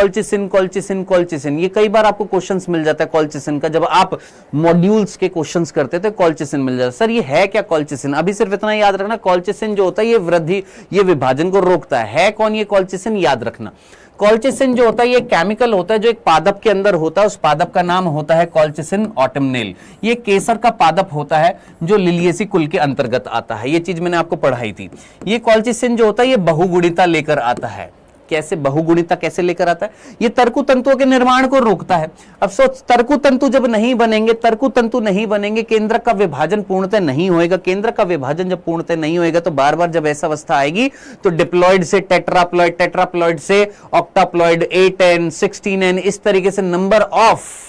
ये कई बार आपको क्वेश्चंस मिल जाता है कॉल्चिसिन का। जब आप मॉड्यूल्स के क्वेश्चंस करते थे कॉल्चिसिन मिल जाता है। सर ये है क्या कॉल्चिसिन? अभी सिर्फ इतना याद रखना, कॉल्चिसिन जो होता है ये विभाजन को रोकता है। कौन ये कॉल्चिसिन? याद रखना, कॉल्चिसिन जो होता है ये केमिकल होता है जो एक पादप के अंदर होता है। उस पादप का नाम होता है कॉल्चिसिन ऑटमनेल। ये केसर का पादप होता है जो लिलिएसी कुल के अंतर्गत आता है। ये चीज मैंने आपको पढ़ाई थी। ये कॉल्चिसिन जो होता है ये बहुगुणिता लेकर आता है। कैसे बहुगुणिता कैसे लेकर आता है? ये तर्कु तंतुओं के निर्माण को रोकता है। अब सोच, तर्कु तंतु जब नहीं बनेंगे, केंद्रक का विभाजन पूर्णतः नहीं होएगा। केंद्रक का विभाजन जब पूर्णतः नहीं होएगा तो बार बार जब ऐसा अवस्था आएगी तो डिप्लॉइड से टेट्राप्लॉइड, टेट्राप्लॉइड से ऑक्टाप्लॉइड, 8n, 16n, इस तरीके से नंबर ऑफ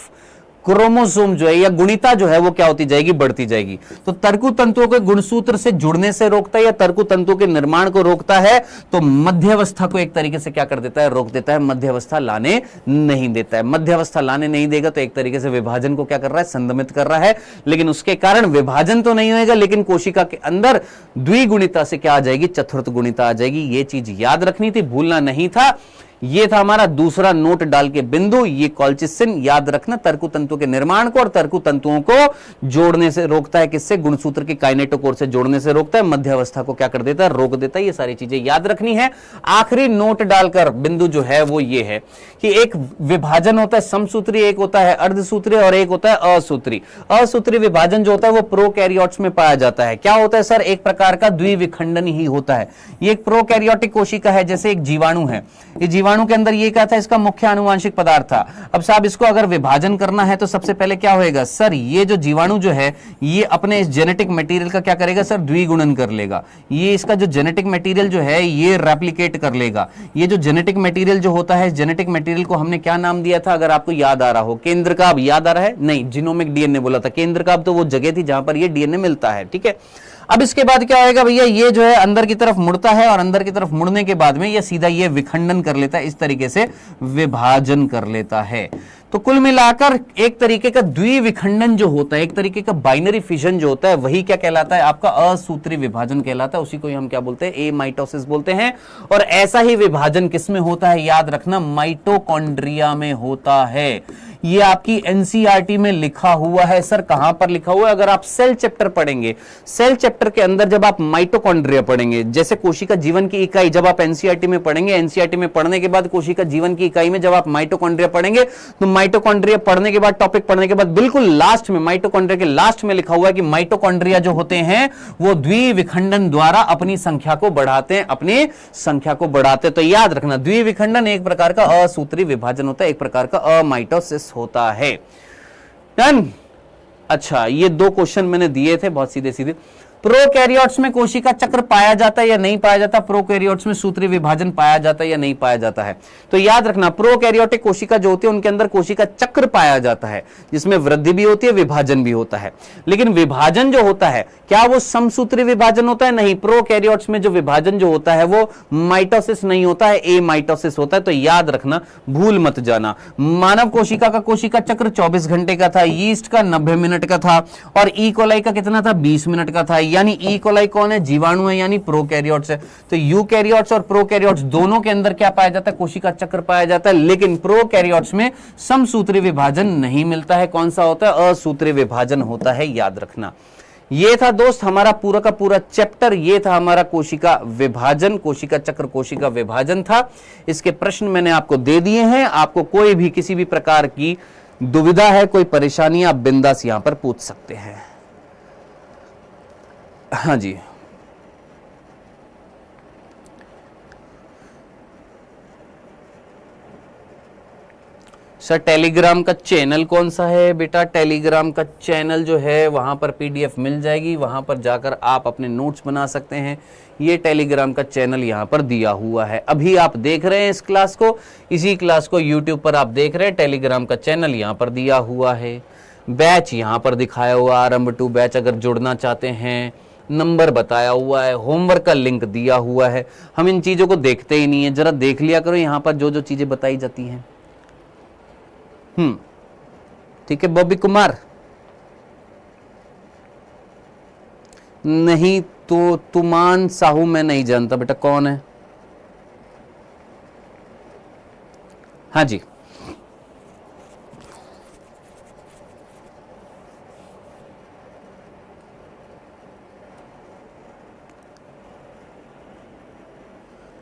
क्रोमोसोम जो है या गुणिता जो है वो क्या होती जाएगी? बढ़ती जाएगी। तो तर्कु तंतुओं के गुणसूत्र से जुड़ने से रोकता है या तर्कु तंतुओं के निर्माण को रोकता है। तो मध्यावस्था को एक तरीके से क्या कर देता है? रोक देता है। मध्यावस्था लाने नहीं देता है। मध्यावस्था लाने नहीं देगा तो एक तरीके से विभाजन को क्या कर रहा है? संदमित कर रहा है। लेकिन उसके कारण विभाजन तो नहीं होगा, लेकिन कोशिका के अंदर द्विगुणिता से क्या आ जाएगी? चतुर्थ गुणिता आ जाएगी। ये चीज याद रखनी थी, भूलना नहीं था। ये था हमारा दूसरा नोट डाल के बिंदु। ये कॉल्चिसिन याद रखना, तर्कु तंतुओं के निर्माण को और तर्कु तंतुओं को जोड़ने से रोकता है। किससे? गुणसूत्र के काइनेटोकोर से जोड़ने से रोकता है। मध्यावस्था को क्या कर देता है? रोक देता है। ये सारी चीजें याद रखनी है। आखिरी नोट डालकर बिंदु जो है वो ये है कि एक विभाजन होता है समसूत्री, एक होता है अर्धसूत्री और एक होता है असूत्री। असूत्री विभाजन जो होता है वो प्रोकैरियोट्स में पाया जाता है। क्या होता है सर? एक प्रकार का द्विविखंडन ही होता है। ये एक प्रोकैरियोटिक कोशिका है, जैसे एक जीवाणु है। ये जीवाणु के अंदर ये क्या था? इसका मुख्य आनुवांशिक पदार्थ था। अब साहब इसको अगर विभाजन करना है तो सबसे पहले क्या होएगा? सर ये जो जीवाणु जो है ये अपने इस जेनेटिक मटेरियल का क्या करेगा? सर द्विगुणन कर लेगा। ये इसका जो जेनेटिक मटेरियल जो है ये रेप्लिकेट कर लेगा। ये जो जेनेटिक मटेरियल जो होता है, जेनेटिक मटेरियल को हमने क्या नाम दिया था? अगर आपको याद आ रहा हो, केंद्रकाभ। याद आ रहा है? नहीं, जीनोमिक डीएनए बोला था। केंद्रकाभ तो वो जगह थी जहां पर ये डीएनए मिलता है। ठीक है। अब इसके बाद क्या होएगा भैया? ये जो है अंदर की तरफ मुड़ता है और अंदर की तरफ मुड़ने के बाद में ये सीधा ये विखंडन कर लेता है, इस तरीके से विभाजन कर लेता है। तो कुल मिलाकर एक तरीके का द्विविखंडन जो होता है, एक तरीके का बाइनरी फिजन जो होता है, वही क्या कहलाता है? आपका असूत्री विभाजन कहलाता है। उसी को हम क्या बोलते हैं? एमाइटोसिस बोलते हैं। और ऐसा ही विभाजन किसमें होता है? याद रखना, माइटोकॉन्ड्रिया में होता है। ये आपकी एनसीईआरटी में लिखा हुआ है। सर कहां पर लिखा हुआ है? अगर आप सेल चैप्टर पढ़ेंगे, सेल चैप्टर के अंदर जब आप माइटोकॉन्ड्रिया पढ़ेंगे, जैसे कोशिका जीवन की इकाई जब आप एनसीईआरटी में पढ़ेंगे, एनसीईआरटी में पढ़ने के बाद कोशिका जीवन की इकाई में जब आप माइटोकॉन्ड्रिया पढ़ेंगे तो माइटोकॉन्ड्रिया पढ़ने के बाद, टॉपिक पढ़ने के बाद बिल्कुल लास्ट में, माइटोकॉन्ड्रिया के लास्ट में लिखा हुआ है कि माइटोकॉन्ड्रिया जो होते हैं वो द्विविखंडन द्वारा अपनी संख्या को बढ़ाते हैं, अपनी संख्या को बढ़ाते हैं। तो याद रखना, द्विविखंडन एक प्रकार का असूत्री विभाजन होता है, एक प्रकार का अमाइटोसिस होता है। डन। अच्छा, ये दो क्वेश्चन मैंने दिए थे बहुत सीधे सीधे। प्रोकैरियोट्स में कोशिका चक्र पाया जाता है या नहीं पाया जाता? प्रोकैरियोट्स में सूत्री विभाजन पाया जाता है या नहीं पाया जाता है? तो याद रखना, प्रोकैरियोटिक कोशिका जो होती है उनके अंदर कोशिका चक्र पाया जाता है, जिसमें वृद्धि भी होती है, विभाजन भी होता है। लेकिन विभाजन जो होता है, क्या वो समसूत्री विभाजन होता है? नहीं। प्रोकैरियोट्स में जो विभाजन जो होता है वो माइटोसिस नहीं होता है, एमाइटोसिस होता है। तो याद रखना, भूल मत जाना। मानव कोशिका का कोशिका चक्र 24 घंटे का था, यीस्ट का 90 मिनट का था और ई कोलाई का कितना था? 20 मिनट का था। यानी ई कोलाई कौन है? जीवाणु है, यानी प्रोकैरियोट्स है। तो यूकैरियोट्स और प्रोकैरियोट्स दोनों के अंदर क्या पाया जाता है? कोशिका चक्र पाया जाता है। लेकिन प्रोकैरियोट्स में समसूत्री विभाजन नहीं मिलता है। कौन सा होता है? असूत्री विभाजन होता है। याद रखना। ये था दोस्त हमारा पूरा का पूरा चैप्टर। ये था हमारा कोशिका विभाजन, कोशिका चक्र, कोशिका विभाजन था। इसके प्रश्न मैंने आपको दे दिए हैं। आपको कोई भी किसी भी प्रकार की दुविधा है, कोई परेशानी, आप बिंदास यहां पर पूछ सकते हैं। हाँ जी, सर टेलीग्राम का चैनल कौन सा है? बेटा टेलीग्राम का चैनल जो है वहां पर पीडीएफ मिल जाएगी, वहां पर जाकर आप अपने नोट्स बना सकते हैं। ये टेलीग्राम का चैनल यहां पर दिया हुआ है। अभी आप देख रहे हैं इस क्लास को, इसी क्लास को यूट्यूब पर आप देख रहे हैं, टेलीग्राम का चैनल यहां पर दिया हुआ है। बैच यहां पर दिखाया हुआ, आरंभ 2 बैच अगर जुड़ना चाहते हैं, नंबर बताया हुआ है, होमवर्क का लिंक दिया हुआ है। हम इन चीजों को देखते ही नहीं है, जरा देख लिया करो यहाँ पर जो जो चीजें बताई जाती हैं। ठीक है बॉबी कुमार, नहीं तो तुमान साहू मैं नहीं जानता बेटा कौन है। हाँ जी,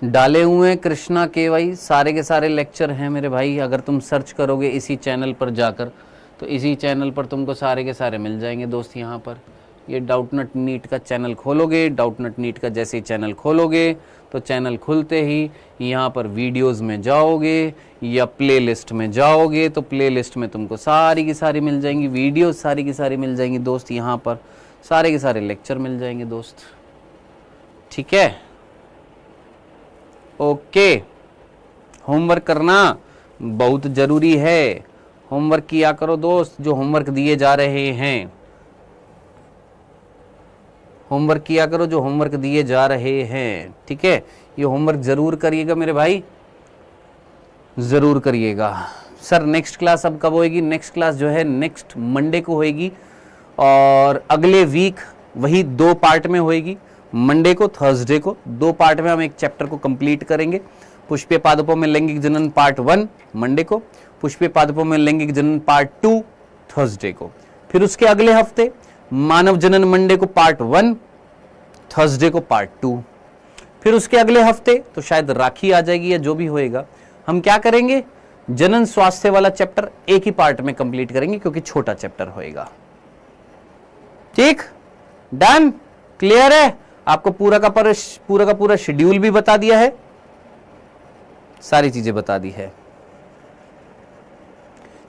डाले हुए कृष्णा केवाई, सारे के सारे लेक्चर हैं मेरे भाई। अगर तुम सर्च करोगे इसी चैनल पर जाकर तो इसी चैनल पर तुमको सारे के सारे मिल जाएंगे दोस्त। यहाँ पर ये डाउटनट नीट का चैनल खोलोगे, डाउटनट नीट का जैसे ही चैनल खोलोगे तो चैनल खुलते ही यहाँ पर वीडियोस में जाओगे या प्लेलिस्ट में जाओगे तो प्लेलिस्ट में तुमको सारी की सारी मिल जाएंगी, वीडियोस सारी की सारी मिल जाएंगी दोस्त। यहाँ पर सारे के सारे लेक्चर मिल जाएंगे दोस्त। ठीक है, ओके। होमवर्क करना बहुत जरूरी है, होमवर्क किया करो दोस्त। जो होमवर्क दिए जा रहे हैं, होमवर्क किया करो जो होमवर्क दिए जा रहे हैं। ठीक है, ये होमवर्क जरूर करिएगा मेरे भाई, जरूर करिएगा। सर नेक्स्ट क्लास अब कब होएगी? नेक्स्ट क्लास जो है नेक्स्ट मंडे को होएगी और अगले वीक वही 2 पार्ट में होएगी। मंडे को, थर्सडे को 2 पार्ट में हम एक चैप्टर को कंप्लीट करेंगे। पुष्पे पादपों में लैंगिक जनन पार्ट 1 मंडे को, पुष्पे पादपों में लैंगिक जनन पार्ट 2 थर्सडे को। फिर उसके अगले हफ्ते मानव जनन मंडे को पार्ट 1, थर्सडे को पार्ट 2। फिर उसके अगले हफ्ते तो शायद राखी आ जाएगी या जो भी होएगा, हम क्या करेंगे, जनन स्वास्थ्य वाला चैप्टर एक ही पार्ट में कंप्लीट करेंगे क्योंकि छोटा चैप्टर होएगा। ठीक, डन, क्लियर है? आपको पूरा का पूरा शेड्यूल भी बता दिया है, सारी चीजें बता दी है।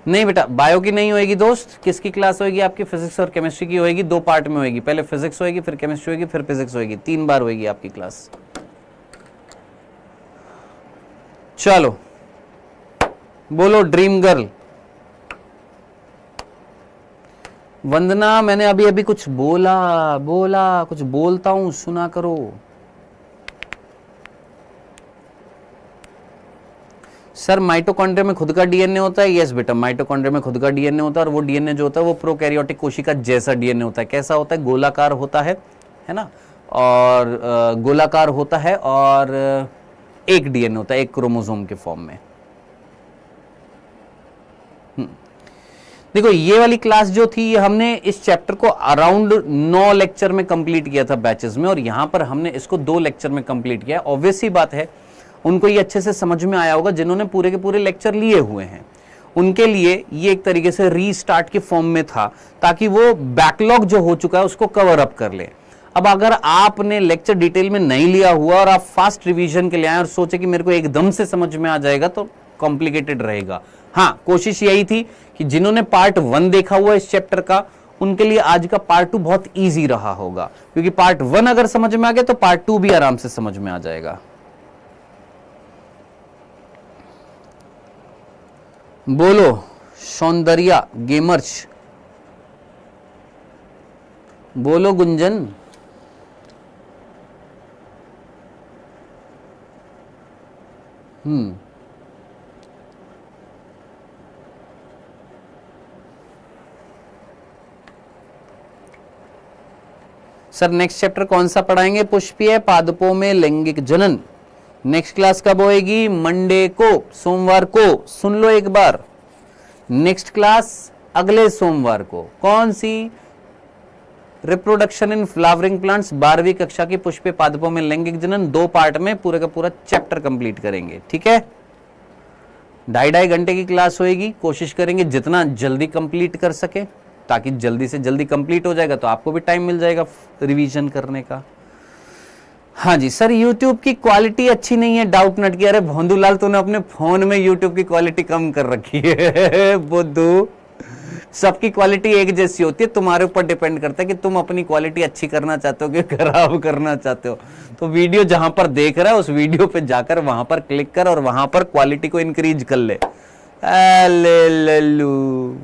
नहीं बेटा बायो की नहीं होएगी दोस्त। किसकी क्लास होएगी आपकी? फिजिक्स और केमिस्ट्री की होएगी। 2 पार्ट में होएगी, पहले फिजिक्स होएगी, फिर केमिस्ट्री होएगी, फिर फिजिक्स होएगी। 3 बार होएगी आपकी क्लास। चलो बोलो ड्रीम गर्ल। वंदना मैंने अभी अभी कुछ बोला कुछ बोलता हूं, सुना करो। सर माइटोकॉन्ड्रिया में खुद का डीएनए होता है? यस बेटा, माइटोकॉन्ड्रिया में खुद का डीएनए होता है और वो डीएनए जो होता है वो प्रोकैरियोटिक कोशिका जैसा डीएनए होता है। कैसा होता है? गोलाकार होता है ना, और गोलाकार होता है और एक डीएनए होता है, एक क्रोमोसोम के फॉर्म में। देखो ये वाली क्लास जो थी ये हमने इस चैप्टर को अराउंड 9 लेक्चर में कंप्लीट किया था बैचेस में, और यहां पर हमने इसको 2 लेक्चर में कंप्लीट किया। ऑब्वियस ही बात है उनको ये अच्छे से समझ में आया होगा जिन्होंने पूरे के पूरे लेक्चर लिए हुए हैं। उनके लिए ये एक तरीके से रीस्टार्ट के फॉर्म में था ताकि वो बैकलॉग जो हो चुका है उसको कवर अप कर ले। अब अगर आपने लेक्चर डिटेल में नहीं लिया हुआ और आप फास्ट रिवीजन के लिए आए और सोचे कि मेरे को एकदम से समझ में आ जाएगा तो कॉम्प्लिकेटेड रहेगा। हाँ, कोशिश यही थी कि जिन्होंने पार्ट 1 देखा हुआ इस चैप्टर का उनके लिए आज का पार्ट 2 बहुत इजी रहा होगा, क्योंकि पार्ट 1 अगर समझ में आ गया तो पार्ट 2 भी आराम से समझ में आ जाएगा। बोलो सौंदर्या गेमर्स, बोलो गुंजन। सर नेक्स्ट चैप्टर कौन सा पढ़ाएंगे? पुष्पीय पादपों में लैंगिक जनन। नेक्स्ट क्लास कब होएगी? मंडे को, सोमवार को। सुन लो एक बार, नेक्स्ट क्लास अगले सोमवार को। कौन सी? रिप्रोडक्शन इन फ्लावरिंग प्लांट्स, 12वीं कक्षा की पुष्पीय पादपों में लैंगिक जनन, 2 पार्ट में पूरे का पूरा चैप्टर कंप्लीट करेंगे। ठीक है, 2.5 घंटे की क्लास होएगी, कोशिश करेंगे जितना जल्दी कंप्लीट कर सके, ताकि जल्दी से जल्दी कंप्लीट हो जाएगा तो आपको भी टाइम मिल जाएगा रिवीजन करने का। हाँ जी सर, YouTube की क्वालिटी अच्छी नहीं है, डाउट नट किया। अरे भोंदूलाल, तूने अपने फोन में YouTube की क्वालिटी कम कर रखी है बुद्धू। सबकी क्वालिटी एक जैसी होती है, तुम्हारे ऊपर डिपेंड करता है कि तुम अपनी क्वालिटी अच्छी करना चाहते हो कि खराब करना चाहते हो। तो वीडियो जहां पर देख रहा है उस वीडियो पे जाकर वहां पर क्लिक कर और वहां पर क्वालिटी को इंक्रीज कर ले। अले लल्लू,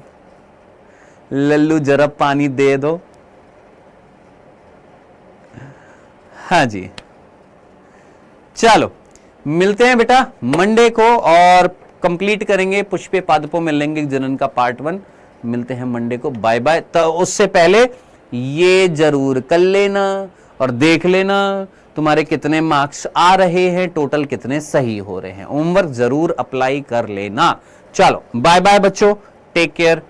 लल्लू जरा पानी दे दो। हाँ जी, चलो मिलते हैं बेटा मंडे को और कंप्लीट करेंगे पुष्पे पादपों में लैंगिक जनन का पार्ट 1। मिलते हैं मंडे को, बाय बाय। तो उससे पहले ये जरूर कर लेना और देख लेना तुम्हारे कितने मार्क्स आ रहे हैं, टोटल कितने सही हो रहे हैं। होमवर्क जरूर अप्लाई कर लेना। चलो बाय बाय बच्चों, टेक केयर।